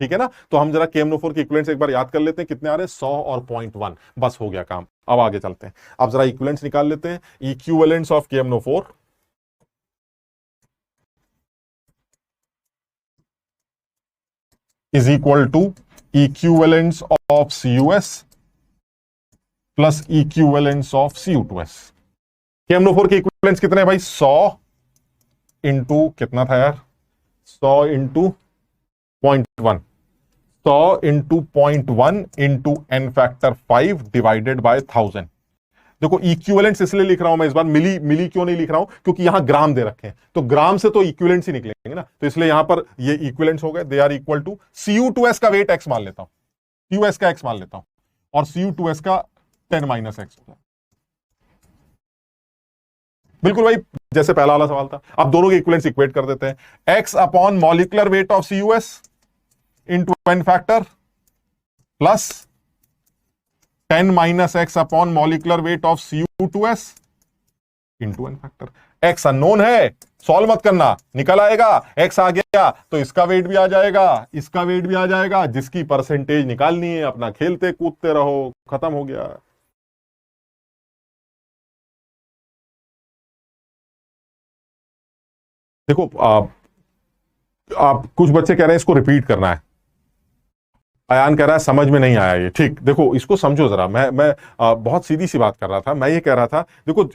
Speaker 1: ठीक है ना। तो हम जरा KMnO4 के इक्विवेलेंस एक बार याद कर लेते हैं, कितने आ रहे हैं 100 और 0.1, बस हो गया काम। अब आगे चलते हैं, अब जरा इक्विवेलेंस निकाल लेते हैं। Equivalence of KMnO4 is equal to equivalence of CuS plus equivalence of Cu2s। KMnO4 के इक्विवेलेंस कितने हैं भाई? 100 इंटू कितना था यार, 100 into 0.1, 100 into 0.1 into n factor 5 divided by 1000। देखो इक्विवेलेंट्स इसलिए लिख रहा हूं मैं इस बार, मिली क्यों नहीं लिख रहा हूं, क्योंकि यहां ग्राम दे रखे हैं, तो ग्राम से तो इक्विवेलेंट्स ही निकलेंगे ना, तो इसलिए यहां पर ये इक्विवेलेंट्स हो गए, they are equal to Cu2s का वेट x मान लेता हूं, Qs का x मान लेता हूं, और Cu2s का 10 - x होता है। बिल्कुल भाई जैसे पहला वाला सवाल था। अब दोनों के इक्विवेलेंट्स इक्वेट कर देते हैं, x upon molecular weight of CuS into n factor plus 10 - x upon molecular weight of Cu2s into n factor. x unknown है, सॉल्व मत करना, निकल आएगा। x आ गया तो इसका वेट भी आ जाएगा, इसका वेट भी आ जाएगा, जिसकी परसेंटेज निकालनी है अपना खेलते कूदते रहो, खत्म हो गया। देखो आप कुछ बच्चे कह रहे हैं इसको रिपीट करना है, अयान कह रहा है समझ में नहीं आया ये। ठीक, देखो इसको समझो जरा, मैं बहुत सीधी सी बात कर रहा था। मैं ये कह रहा था देखो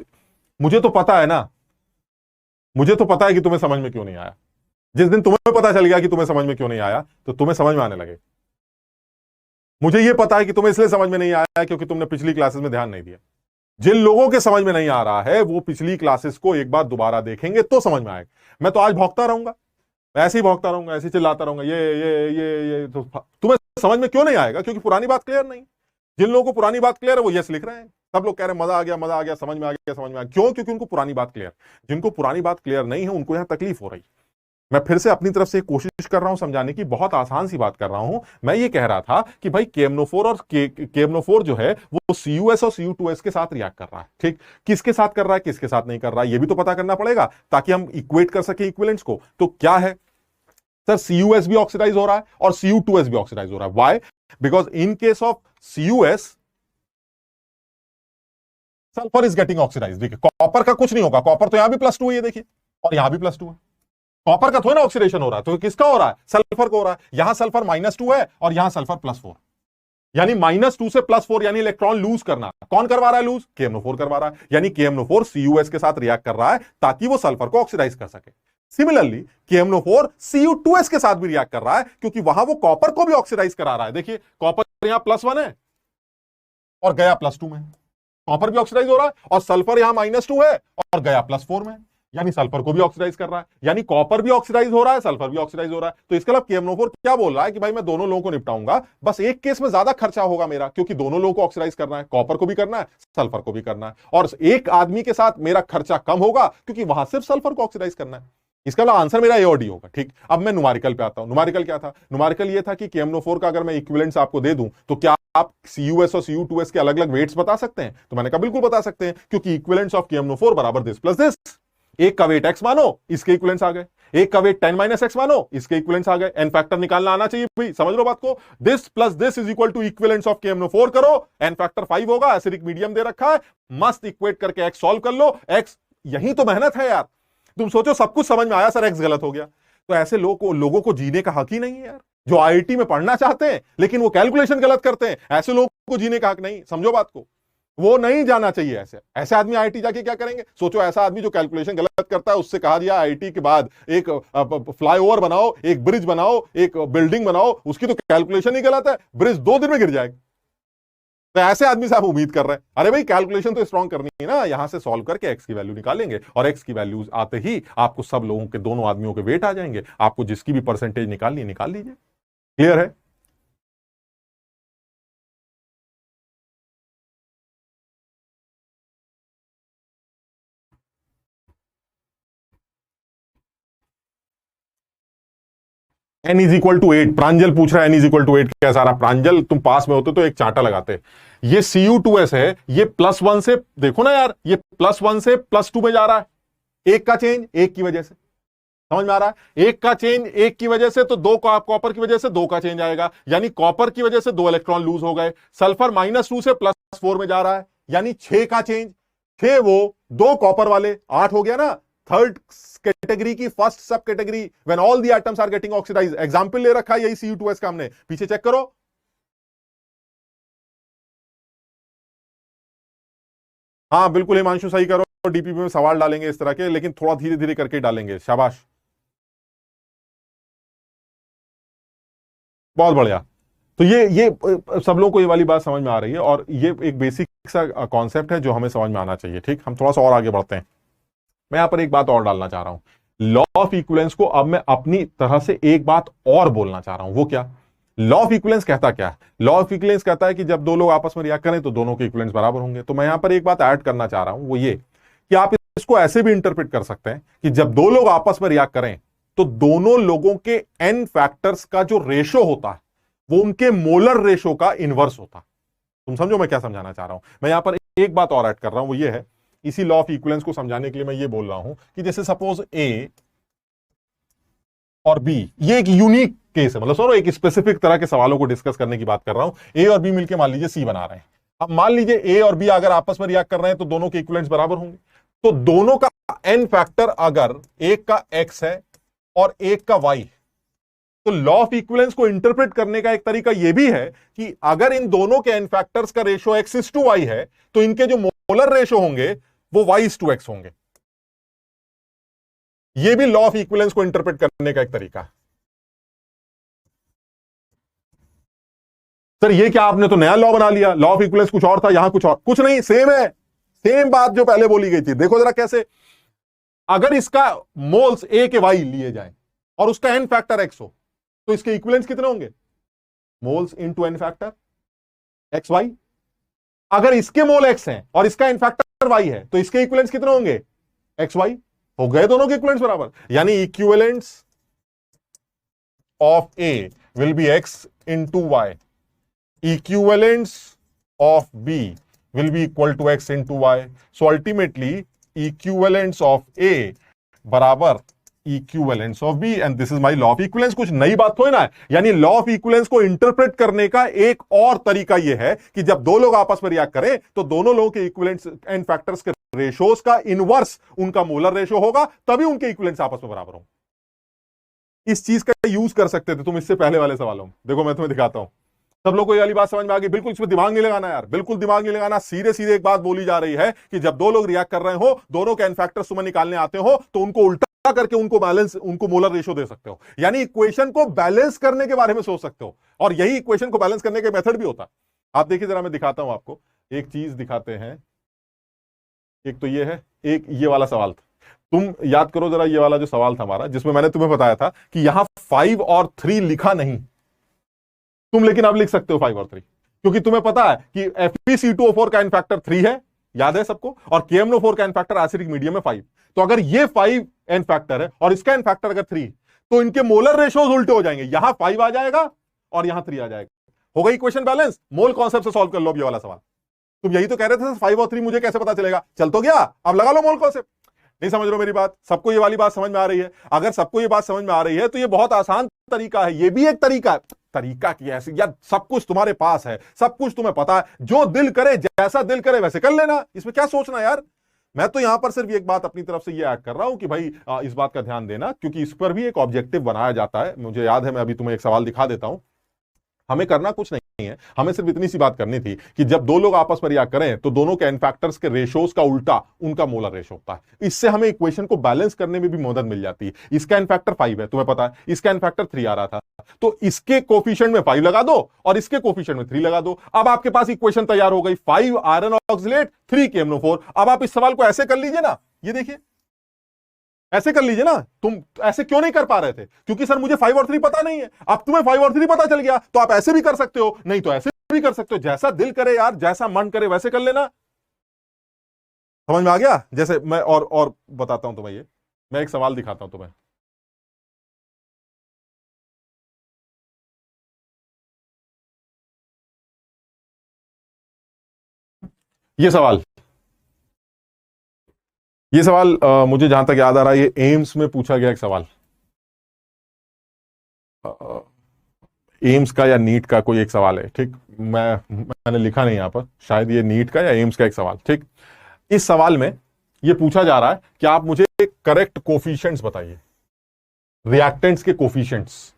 Speaker 1: मुझे तो पता है ना मुझे तो पता है कि तुम्हें समझ में क्यों नहीं आया। जिस दिन तुम्हें पता चल गया कि तुम्हें समझ में क्यों नहीं आया, तो तुम्हें समझ में आने लगे। मुझे यह पता है कि तुम्हें इसलिए समझ में नहीं आया क्योंकि तुमने पिछली क्लासेस में ध्यान नहीं दिया। जिन लोगों के समझ में नहीं आ रहा है वो पिछली क्लासेस को एक बार दोबारा देखेंगे तो समझ में आएगा। मैं तो आज भौंकता रहूंगा, ऐसे ही भौंकता रहूंगा, ऐसे ही चिल्लाता रहूंगा, ये तो तुम्हें समझ में क्यों नहीं आएगा? क्योंकि पुरानी बात क्लियर नहीं। जिन लोगों को पुरानी बात क्लियर है वो यस लिख रहे हैं। सब लोग कह रहे हैं मजा आ गया, मजा आ गया, समझ में आ गया, समझ में आ गया। क्यों? क्योंकि उनको पुरानी बात क्लियर। जिनको पुरानी बात क्लियर नहीं है उनको यहां तकलीफ हो रही। मैं फिर से अपनी तरफ से कोशिश कर रहा हूं समझाने की, बहुत आसान सी बात कर रहा हूं। मैं ये कह रहा था कि भाई केएमएनओ4 और केएमएनओ4 जो है वो सीयूएस और सीयू2एस के साथ रिएक्ट कर रहा है। ठीक, किसके साथ कर रहा है, किसके साथ नहीं कर रहा है, ये भी तो पता करना पड़ेगा ताकि हम इक्वेट कर सके इक्विवेलेंट्स को। तो क्या है सर, सीयूएस भी ऑक्सीडाइज हो रहा है और सीयू2एस भी ऑक्सीडाइज हो रहा है। Why? Because in case of CUS sulphur is getting oxidise. देखिए कॉपर का कुछ नहीं होगा, कॉपर तो यहां भी +2 है, ये देखिए, और यहां भी +2 है। कॉपर का थोड़ा ना ऑक्सीडेशन हो रहा है, तो किसका हो रहा है? सल्फर को हो रहा है। यहां सल्फर -2 है और यहां सल्फर +4, यानी -2 से +4, यानी इलेक्ट्रॉन लूज करना कौन करवा रहा है? लूज केएमएनओ4 करवा रहा है। यानी केएमएनओ4 सीयूएस के साथ रिएक्ट कर रहा है ताकि वो सल्फर को ऑक्सीडाइज कर सके। सिमिलरली केएमएनओ4 सीयू2एस के साथ भी रिएक्ट कर रहा है क्योंकि वहां वो कॉपर को भी ऑक्सीडाइज करा रहा है। देखिए कॉपर यहां +1 है और गया +2 में, कॉपर भी ऑक्सीडाइज हो रहा है, और सल्फर यहां -2 है और गया +4 में, यानी सल्फर को भी ऑक्सीडाइज कर रहा है। यानी कॉपर भी ऑक्सीडाइज हो रहा है, सल्फर भी ऑक्सीडाइज हो रहा है। तो इसका मतलब केएमएनओ4 क्या बोल रहा है कि भाई मैं दोनों लोगों को निपटाऊंगा, बस एक केस में ज्यादा खर्चा होगा मेरा क्योंकि दोनों लोगों को ऑक्सीडाइज करना है, कॉपर को भी करना है, सल्फर को भी करना है, और एक आदमी के साथ मेरा खर्चा कम होगा क्योंकि वहां सिर्फ सल्फर को ऑक्सीडाइज करना है। इसका मतलब आंसर मेरा ए और डी होगा। ठीक, अब मैं न्यूमेरिकल पे आता हूं। न्यूमेरिकल क्या था? न्यूमेरिकल ये था कि केएमएनओ4 का अगर मैं इक्विवेलेंट्स आपको दे दूं तो क्या आप सीयूएस और सीयू2एस के अलग अलग वेट्स बता सकते हैं? तो मैंने कहा बिल्कुल बता सकते हैं, क्योंकि इक्विवेलेंट्स ऑफ केएमएनओ4 बराबर दिस प्लस दिस। एक का वेट x मानो, इसके इक्विवेलेंट्स आ गए। एक का वेट 10 - x मानो, इसके इक्विवेलेंट्स आ गए। एन फैक्टर निकालना आना चाहिए भाई, समझ लो बात को। This plus this is equal to equivalents of KMNO four करो, एन फैक्टर 5 होगा, एसिडिक मीडियम दे रखा है, मस्त इक्वेट करके x सॉल्व कर लो। x, यही तो मेहनत है यार। तुम सोचो सब कुछ समझ में आया, सर x गलत हो गया, तो ऐसे लोगों को जीने का हक ही नहीं है यार। जो आईआईटी में पढ़ना चाहते हैं लेकिन वो कैलकुलेशन गलत करते हैं, ऐसे लोगों को जीने का हक नहीं। समझो बात को, वो नहीं जाना चाहिए। ऐसे ऐसे आदमी आईआईटी जाके क्या करेंगे? सोचो ऐसा आदमी जो कैलकुलेशन गलत करता है उससे कहा दिया आईआईटी के बाद एक फ्लाईओवर बनाओ, एक ब्रिज बनाओ, एक बिल्डिंग बनाओ, उसकी तो कैलकुलेशन ही गलत है, ब्रिज 2 दिन में गिर जाएगा। तो ऐसे आदमी से आप उम्मीद कर रहे हैं? अरे भाई कैलकुलेशन तो स्ट्रॉन्ग करनी है ना, यहां से सॉल्व करके एक्स की वैल्यू निकालेंगे और एक्स की वैल्यूज आते ही आपको सब लोगों के, दोनों आदमियों के वेट आ जाएंगे। आपको जिसकी भी परसेंटेज निकालनी निकाल लीजिए। क्लियर है? n = 8, प्रांजल पूछ रहा है n = 8 क्या सारा? प्रांजल तुम पास में होते तो एक चांटा लगाते। ये सीयू2एस है, ये +1 से, देखो ना यार, ये +1 से +2 में जा रहा है। एक का चेंज एक की वजह से, समझ में आ रहा है? एक का चेंज एक की वजह से, तो दो कॉपर की वजह से दो का चेंज आएगा, यानी कॉपर की वजह से 2 इलेक्ट्रॉन लूज हो गए। सल्फर -2 से +4 में जा रहा है, यानी 6 का चेंज, 6 वो, 2 कॉपर वाले, 8 हो गया ना। थर्ड कैटेगरी की first subcategory when all the atoms are getting oxidise. Example ले रखा है यही सीयू2एस का हमने, पीछे चेक करो। हाँ बिल्कुल हिमांशु सही करो, डीपीपी में सवाल डालेंगे इस तरह के, लेकिन थोड़ा धीरे धीरे करके डालेंगे। शाबाश, बहुत बढ़िया। तो ये सब लोगों को ये वाली बात समझ में आ रही है, और ये एक बेसिक सा कॉन्सेप्ट है जो हमें समझ में आना चाहिए। ठीक, हम थोड़ा सा और आगे बढ़ते हैं। मैं यहां पर एक बात और डालना चाह रहा हूं। लॉ ऑफ इक्विवेलेंस को अब मैं अपनी तरह से एक बात और बोलना चाह रहा हूं। वो क्या? लॉ ऑफ इक्विवेलेंस कहता क्या है? लॉ ऑफ इक्विवेलेंस कहता है कि जब दो लोग आपस में रिएक्ट करें तो दोनों के इक्विवेलेंस बराबर होंगे। तो मैं यहां पर एक बात ऐड करना चाह रहा हूं, वो ये कि आप इसको ऐसे भी इंटरप्रेट कर सकते हैं कि जब दो लोग आपस में रिएक्ट करें तो दोनों लोगों के एन फैक्टर्स का जो रेशो होता है वो उनके मोलर रेशो का इनवर्स होता है। तुम समझो मैं क्या समझाना चाह रहा हूं? मैं यहां पर एक बात और ऐड कर रहा हूं, वो ये है, इसी लॉ ऑफ इक्विवेलेंस को समझाने के लिए मैं ये बोल रहा हूं कि जैसे सपोज ए और बी, ये एक यूनिक केस है, मतलब सर एक स्पेसिफिक तरह के सवालों को डिस्कस करने की बात कर रहा हूं। ए और बी मिलकर मान लीजिए सी बना रहे हैं। अब मान लीजिए ए और बी अगर आपस में रिएक्ट कर रहे हैं तो दोनों के इक्विवेलेंट्स बराबर होंगे। तो दोनों का एन फैक्टर अगर एक का एक्स है और एक का वाई, तो लॉ ऑफ इक्विवेलेंस को इंटरप्रेट करने का एक तरीका यह भी है कि अगर इन दोनों के एन फैक्टर्स का रेशो x:y है तो इनके जो मोलर रेशो होंगे वो y:x होंगे। ये भी लॉ ऑफ इक्विवेलेंस को इंटरप्रेट करने का एक तरीका है। सर ये क्या, आपने तो नया लॉ बना लिया, लॉ ऑफ इक्विवेलेंस कुछ और था, यहां कुछ और। कुछ नहीं, सेम है, सेम बात जो पहले बोली गई थी। देखो जरा कैसे, अगर इसका मोल्स ए के वाई लिए जाए और उसका एन फैक्टर एक्स हो, तो इसके इक्विवेलेंस कितने होंगे? Moles into N factor x y. अगर इसके मोल एक्स हैं और इसका एन फैक्टर वाई है, तो इसके इक्विवेलेंस कितने होंगे? X y. हो गए दोनों के इक्विवेलेंस बराबर, यानी equivalence of A will be x into y, equivalence of B will be equal to x into y. So ultimately equivalence of A बराबर equivalence of B and this is my law of equivalence। कुछ नई बात थोड़ी ना है। यानी law of equivalence को interpret करने का एक और तरीका यह है कि जब दो लोग आपस में रिएक्ट करें तो दोनों लोगों के इक्विवेलेंस एंड फैक्टर्स के रेशोज का इनवर्स उनका मोलर रेशो होगा, तभी उनके इक्विवेलेंस आपस में बराबर हों। इस चीज का यूज कर सकते थे तुम इससे पहले वाले सवालों में। देखो मैं तुम्हें दिखाता हूं, सब लोगों को ये वाली बात समझ में आ गई? बिल्कुल इसमें दिमाग नहीं लगाना यार, बिल्कुल दिमाग नहीं लगाना। सीधे सीधे एक बात बोली जा रही है कि जब दो लोग रिएक्ट कर रहे हो, दोनों के एन तुम्हें निकालने आते हो, तो उनको उल्टा करके उनको बैलेंस, उनको मोलर रेशो दे सकते हो। यानी इक्वेशन को बैलेंस करने के बारे में सोच सकते हो, और यही इक्वेशन को बैलेंस करने के मेथड भी होता है। आप देखिए जरा, मैं दिखाता हूं आपको, एक चीज दिखाते हैं। एक तो ये है, एक ये वाला सवाल था। तुम याद करो जरा, ये वाला जो सवाल था हमारा, जिसमें मैंने तुम्हें बताया था कि यहां 5 और 3 लिखा नहीं तुम, लेकिन आप लिख सकते हो 5 और 3, क्योंकि तुम्हें पता है कि FeC2O4 का एन फैक्टर 3 है, याद है सबको, और KMnO4 का एन फैक्टर एसिडिक मीडियम है 5। तो अगर ये 5 एन फैक्टर है और इसका एन फैक्टर अगर 3, तो इनके मोलर रेशोज उल्टे हो जाएंगे। यहां 5 आ जाएगा और यहां 3 आ जाएगा, हो गई इक्वेशन बैलेंस। मोल कॉन्सेप्ट से सॉल्व कर लो ये वाला सवाल। तुम यही तो कह रहे थे 5 और 3 मुझे कैसे पता चलेगा, चल तो गया, अब लगा लो मोल कॉन्सेप्ट। नहीं समझ रहे हो मेरी बात? सबको ये वाली बात समझ में आ रही है? अगर सबको ये बात समझ में आ रही है तो ये बहुत आसान तरीका है, ये भी एक तरीका है। तरीका की ऐसी यार, सब कुछ तुम्हारे पास है, सब कुछ तुम्हें पता है, जो दिल करे, जैसा दिल करे वैसे कर लेना, इसमें क्या सोचना यार। मैं तो यहां पर सिर्फ एक बात अपनी तरफ से ये ऐड कर रहा हूं कि भाई इस बात का ध्यान देना, क्योंकि इस पर भी एक ऑब्जेक्टिव बनाया जाता है। मुझे याद है, मैं अभी तुम्हें एक सवाल दिखा देता हूं। हमें करना कुछ नहीं है, हमें सिर्फ इतनी सी बात करनी थी कि जब दो लोग आपस में रिएक्ट करें तो दोनों के एन फैक्टर्स के रेशोज का उल्टा उनका मोलर रेशो होता है। इससे हमें इक्वेशन को बैलेंस करने में भी मदद मिल जाती है। इसका एन फैक्टर 5 है, तुम्हें पता है, इसका एन फैक्टर 3 आ रहा था, तो इसके कोफिशिएंट में 5 लगा दो और इसके कोफिशिएंट में 3 लगा दो। अब आपके पास इक्वेशन तैयार हो गई, 5 आयरन ऑक्सलेट, 3 KMnO4। अब आप इस सवाल को ऐसे कर लीजिए ना, ये देखिए ऐसे कर लीजिए ना। तुम ऐसे क्यों नहीं कर पा रहे थे? क्योंकि सर मुझे 5 और 3 पता नहीं है। अब तुम्हें 5 और 3 पता चल गया, तो आप ऐसे भी कर सकते हो, नहीं तो ऐसे भी कर सकते हो। जैसा दिल करे यार, जैसा मन करे वैसे कर लेना। समझ में आ गया? जैसे मैं और बताता हूं तुम्हें, ये मैं एक सवाल दिखाता हूं तुम्हें। ये सवाल मुझे जहां तक याद आ रहा है, ये एम्स में पूछा गया एक सवाल, एम्स का या नीट का कोई एक सवाल है, ठीक। मैंने लिखा नहीं यहां पर, शायद ये नीट का या एम्स का एक सवाल, ठीक। इस सवाल में ये पूछा जा रहा है कि आप मुझे करेक्ट कोफिशिएंट्स बताइए, रिएक्टेंट्स के कोफिशिएंट्स।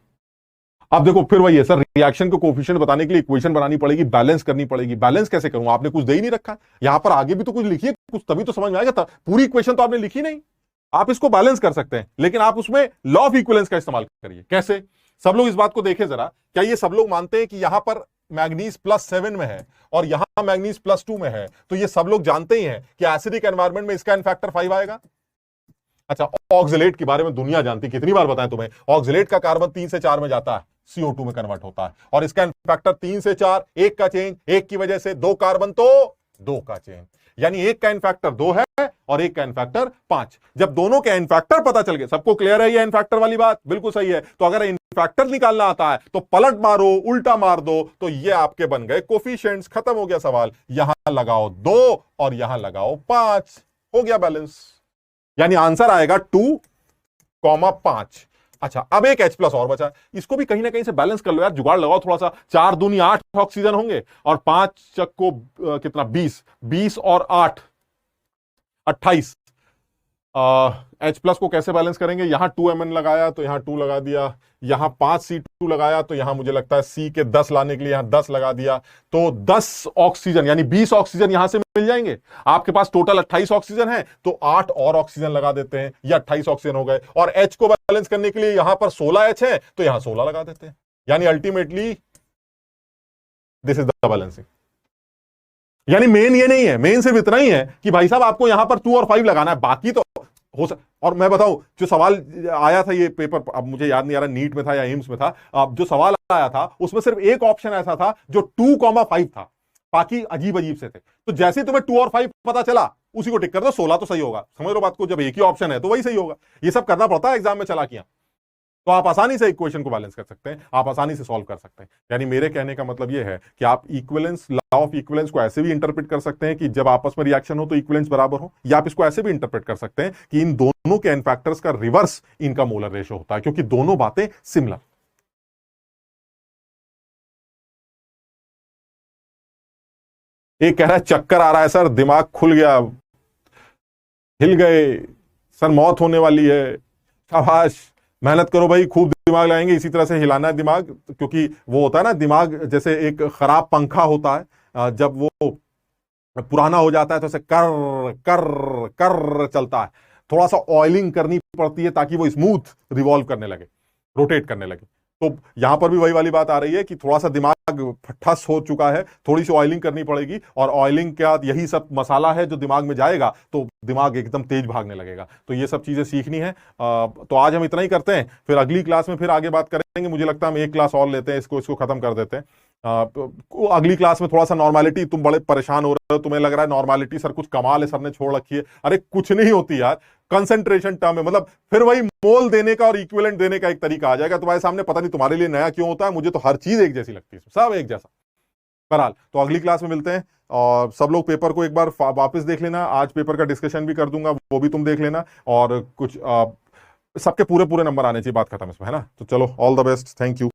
Speaker 1: अब देखो फिर वही है सर, रिएक्शन के कोफिशिएंट बताने के लिए इक्वेशन बनानी पड़ेगी, बैलेंस करनी पड़ेगी। बैलेंस कैसे करूं? आपने कुछ दे ही नहीं रखा यहां पर, आगे भी तो कुछ लिखिए कुछ, तभी तो समझ में आएगा। पूरी इक्वेशन तो आपने लिखी नहीं। आप इसको बैलेंस कर सकते हैं, लेकिन आप उसमें लॉ ऑफ इक्विवेलेंस का इस्तेमाल करिए। कैसे? सब लोग इस बात को देखें जरा, क्या ये सब लोग मानते हैं कि यहां पर मैग्नीज +7 में है और यहां मैग्नीज +2 में है, तो ये सब लोग जानते ही हैं कि एसिडिक एनवायरनमेंट में इसका एन फैक्टर 5 आएगा। अच्छा, ऑक्सलेट के बारे में दुनिया जानती, कितनी बार बताएं तुम्हें, ऑक्सलेट का कार्बन 3 से 4 में जाता है, CO2 में कन्वर्ट होता है, और इसका एन फैक्टर 3 से 4, एक का चेंज, एक की वजह से 2 कार्बन तो 2 का चेंज, यानी एक का एन फैक्टर 2 है और एक का एन फैक्टर 5। जब दोनों के एन फैक्टर पता चल गए, सबको क्लियर है ये एन फैक्टर वाली बात? बिल्कुल सही है। तो अगर एन फैक्टर निकालना आता है तो पलट मारो, उल्टा मार दो, तो ये आपके बन गए कोफिशिएंट्स। खत्म हो गया सवाल। यहां लगाओ 2 और यहां लगाओ 5, हो गया बैलेंस। यानी आंसर आएगा 2,5। अच्छा, अब एक H+ और बचा, इसको भी कहीं ना कहीं से बैलेंस कर लो यार, जुगाड़ लगाओ थोड़ा सा। 4 दूनी 8 ऑक्सीजन होंगे और 5 चक्को कितना, 20 और 8 28। H प्लस को कैसे बैलेंस करेंगे? यहां 2Mn लगाया तो यहां 2 लगा दिया, यहां 5C2 लगाया तो यहां मुझे लगता है C के 10 लाने के लिए यहां 10 लगा दिया, तो 10 ऑक्सीजन यानी 20 ऑक्सीजन यहां से मिल जाएंगे। आपके पास टोटल 28 ऑक्सीजन है तो 8 और ऑक्सीजन लगा देते हैं, ये 28 ऑक्सीजन हो गए। और H को बैलेंस करने के लिए यहां पर 16H है तो यहां 16 लगा देते हैं, यानी ultimately this is the balancing. यानी मेन ये नहीं है, मेन सिर्फ इतना ही है कि भाई साहब आपको यहां पर 2 और 5 लगाना है, बाकी तो और मैं बताऊं जो सवाल आया था, ये पेपर अब मुझे याद नहीं आ रहा नीट में था या एम्स में था, अब जो सवाल आया था उसमें सिर्फ एक ऑप्शन ऐसा था जो 2,5 था, बाकी अजीब अजीब से थे। तो जैसे ही तुम्हें 2 और 5 पता चला उसी को टिक कर दो, 16 तो सही होगा। समझ लो बात को, जब एक ही ऑप्शन है तो वही सही होगा। ये सब करना पड़ता है एग्जाम में चालाकियां, तो आप आसानी से इक्वेशन को बैलेंस कर सकते हैं, आप आसानी से सॉल्व कर सकते हैं। यानी मेरे कहने का मतलब यह है कि आप इक्विवेलेंस, लॉ ऑफ इक्विवेलेंस को ऐसे भी इंटरप्रेट कर सकते हैं कि जब आपस में रिएक्शन हो तो इक्विवेलेंस बराबर हो, या आप इसको ऐसे भी इंटरप्रेट कर सकते हैं कि इन दोनों के एन फैक्टर्स का रिवर्स इनका मोलर रेशियो होता है, क्योंकि दोनों बातें सिमिलर। एक कह रहा है चक्कर आ रहा है सर, दिमाग खुल गया, हिल गए सर, मौत होने वाली है। शाबाश, मेहनत करो भाई, खूब दिमाग लगाएंगे, इसी तरह से हिलाना है दिमाग, क्योंकि वो होता है ना दिमाग जैसे एक खराब पंखा होता है, जब वो पुराना हो जाता है तो ऐसे कर कर कर चलता है, थोड़ा सा ऑयलिंग करनी पड़ती है ताकि वो स्मूथ रिवॉल्व करने लगे, रोटेट करने लगे। तो यहां पर भी वही वाली बात आ रही है कि थोड़ा सा दिमाग ठस हो चुका है, थोड़ी सी ऑयलिंग करनी पड़ेगी, और ऑयलिंग क्या यही सब मसाला है जो दिमाग में जाएगा तो दिमाग एकदम तेज भागने लगेगा। तो ये सब चीजें सीखनी है। तो आज हम इतना ही करते हैं, फिर अगली क्लास में फिर आगे बात करेंगे। मुझे लगता है हम एक क्लास और लेते हैं, इसको खत्म कर देते हैं। अगली क्लास में थोड़ा सा नॉर्मलिटी, तुम बड़े परेशान हो रहे हो, तुम्हें लग रहा है नॉर्मलिटी सर कुछ कमाल है, सर ने छोड़ रखी है। अरे कुछ नहीं होती यार, कंसंट्रेशन टर्म है, मतलब फिर वही मोल देने का और इक्विवेलेंट देने का एक तरीका आ जाएगा तुम्हारे सामने। पता नहीं तुम्हारे लिए नया क्यों होता है, मुझे तो हर चीज एक जैसी लगती है, सब एक जैसा। बहरहाल तो अगली क्लास में मिलते हैं, और सब लोग पेपर को एक बार वापस देख लेना, आज पेपर का डिस्कशन भी कर दूंगा, वो भी तुम देख लेना, और कुछ सबके पूरे पूरे नंबर आने चाहिए, बात खत्म इसमें, है ना। तो चलो, all the best, thank you.